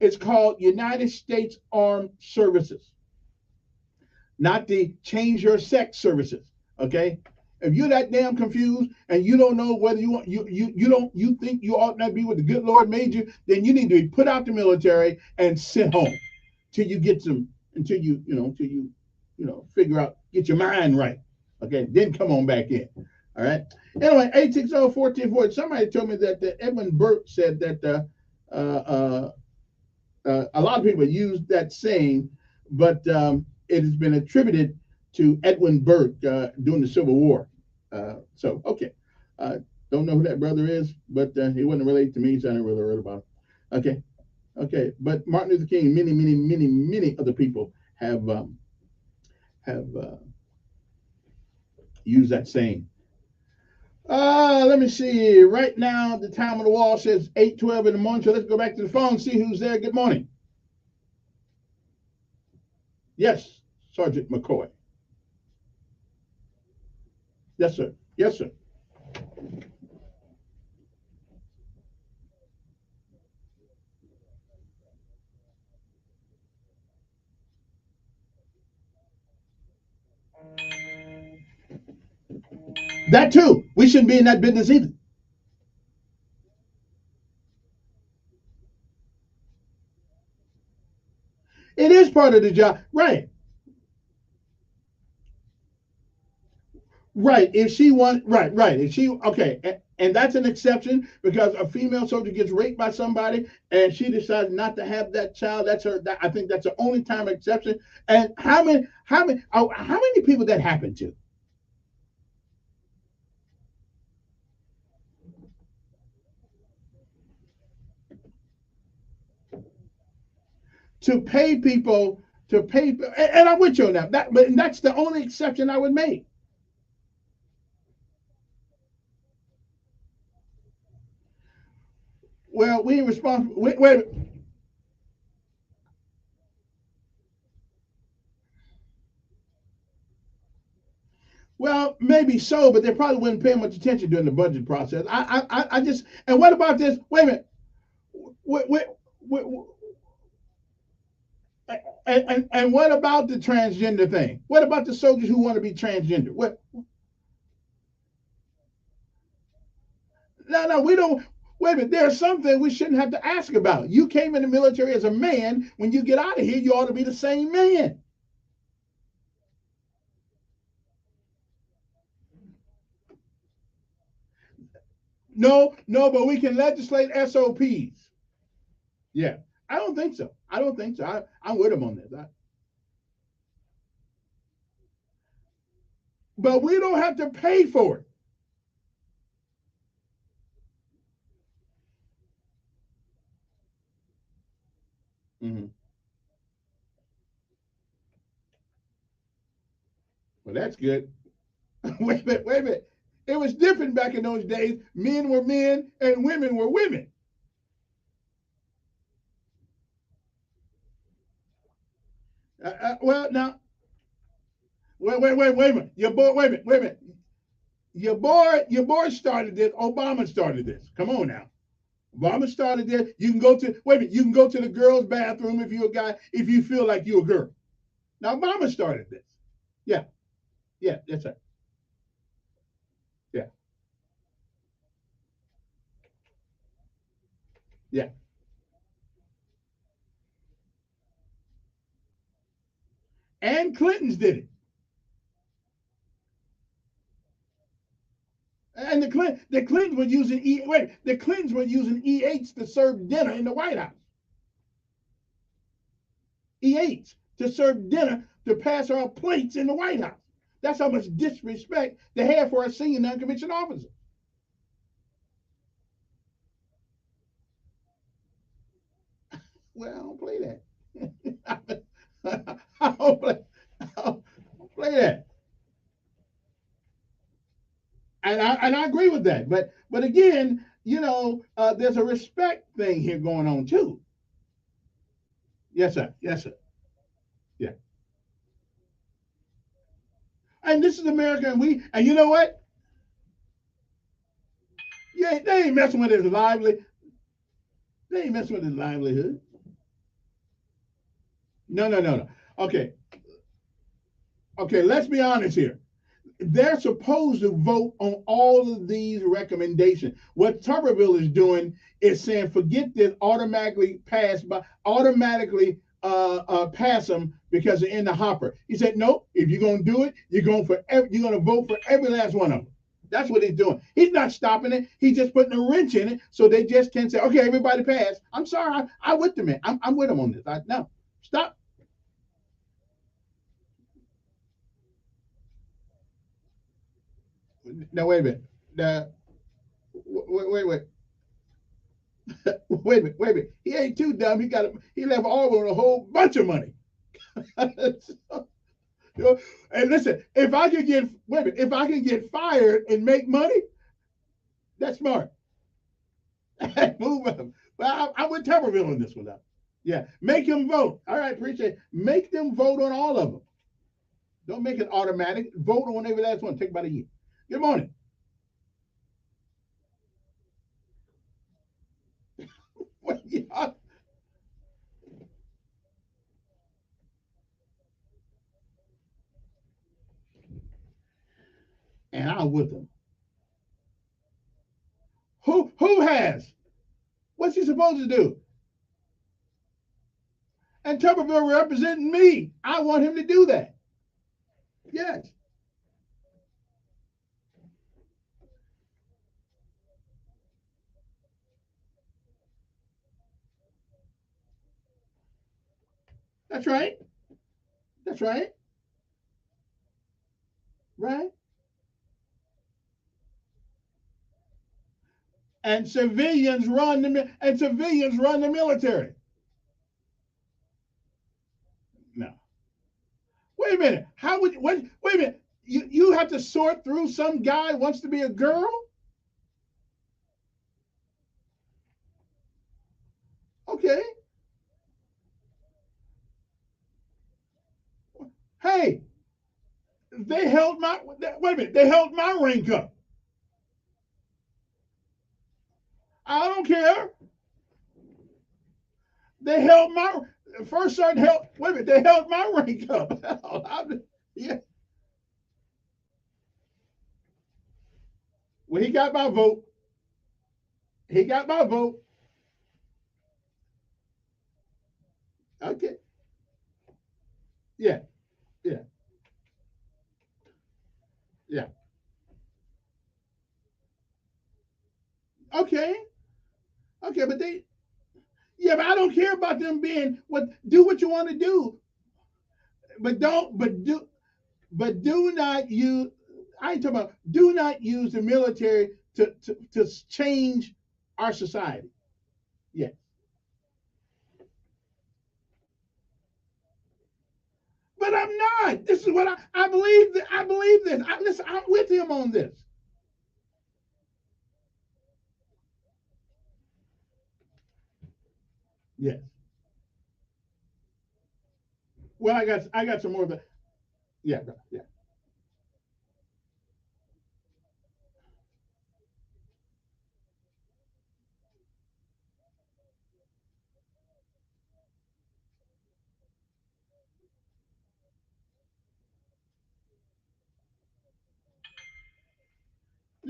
It's called United States Armed Services, not the change your sex services. Okay, if you're that damn confused and you don't know whether you think you ought not be with the good Lord made you, then you need to be put out the military and sit home till you get until you figure out, get your mind right. Okay, then come on back in. All right. Anyway, 860-1440. Somebody told me that Edwin Burke said that a lot of people use that saying, but it has been attributed to Edwin Burke during the Civil War. So, okay. Don't know who that brother is, but he wasn't related to me, so I never really heard about him. Okay. Okay. But Martin Luther King, many other people have used that saying. Let me see. Right now, the time on the wall says 8:12 in the morning. So let's go back to the phone, see who's there. Good morning. Yes, Sergeant McCoy. Yes, sir. Yes, sir. That too. We shouldn't be in that business either. It is part of the job. Right. Right. If she wants, right. If she, okay. And that's an exception because a female soldier gets raped by somebody and she decides not to have that child. That's her. I think that's the only time exception. And how many people that happened to? To pay people to pay, and I'm with you on that. But that's the only exception I would make. Well, we ain't responsible. Wait. Well, maybe so, but they probably wouldn't pay much attention during the budget process. I just, and what about this? Wait a minute. And what about the transgender thing? What about the soldiers who want to be transgender? What? No, we don't. Wait a minute. There's something we shouldn't have to ask about. You came in the military as a man. When you get out of here, you ought to be the same man. No, but we can legislate SOPs. Yeah, I don't think so. I'm with him on this. But we don't have to pay for it. Mm-hmm. Well, that's good. Wait a minute. It was different back in those days. Men were men and women were women. Well, now, wait a minute. Your boy, wait a minute. Your boy started this. Obama started this. Come on now. Obama started this. You can go to wait a minute. You can go to the girls' bathroom if you're a guy, if you feel like you're a girl. Now Obama started this. Yeah, yeah, that's right. Yeah, yeah. And Clintons did it. And the Clintons were using the Clintons were using E8s to serve dinner in the White House. E8s to serve dinner to pass around plates in the White House. That's how much disrespect they have for our senior non-commissioned officers. Well, I don't play that. I don't play that. And I agree with that. But again, there's a respect thing here going on too. Yes, sir. Yes, sir. Yeah. And this is America, and you know what? Yeah, they ain't messing with his They ain't messing with his livelihood. No, no, no, no. Okay. Okay, let's be honest here. They're supposed to vote on all of these recommendations. What Tuberville is doing is saying, forget this, automatically pass them because they're in the hopper. He said, nope. If you're gonna do it, you're gonna vote for every last one of them. That's what he's doing. He's not stopping it. He's just putting a wrench in it so they just can't say, okay, everybody pass. I'm sorry, I'm with the man. I'm with him on this. No, stop. Now wait a minute. Wait. Wait a minute. He ain't too dumb. He left Auburn a whole bunch of money. And listen, if I can get fired and make money, that's smart. Move up. But I'm with Tuberville on this one now. Yeah, make them vote. All right, appreciate it. Make them vote on all of them. Don't make it automatic. Vote on every last one. Take about a year. Good morning. And I'm with them. Who has? What's he supposed to do? And Tuberville representing me. I want him to do that. Yes. That's right. That's right. Right. And civilians run the military. No. Wait a minute. How would wait a minute? You have to sort through some guy wants to be a girl? Okay. Hey, they held my wait a minute. They held my rank up. I don't care. They held my first sergeant held. Wait a minute. They held my rank up. Yeah. Well, he got my vote. He got my vote. Okay. Yeah. Yeah. Yeah. Okay. Okay, but but I don't care about them being do what you want to do. Do not use I ain't talking about do not use the military to change our society. Yeah. But I'm not. This is what I believe. I believe this. Listen, I'm with him on this. Yes. Well, I got some more of that. Yeah, yeah.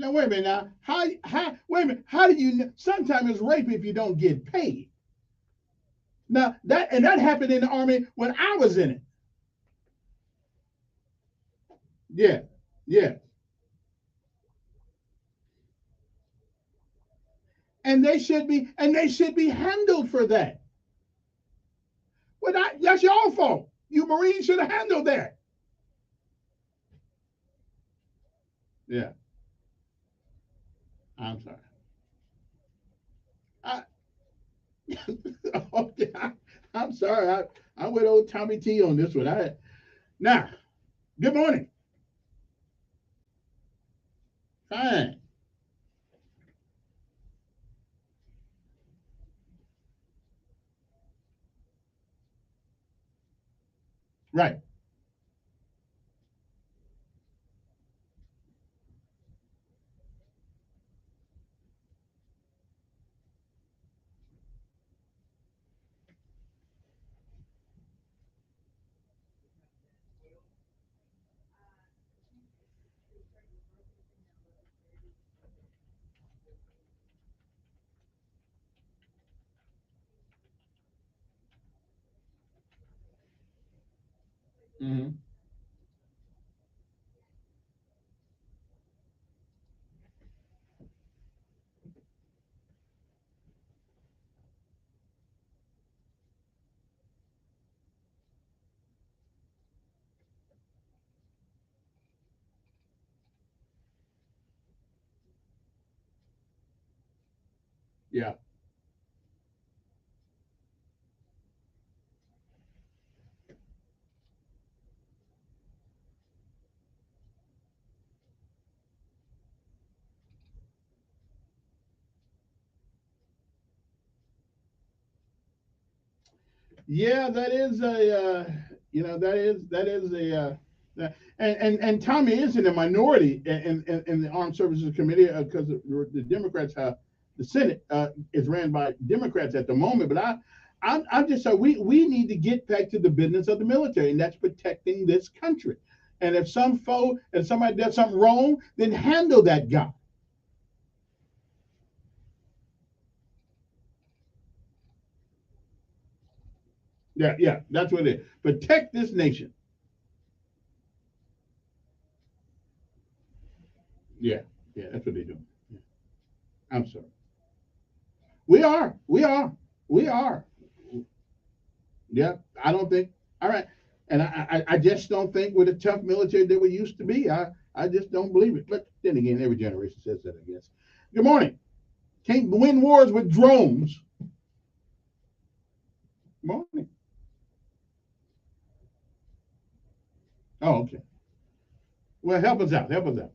Now wait a minute. Now wait a minute. How do you? Sometimes it's rape if you don't get paid. Now that happened in the Army when I was in it. Yeah, yeah. And they should be handled for that. Well, that's your fault. You Marines should have handled that. Yeah. I'm sorry. Okay, I'm sorry. I went old Tommy T on this one. Now, good morning. Fine. Right. Mm-hmm. Yeah. Yeah, that is and Tommy is in a minority in the Armed Services Committee because the Democrats have the Senate is ran by Democrats at the moment. But I'm just saying we need to get back to the business of the military, and that's protecting this country. And if somebody does something wrong, then handle that guy. Yeah, that's what it is. Protect this nation. Yeah, that's what they do. Yeah. I'm sorry. We are. Yeah, I don't think. All right, and I just don't think we're the tough military that we used to be. I just don't believe it. But then again, every generation says that, I guess. Good morning. Can't win wars with drones. Morning. Oh, okay. Well, help us out. Help us out.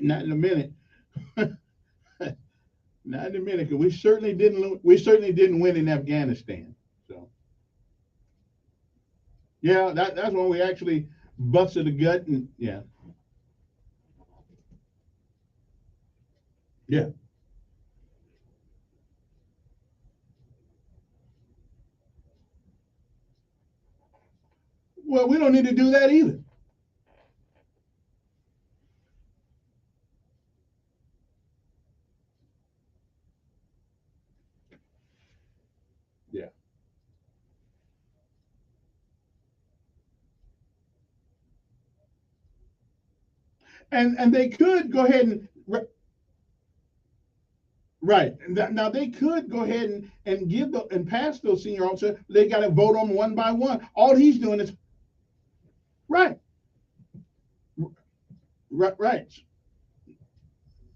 Not in a minute. Not in a minute, because we certainly didn't win in Afghanistan. So yeah, that's when we actually busted the gut and yeah. Yeah. Well, we don't need to do that either. Yeah. And they could go ahead and right now they could go ahead and and pass those senior officers. They got to vote on one by one. All he's doing is right, right.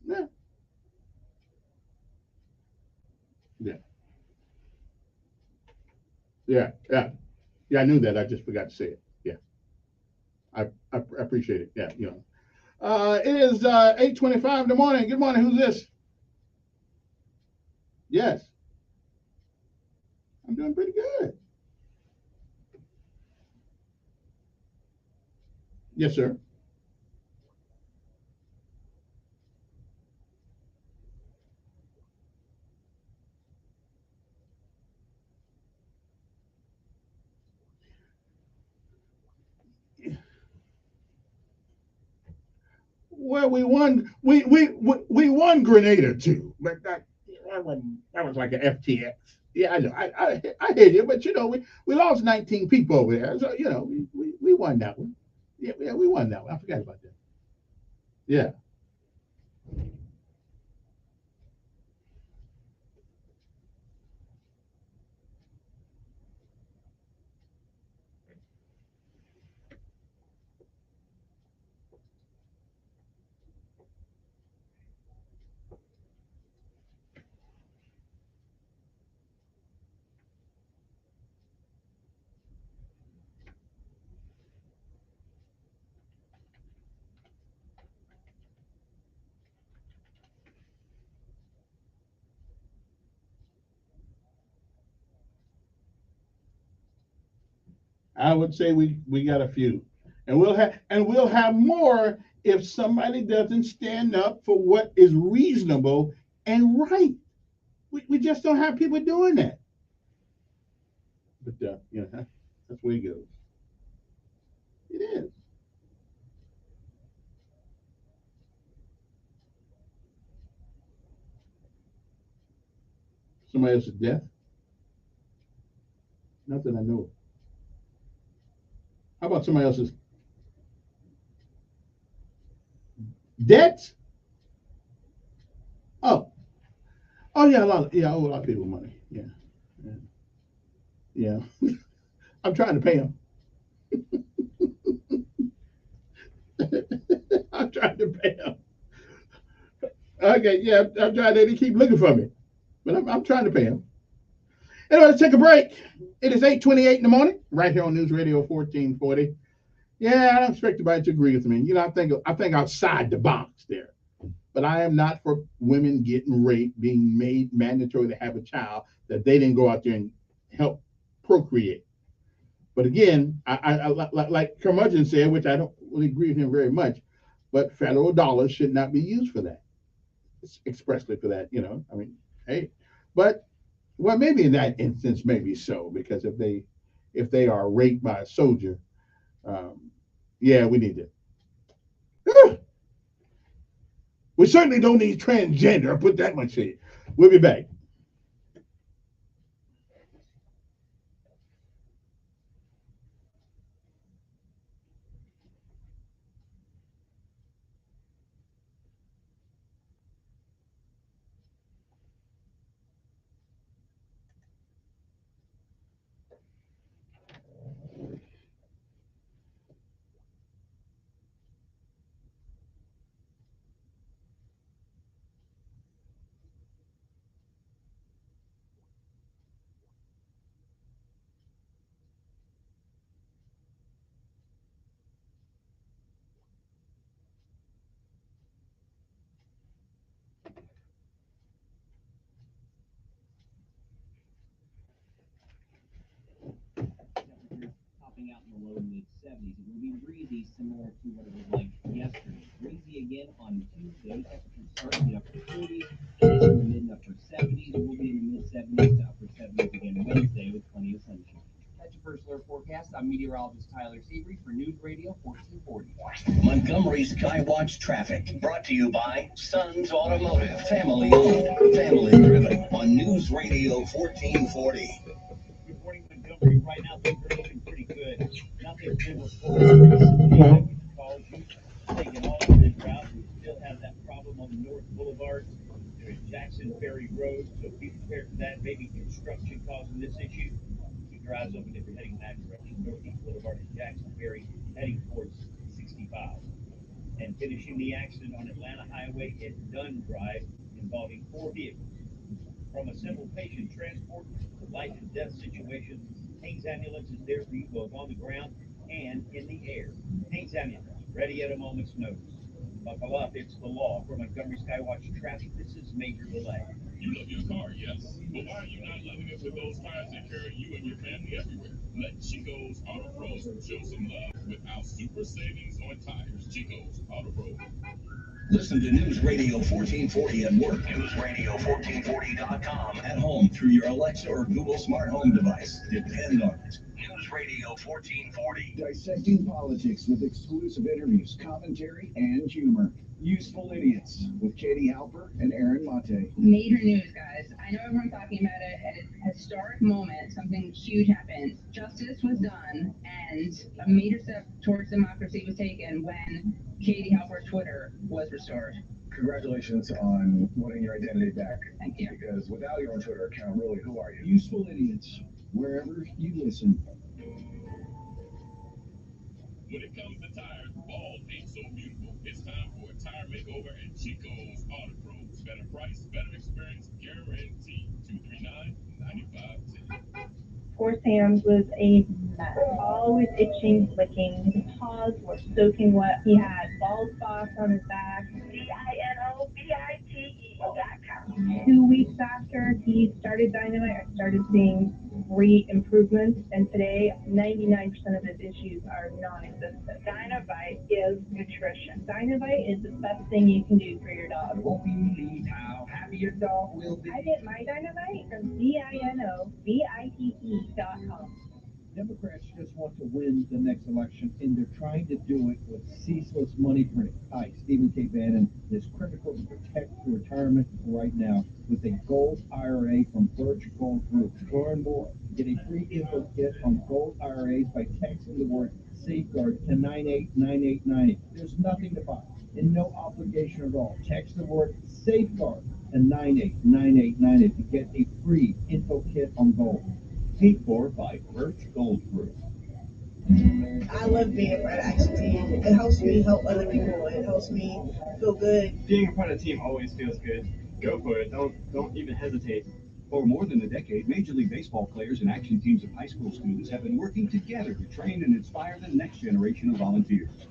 Yeah, yeah, yeah. Yeah, I knew that. I just forgot to say it. Yeah, I appreciate it. Yeah, It is 8:25 in the morning. Good morning. Who's this? Yes. I'm doing pretty good. Yes, sir. Well, we won Grenada too, but that was like an FTX. Yeah, I know. I hear you, but we lost 19 people over there, so we won that one. Yeah, we won that one. I forgot about that. Yeah. I would say we got a few, and we'll have more if somebody doesn't stand up for what is reasonable and right. We just don't have people doing that. But that's where it goes. It is. Somebody else's death. Nothing I know. How about somebody else's debt? Oh, oh yeah, I owe a lot of people money. Yeah, yeah, yeah. I'm trying to pay them. I'm trying to pay them. Okay, yeah, I'm trying. They keep looking for me, but I'm trying to pay them. Anyway, let's take a break. It is 8:28 in the morning, right here on News Radio 1440. Yeah, I don't expect anybody to agree with me. I think outside the box there. But I am not for women getting raped, being made mandatory to have a child that they didn't go out there and help procreate. But again, like Curmudgeon said, which I don't really agree with him very much, but federal dollars should not be used for that, expressly for that. I mean, hey, but well, maybe in that instance, maybe so, because if they are raped by a soldier, um, yeah, we need to. We certainly don't need transgender. I'll put that much in. We'll be back.
Topping out in the low to mid 70s. It will be breezy, similar to what it was like yesterday. Breezy again on Tuesday. Temperatures start in the upper 40s, and in the mid and upper 70s. It will be in the mid 70s to upper 70s again Wednesday with plenty of sunshine. That's your first alert forecast. I'm meteorologist Tyler Seabury for News Radio 1440.
Montgomery Skywatch traffic brought to you by Sons Automotive, family owned, family driven on News Radio 1440.
Good morning, Montgomery. Right now, things are looking pretty good. Nothing to report recently. Calls you taking all of this route. We still have that problem on the North Boulevard. There's Jackson Ferry Road, so be prepared for that. Maybe construction causing this issue. Keep your eyes open if you're heading that direction. Northeast Boulevard and Jackson Ferry heading towards 65. And finishing the accident on Atlanta Highway at Dunn Drive involving 4 vehicles. From a simple patient transport to life and death situations, Haynes Ambulance is there for you both on the ground and in the air. Haynes Ambulance, ready at a moment's notice. Buckle up, it's the law. For Montgomery Skywatch Traffic, this is Major Delay.
You love your car, yes, but why are you not loving it with those tires that carry you and your family everywhere? Let Chico's Auto Pros show some love with our super savings on tires. Chico's Auto Pros.
Listen to News Radio 1440 at work, newsradio1440.com, at home through your Alexa or Google smart home device. Depend on it. News Radio 1440.
Dissecting politics with exclusive interviews, commentary, and humor. Useful Idiots with Katie Halper and Aaron Mate.
Major news, guys. I know everyone's talking about it, and it's a historic moment. Something huge happened. Justice was done, and a major step towards democracy was taken when Katie Halper's Twitter was restored.
Congratulations on wanting your identity back.
Thank you.
Because without your own Twitter account, really, who are you? Useful Idiots, wherever you listen.
When it comes to tires, bald ain't so beautiful. It's time for a tire makeover at Chico's Auto Pros. Better price, better experience, guaranteed. 239-9510.
Poor Sam's was a mess. Always itching, flicking. His paws were soaking wet. He had bald spots on his back. DINOVITE.com. 2 weeks after he started Dynamite, I started seeing great improvements, and today 99% of his issues are non-existent. Dynamite is nutrition. Dynamite is the best thing you can do for your dog.
Won't believe how happy your dog will be.
I get my Dynamite from DINOVITE.com.
Democrats just want to win the next election, and they're trying to do it with ceaseless money printing. Hi, Stephen K. Bannon. It's critical to protect your retirement right now with a Gold IRA from Birch Gold Group. Learn more. Get a free info kit on Gold IRAs by texting the word Safeguard to 989890. There's nothing to buy and no obligation at all. Text the word Safeguard to 989890 to get a free info kit on gold. Paid for by Birch Gold Group.
I love being a part of Action Team. It helps me help other people. It helps me feel good.
Being a part of the team always feels good. Go for it. Don't even hesitate.
For more than a decade, Major League Baseball players and action teams of high school students have been working together to train and inspire the next generation of volunteers.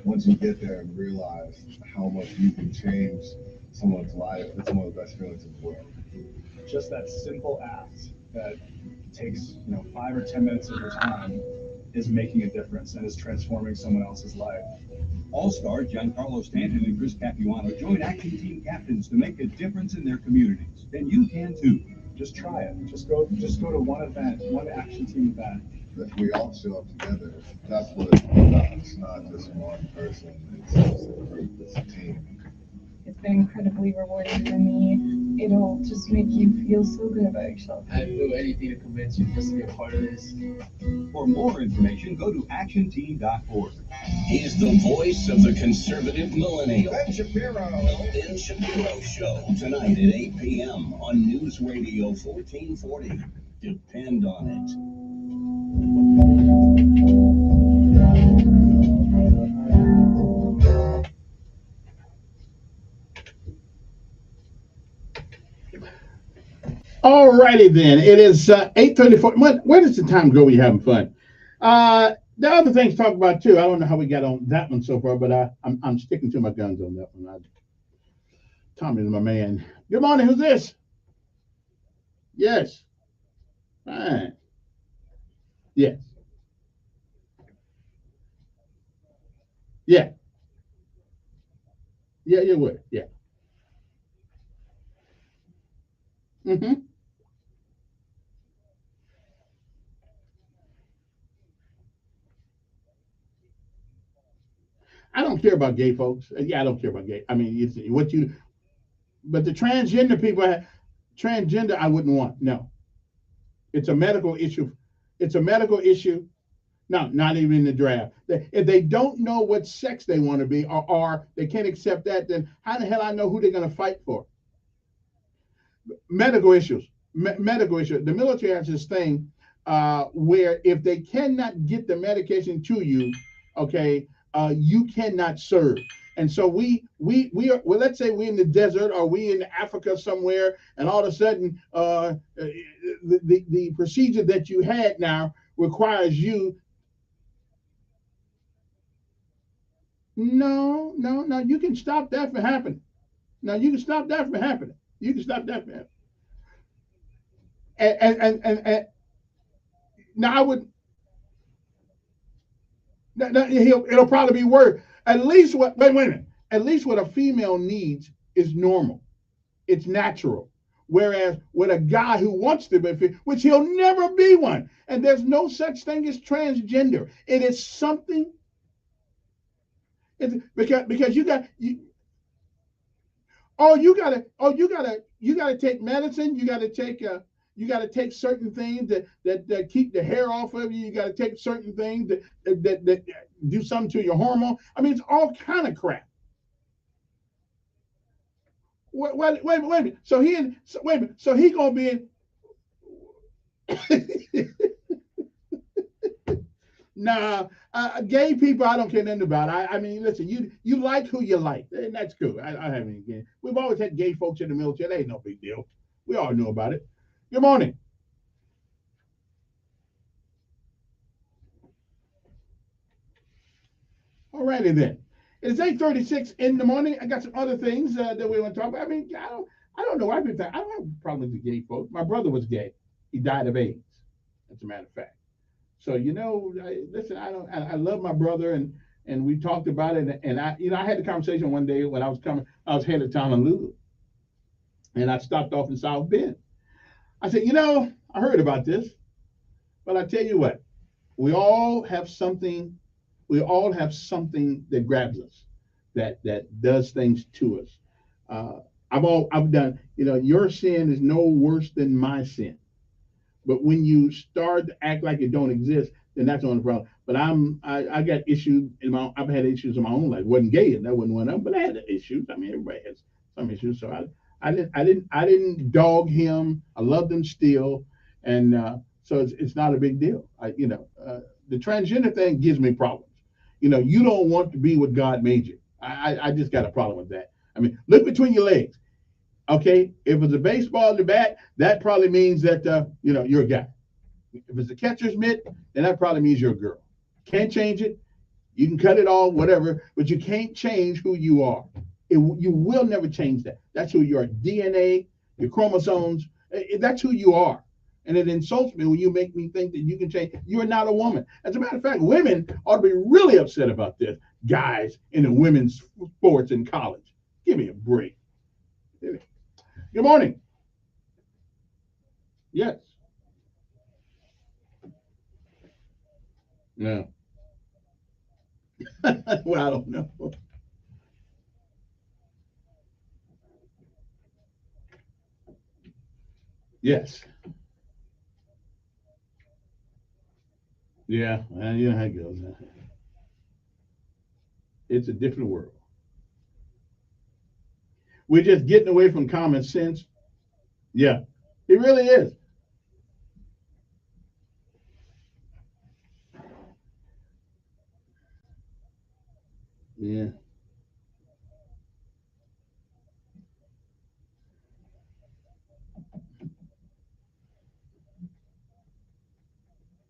Once you get there and realize how much you can change someone's life, it's one of the best feelings in the world.
Just that simple act that takes 5 or 10 minutes of your time is making a difference and is transforming someone else's life.
All-star Giancarlo Stanton and Chris Capuano join action team captains to make a difference in their communities. And you can too.
Just try it. Just go to one event, one action team event.
If we all show up together, that's what it's about. It's not just one person, it's a group, it's a team.
It's been incredibly rewarding for me. It'll just make you feel so good about yourself.
I'd do anything to convince you just to be a part of this.
For more information, go to actionteam.org.
He's the voice of the conservative millennial.
Ben Shapiro.
The Ben Shapiro Show, tonight at 8 p.m. on News Radio 1440. Depend on it.
All righty then. It is 8:34. Where does the time go? We having fun. The other things to talk about too. I don't know how we got on that one so far, but I'm sticking to my guns on that one. Tommy's my man. Good morning. Who's this? Yes. Fine. Yes. Yeah. Yeah, you would. Yeah. Mm-hmm. I don't care about gay folks. Yeah, I don't care about gay. I mean, it's what you, but the transgender people, transgender, I wouldn't want. No, it's a medical issue. It's a medical issue. No, not even in the draft. If they don't know what sex they want to be, or they can't accept that, then how the hell I know who they're going to fight for? Medical issues. Medical issues. The military has this thing where if they cannot get the medication to you, okay, you cannot serve. And so we are, well, let's say we're in the desert or we in Africa somewhere, and all of a sudden the procedure that you had now requires you. No, no, no. You can stop that from happening. No, you can stop that from happening. You can stop that from happening. And now I would. It'll probably be worse. At least what? Wait a minute. At least what a female needs is normal. It's natural. Whereas with a guy who wants to be, which he'll never be one, and there's no such thing as transgender. It is something. Because you gotta take medicine. You gotta take certain things that keep the hair off of you. You gotta take certain things that do something to your hormone. I mean, it's all kind of crap. Wait a minute. So wait a minute. So he gonna be in. Nah, gay people, I don't care nothing about. I mean, listen, you like who you like, and that's cool. I haven't again. We've always had gay folks in the military. That ain't no big deal. We all know about it. Good morning. All righty then. It's 8:36 in the morning. I got some other things that we want to talk about. I mean, I don't know. I don't have problems with gay folks. My brother was gay. He died of AIDS, as a matter of fact. So listen, I love my brother, and we talked about it, and I had the conversation one day when I was headed to Honolulu, and I stopped off in South Bend. I said, I heard about this, but I tell you what, we all have something that grabs us, that does things to us. I've done, your sin is no worse than my sin. But when you start to act like it don't exist, then that's on the problem. But I got issues I've had issues in my own life. I wasn't gay, and that wasn't one of them, but I had issues. I mean, everybody has some issues. So I didn't dog him. I loved him still, and so it's not a big deal. The transgender thing gives me problems. You don't want to be what God made you. I just got a problem with that. I mean, look between your legs. Okay, if it's a baseball in the bat, that probably means that you're a guy. If it's a catcher's mitt, then that probably means you're a girl. Can't change it. You can cut it off, whatever, but you can't change who you are. You will never change that. That's who you are. DNA, your chromosomes, that's who you are. And it insults me when you make me think that you can change. You are not a woman. As a matter of fact, women ought to be really upset about this. Guys in the women's sports in college. Give me a break. Good morning. Yes. No. Well, I don't know. Yes. Yeah, you know how it goes. It's a different world. We're just getting away from common sense. Yeah, it really is. Yeah.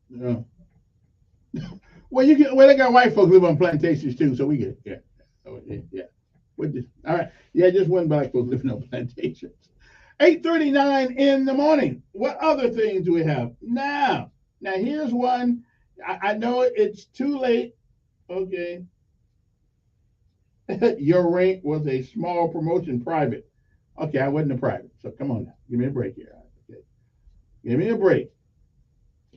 Yeah. Well, they got white folks live on plantations too, so we get it. Yeah. Oh, yeah. All right. Yeah, just one black folks living on plantations. 8:39 in the morning. What other things do we have? Now here's one. I know it's too late. Okay. Your rank was a small promotion private. Okay, I wasn't a private. So come on now. Give me a break here. Okay. Give me a break.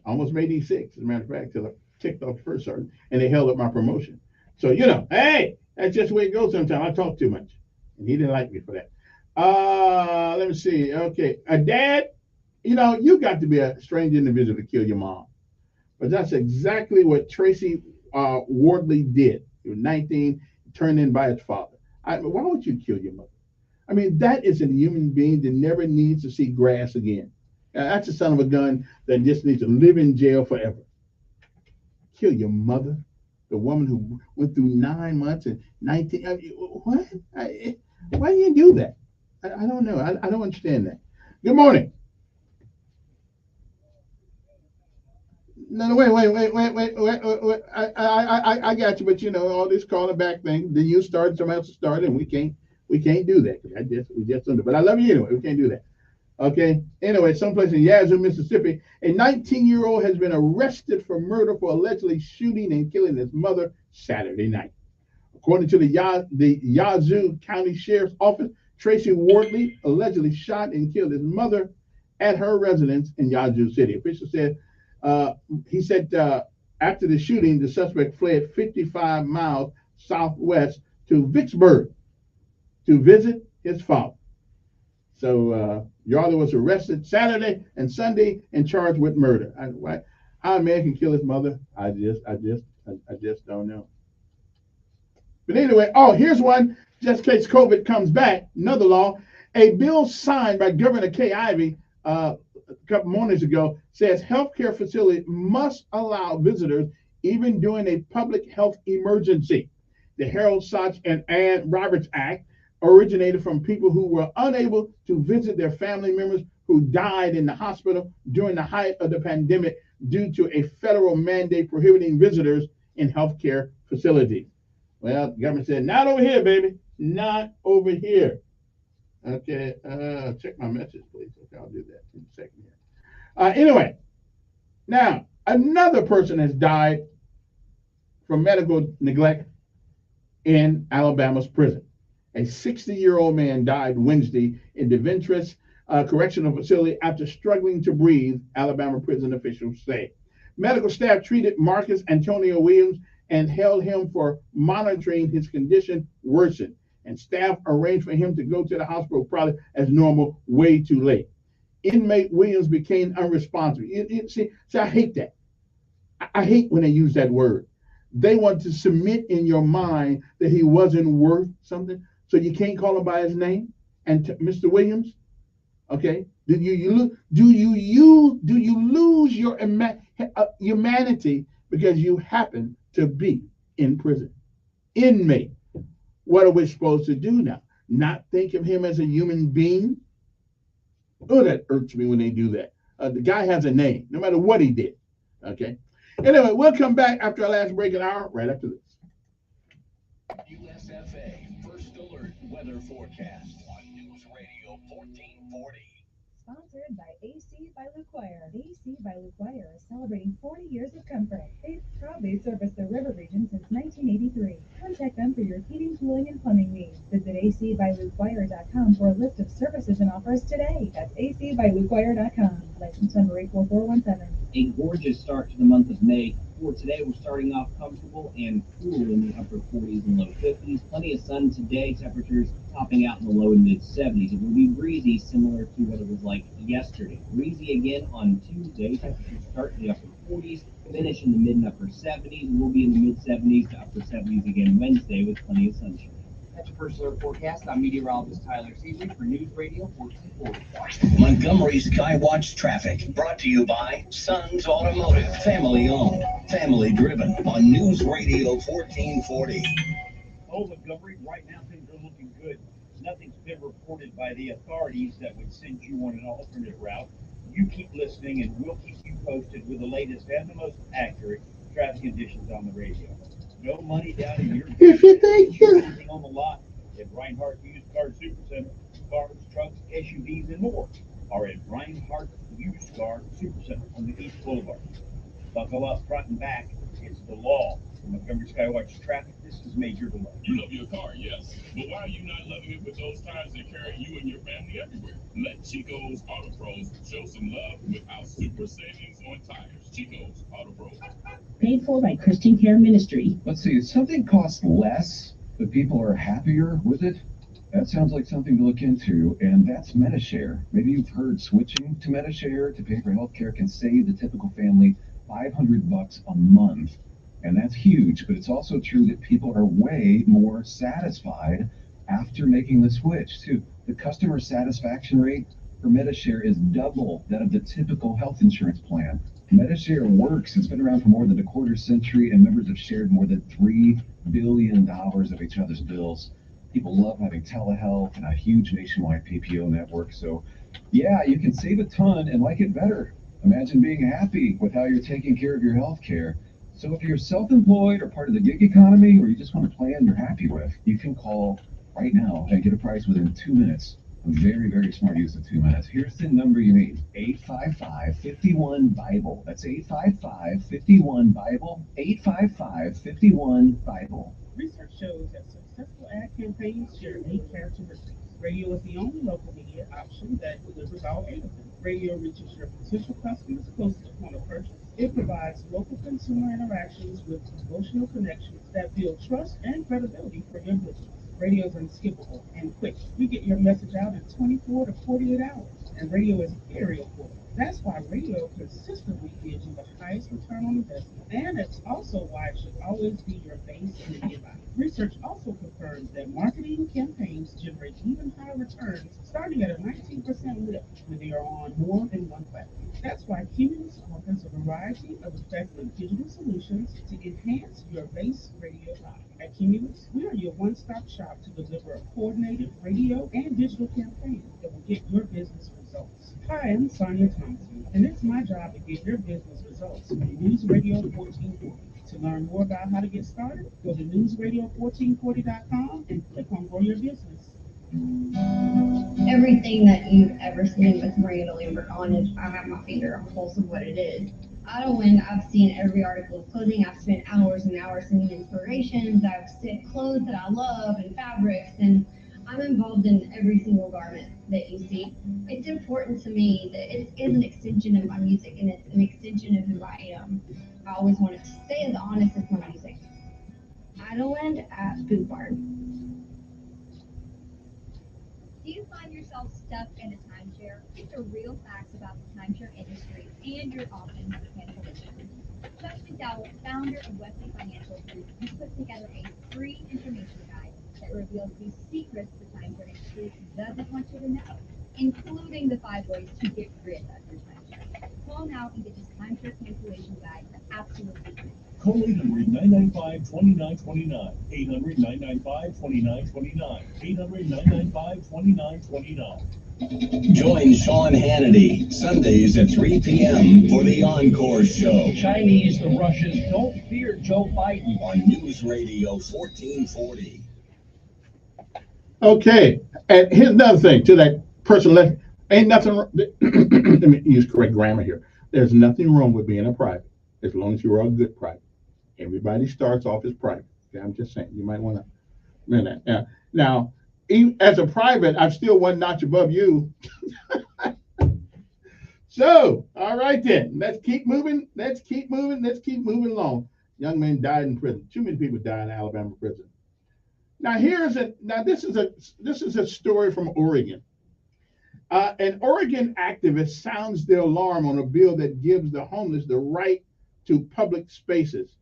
Almost made E6, as a matter of fact, till I ticked off the first sergeant, and they held up my promotion. So, hey, that's just the way it goes sometimes. I talk too much. And he didn't like me for that. Let me see. Okay. A dad, you got to be a strange individual to kill your mom. But that's exactly what Tracy Wardley did. He was 19, turned in by his father. Why would you kill your mother? I mean, that is a human being that never needs to see grass again. That's a son of a gun that just needs to live in jail forever. Kill your mother, the woman who went through 9 months and 19. What? Why do you do that? I don't know. I don't understand that. Good morning. No, wait. I got you, but you know all this calling back thing. Then you started, someone else started, and we can't do that. We just don't do. But I love you anyway. We can't do that. Okay. Anyway, someplace in Yazoo, Mississippi, a 19-year-old has been arrested for murder for allegedly shooting and killing his mother Saturday night. According to the Yazoo County Sheriff's Office, Tracy Wardley allegedly shot and killed his mother at her residence in Yazoo City. Officials said after the shooting, the suspect fled 55 miles southwest to Vicksburg to visit his father. So Yardley was arrested Saturday and Sunday and charged with murder. How a man can kill his mother, I just don't know. But anyway, here's one, just in case COVID comes back, another law. A bill signed by Governor Kay Ivey a couple mornings ago says healthcare facilities must allow visitors even during a public health emergency. The Harold Soch and Ann Roberts Act originated from people who were unable to visit their family members who died in the hospital during the height of the pandemic due to a federal mandate prohibiting visitors in healthcare facilities. Well, the government said, not over here, baby, not over here. Okay, check my message, please. Okay, I'll do that in a second here. Anyway, now another person has died from medical neglect in Alabama's prison. A 60-year-old man died Wednesday in the Ventress Correctional Facility after struggling to breathe, Alabama prison officials say. Medical staff treated Marcus Antonio Williams and held him for monitoring his condition worsened. And staff arranged for him to go to the hospital probably as normal, way too late. Inmate Williams became unresponsive. See, I hate that. I hate when they use that word. They want to submit in your mind that he wasn't worth something, so you can't call him by his name. And Mr. Williams, okay, do you lose your humanity because you happen to be in prison? Inmate. What are we supposed to do now? Not think of him as a human being? Oh, that irks me when they do that. The guy has a name, no matter what he did. Okay. Anyway, we'll come back after our last break an hour, right after this.
USFA First Alert Weather Forecast on News Radio 1440.
Sponsored by AC by LaQuire. AC by LaQuire is celebrating 40 years of comfort. They've proudly serviced the river region since 1983. Contact them for your heating, cooling, and plumbing needs. Visit acbyluquire.com for a list of services and offers today. That's acbyluquire.com. License number 84417.
A gorgeous start to the month of May. For today, we're starting off comfortable and cool in the upper 40s and low 50s. Plenty of sun today, temperatures topping out in the low and mid 70s. It will be breezy, similar to what it was like yesterday. Breezy again on Tuesday. Temperatures start in the upper 40s, finish in the mid and upper 70s. We'll be in the mid 70s to upper 70s again Wednesday with plenty of sunshine.
That's your First Alert Forecast. I'm meteorologist Tyler Seeley for News Radio 1440.
Montgomery Skywatch traffic brought to you by Sons Automotive. Family owned, family driven on News Radio 1440.
Oh, Montgomery, right now things are looking good. Nothing's been reported by the authorities that would send you on an alternate route. You keep listening and we'll keep you posted with the latest and the most accurate traffic conditions on the radio. No money down in your
if you think
anything on the lot at Reinhardt Used Car Supercenter. Cars, trucks, SUVs, and more are at Reinhardt Used Car Supercenter on the East Boulevard. Buckle up front and back. It's the law. For Montgomery Skywatch traffic, this is Major Delay.
You love your car, yes. But why are you not loving it with those tires that carry you and your family everywhere? Let Chico's Auto Pros show some love with our super savings on tires. Chico's Auto Pros.
Paid for by Christian Care Ministry.
Let's see, if something costs less, but people are happier with it, that sounds like something to look into, and that's Medi-Share. Maybe you've heard switching to Medi-Share to pay for healthcare can save the typical family $500 a month. And that's huge, but it's also true that people are way more satisfied after making the switch, too. The customer satisfaction rate for Medi-Share is double that of the typical health insurance plan. Medi-Share works. It's been around for more than a quarter century, and members have shared more than $3 billion of each other's bills. People love having telehealth and a huge nationwide PPO network. So, yeah, you can save a ton and like it better.
Imagine being happy with how you're taking care of your health care. So if you're self-employed or part of the gig economy, or you just want a plan you're happy with, you can call right now and get a price within 2 minutes. A very, very smart use of 2 minutes. Here's the number you need: 855-51-BIBLE. That's 855-51-BIBLE. 855-51-BIBLE.
Research shows that successful ad campaigns share 8 characteristics. Radio is the only local media option that delivers all 8 of them. Radio reaches your potential customers close to the point of purchase. It provides local consumer interactions with emotional connections that build trust and credibility for your business. Radio is unskippable and quick. You get your message out in 24 to 48 hours, and radio is very affordable. That's why radio consistently gives you the highest return on investment, and it's also why it should always be your base media buy. Research also confirms that marketing campaigns generate even higher returns, starting at a 19% lift when they are on more than one platform. That's why Cumulus offers a variety of effective digital solutions to enhance your base radio buy. At Cumulus, we are your one-stop shop to deliver a coordinated radio and digital campaign that will get your business results. Hi, I'm Sonia Thompson, and it's my job to get your business results on News Radio 1440. To learn more about how to get started, go to newsradio1440.com and click on Grow Your Business.
Everything that you've ever seen with Miranda Lambert on it, I have my finger on the pulse of what it is. Idle Wind, I've seen every article of clothing. I've spent hours and hours sending inspirations. I've sent clothes that I love and fabrics, and I'm involved in every single garment that you see. It's important to me that it is an extension of my music, and it's an extension of who I am. I always want it to stay as honest as my music. Idle Wind at Food Barn.
Do you find yourself stuck in a timeshare? Get the real facts about the timeshare industry and your options for cancellation. Josh McDowell, founder of Wesley Financial Group, has put together a free information guide that reveals the secrets the timeshare industry doesn't want you to know, including the 5 ways to get rid of your timeshare. Call now and get this timeshare cancellation guide absolutely free.
Call 800-995-2929. 800-995-2929. 800-995-2929.
Join Sean Hannity Sundays at 3 p.m. for the Encore Show.
Chinese, the Russians don't fear Joe Biden.
On News Radio 1440.
Okay, and here's another thing to that person left. Ain't nothing, let me use correct grammar here. There's nothing wrong with being a private, as long as you're a good private. Everybody starts off as private. Okay, I'm just saying, you might want to remember that. Now, even as a private, I'm still one notch above you. So, all right then, let's keep moving. Let's keep moving along. Young man died in prison. Too many people died in Alabama prison. Now this is a story from Oregon. An Oregon activist sounds the alarm on a bill that gives the homeless the right to public spaces.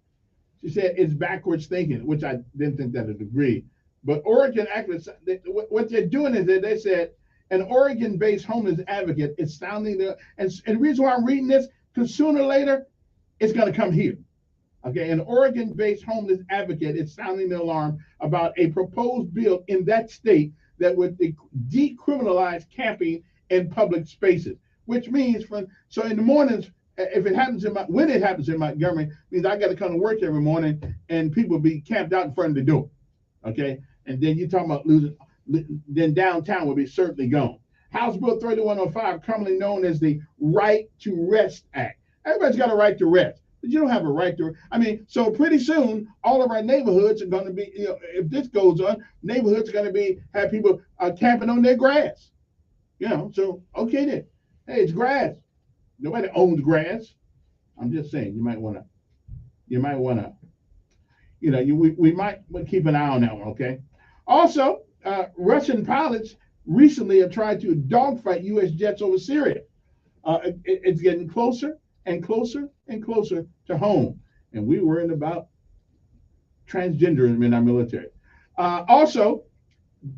She said it's backwards thinking, which I didn't think that I'd agree. But Oregon activists, what they're doing is that they said an Oregon-based homeless advocate is sounding and the reason why I'm reading this, because sooner or later, it's going to come here. Okay, an Oregon-based homeless advocate is sounding the alarm about a proposed bill in that state that would decriminalize camping in public spaces, which means so in the mornings, when it happens in Montgomery, means I got to come to work every morning and people be camped out in front of the door. Okay, and then you're talking about then downtown will be certainly gone. House Bill 3105, commonly known as the Right to Rest Act. Everybody's got a right to rest. But you don't have a right to, so pretty soon, all of our neighborhoods are going to be, if this goes on, neighborhoods are going to have people camping on their grass. So, okay then. Hey, it's grass. Nobody owns grass. I'm just saying, we might want to, we might keep an eye on that one, okay? Also, Russian pilots recently have tried to dogfight U.S. jets over Syria. It's getting closer and closer and closer to home. And we worried about transgenderism in our military. Also,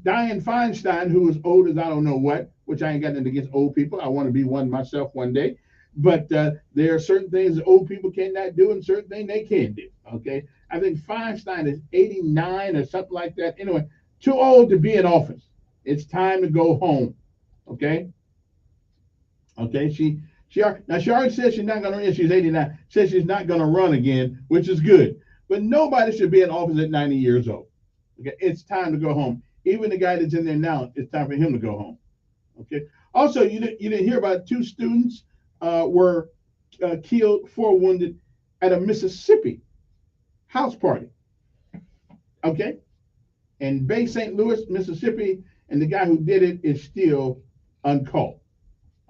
Dianne Feinstein, who is old as I don't know what, which I ain't got anything against old people. I want to be one myself one day. But there are certain things that old people cannot do and certain things they can do, okay? I think Feinstein is 89 or something like that. Anyway, too old to be in office. It's time to go home, okay? Okay, She already said she's not going to run. She's 89. Says she's not going to run again, which is good. But nobody should be in office at 90 years old. Okay, it's time to go home. Even the guy that's in there now, it's time for him to go home. Okay. Also, you didn't hear about 2 students were killed, 4 wounded at a Mississippi house party. Okay. In Bay St. Louis, Mississippi, and the guy who did it is still uncaught.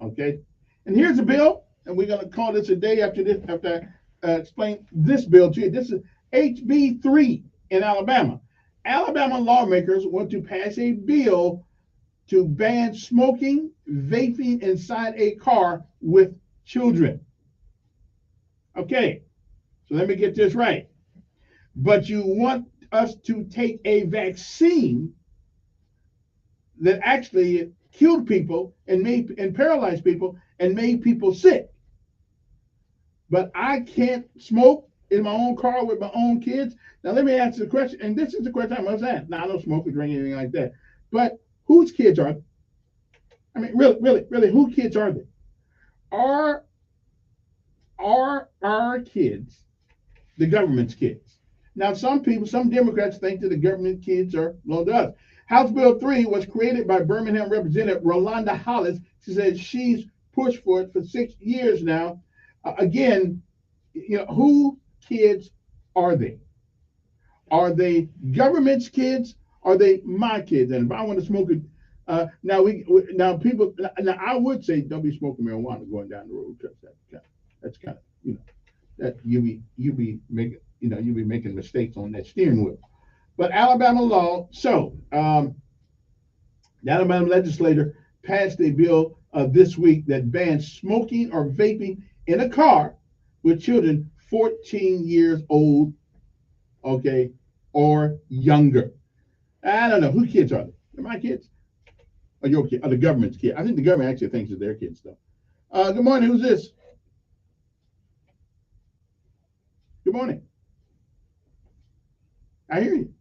Okay. And here's a bill, and we're going to call this a day after this, after I explain this bill to you. This is HB 3 in Alabama. Alabama lawmakers want to pass a bill to ban smoking, vaping inside a car with children. Okay, so let me get this right. But you want us to take a vaccine that actually killed people and paralyzed people and made people sick. But I can't smoke in my own car with my own kids. Now let me ask the question, and this is the question I must ask. Now I don't smoke or drink anything like that, but whose kids are they? I mean, really, whose kids are they? Are our kids the government's kids? Now, some Democrats think that the government kids are belong to us. House Bill 3 was created by Birmingham Representative Rolanda Hollis. She said she's pushed for it for 6 years now. Again, who kids are they? Are they government's kids? Are they my kids? And if I want to smoke it, now I would say don't be smoking marijuana going down the road, because that's kind of that you be making mistakes on that steering wheel. But Alabama law, so the Alabama legislature passed a bill this week that bans smoking or vaping in a car with children 14 years old, okay, or younger. I don't know, whose kids are they? They're my kids? Or your kid? Or the government's kid? I think the government actually thinks it's their kids, though. Good morning, who's this? Good morning. I hear you.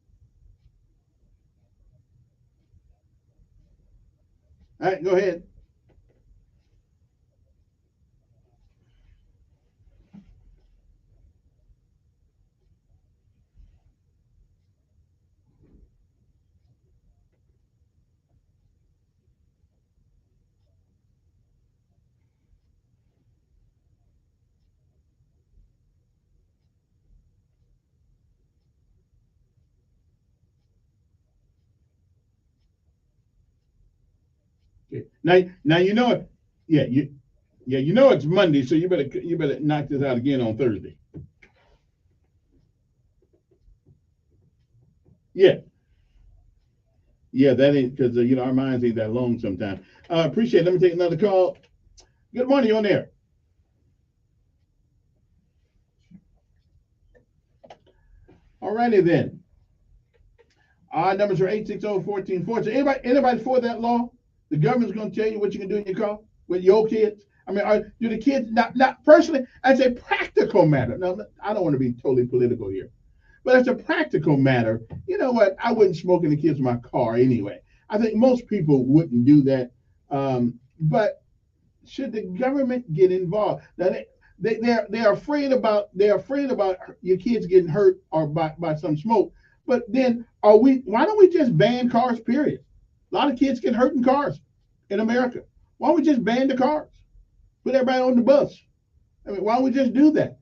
All right, go ahead. Okay. Now you know it. Yeah, you know it's Monday, so you better knock this out again on Thursday. Yeah, that ain't because our minds ain't that long sometimes. Appreciate it. Let me take another call. Good morning, you on there? All righty then. Our numbers are 860-1440. So anybody for that law? The government's going to tell you what you can do in your car with your kids. I mean, do the kids not personally, as a practical matter? Now, I don't want to be totally political here, but as a practical matter, you know what? I wouldn't smoke in the kids in my car anyway. I think most people wouldn't do that. But should the government get involved? Now they're afraid about your kids getting hurt or by some smoke. But then why don't we just ban cars, period? A lot of kids get hurt in cars in America. Why don't we just ban the cars? Put everybody on the bus. I mean, why don't we just do that?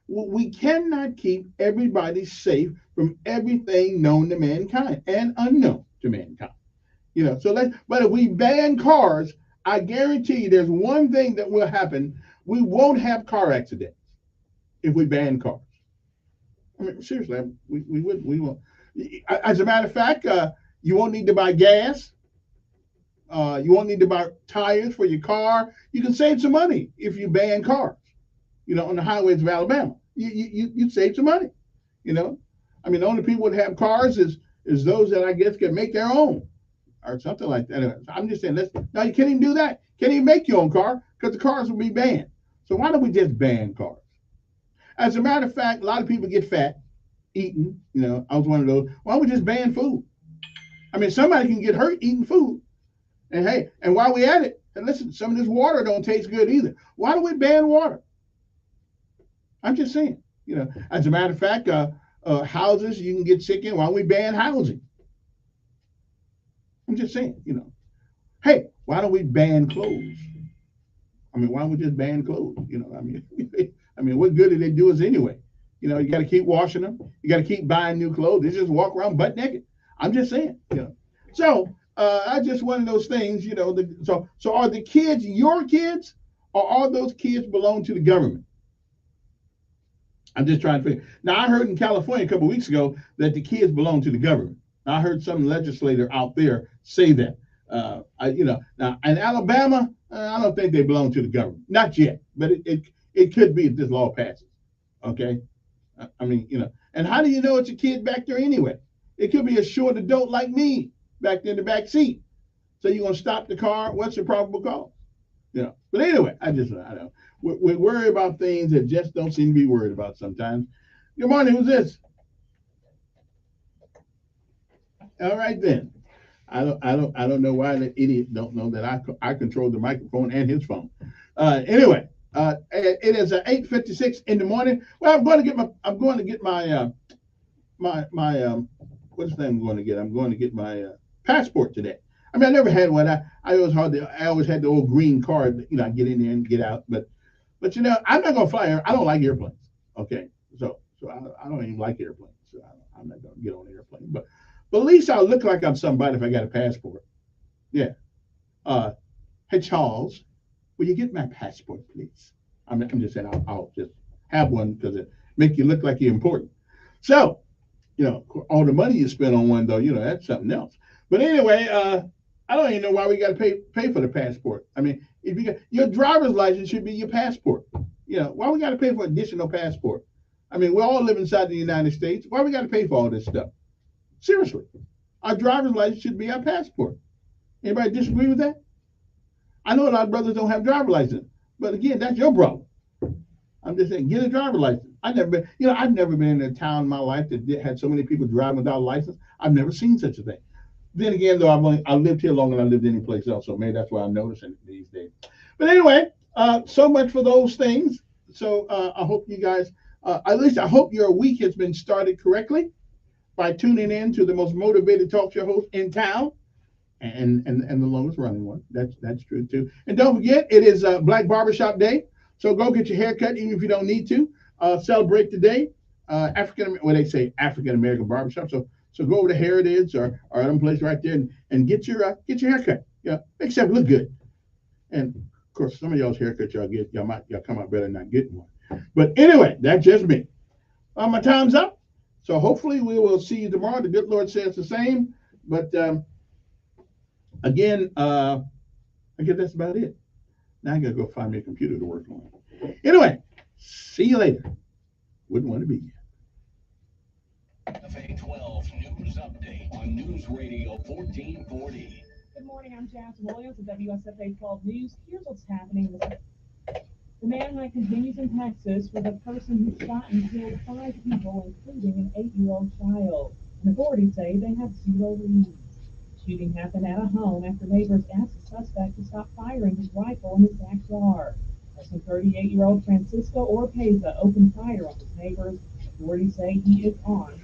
We cannot keep everybody safe from everything known to mankind and unknown to mankind. But if we ban cars, I guarantee you there's one thing that will happen. We won't have car accidents if we ban cars. I mean, seriously, we won't. As a matter of fact, you won't need to buy gas. You won't need to buy tires for your car. You can save some money if you ban cars, on the highways of Alabama. You'd save some money, I mean, the only people that have cars is those that I guess can make their own or something like that. Anyway, I'm just saying, now you can't even do that. Can't even make your own car because the cars will be banned. So why don't we just ban cars? As a matter of fact, a lot of people get fat eating. I was one of those. Why don't we just ban food? I mean, somebody can get hurt eating food. And hey, and while we at it, And listen, some of this water don't taste good either. Why do we ban water? I'm just saying, as a matter of fact, houses you can get sick in. Why don't we ban housing? I'm just saying, hey, why don't we ban clothes? I mean, why don't we just ban clothes? I mean, what good do they do us anyway? You got to keep washing them. You got to keep buying new clothes. They just walk around butt naked. I'm just saying, So I just one of those things, so are the kids your kids, or all those kids belong to the government? I'm just trying to figure. Now, I heard in California a couple of weeks ago that the kids belong to the government. I heard some legislator out there say that. Now in Alabama, I don't think they belong to the government. Not yet, but it could be if this law passes. Okay, I mean, and how do you know it's a kid back there anyway? It could be a short adult like me back there in the back seat. So you're gonna stop the car? What's the probable cause? But anyway, I don't. We worry about things that just don't seem to be worried about sometimes. Good morning. Who's this? All right then. I don't know why the idiot don't know that I control the microphone and his phone. Anyway, it is 8:56 in the morning. Well, I'm going to get my what's the name I'm going to get? I'm going to get my passport today. I mean, I never had one. I always had the old green card. I get in there and get out. But I'm not gonna fly. I don't like airplanes. Okay, so I don't even like airplanes. So I'm not gonna get on an airplane. But at least I'll look like I'm somebody if I got a passport. Yeah. Hey Charles, will you get my passport, please? I'm just saying I'll just have one because it make you look like you're important. So, all the money you spend on one though, that's something else. But anyway, I don't even know why we got to pay for the passport. I mean, if you got your driver's license should be your passport. Why we got to pay for additional passport? I mean, we all live inside the United States. Why we got to pay for all this stuff? Seriously, our driver's license should be our passport. Anybody disagree with that? I know a lot of brothers don't have driver's license, but again, that's your problem. I'm just saying, get a driver's license. I've never been in a town in my life that had so many people driving without a license. I've never seen such a thing. Then again, though, I lived here longer than I lived any place else, so maybe that's why I'm noticing it these days. But anyway, so much for those things. So I hope you guys, at least I hope your week has been started correctly by tuning in to the most motivated talk show host in town, and the longest running one. That's true too. And don't forget, it is Black Barbershop Day, so go get your hair cut even if you don't need to. Celebrate today. African American barbershop. So go over to Heritage or some place right there and get your haircut. Yeah, make yourself look good. And of course, some of y'all's haircuts y'all come out better than not getting one. But anyway, that's just me. My time's up. So hopefully we will see you tomorrow. The good Lord says the same. But again, I guess that's about it. Now I gotta go find me a computer to work on. Anyway, see you later. Wouldn't want to be here.
FA12 News Update on News Radio 1440.
Good morning, I'm Jasmine Williams with WSFA 12 News. Here's what's happening. The manhunt continues in Texas with a person who shot and killed 5 people, including an 8-year-old child. And authorities say they have 0 leads. Shooting happened at a home after neighbors asked the suspect to stop firing his rifle in his backyard. Person 38-year-old Francisco Orpeza opened fire on his neighbors. Authorities say he is armed.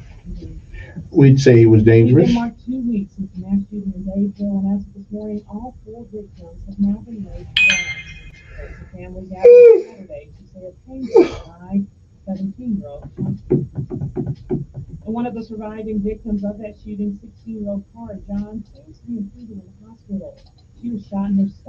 We'd say he was dangerous.
It's been marked 2 weeks since the mass shooting in Dadeville, and as of this morning, all 4 victims have now been laid to rest. The family gathered Saturday to say a painful by 17-year-old. And one of the surviving victims of that shooting, 16-year-old Cara John, seems to be improving in the hospital. She was shot in her stomach.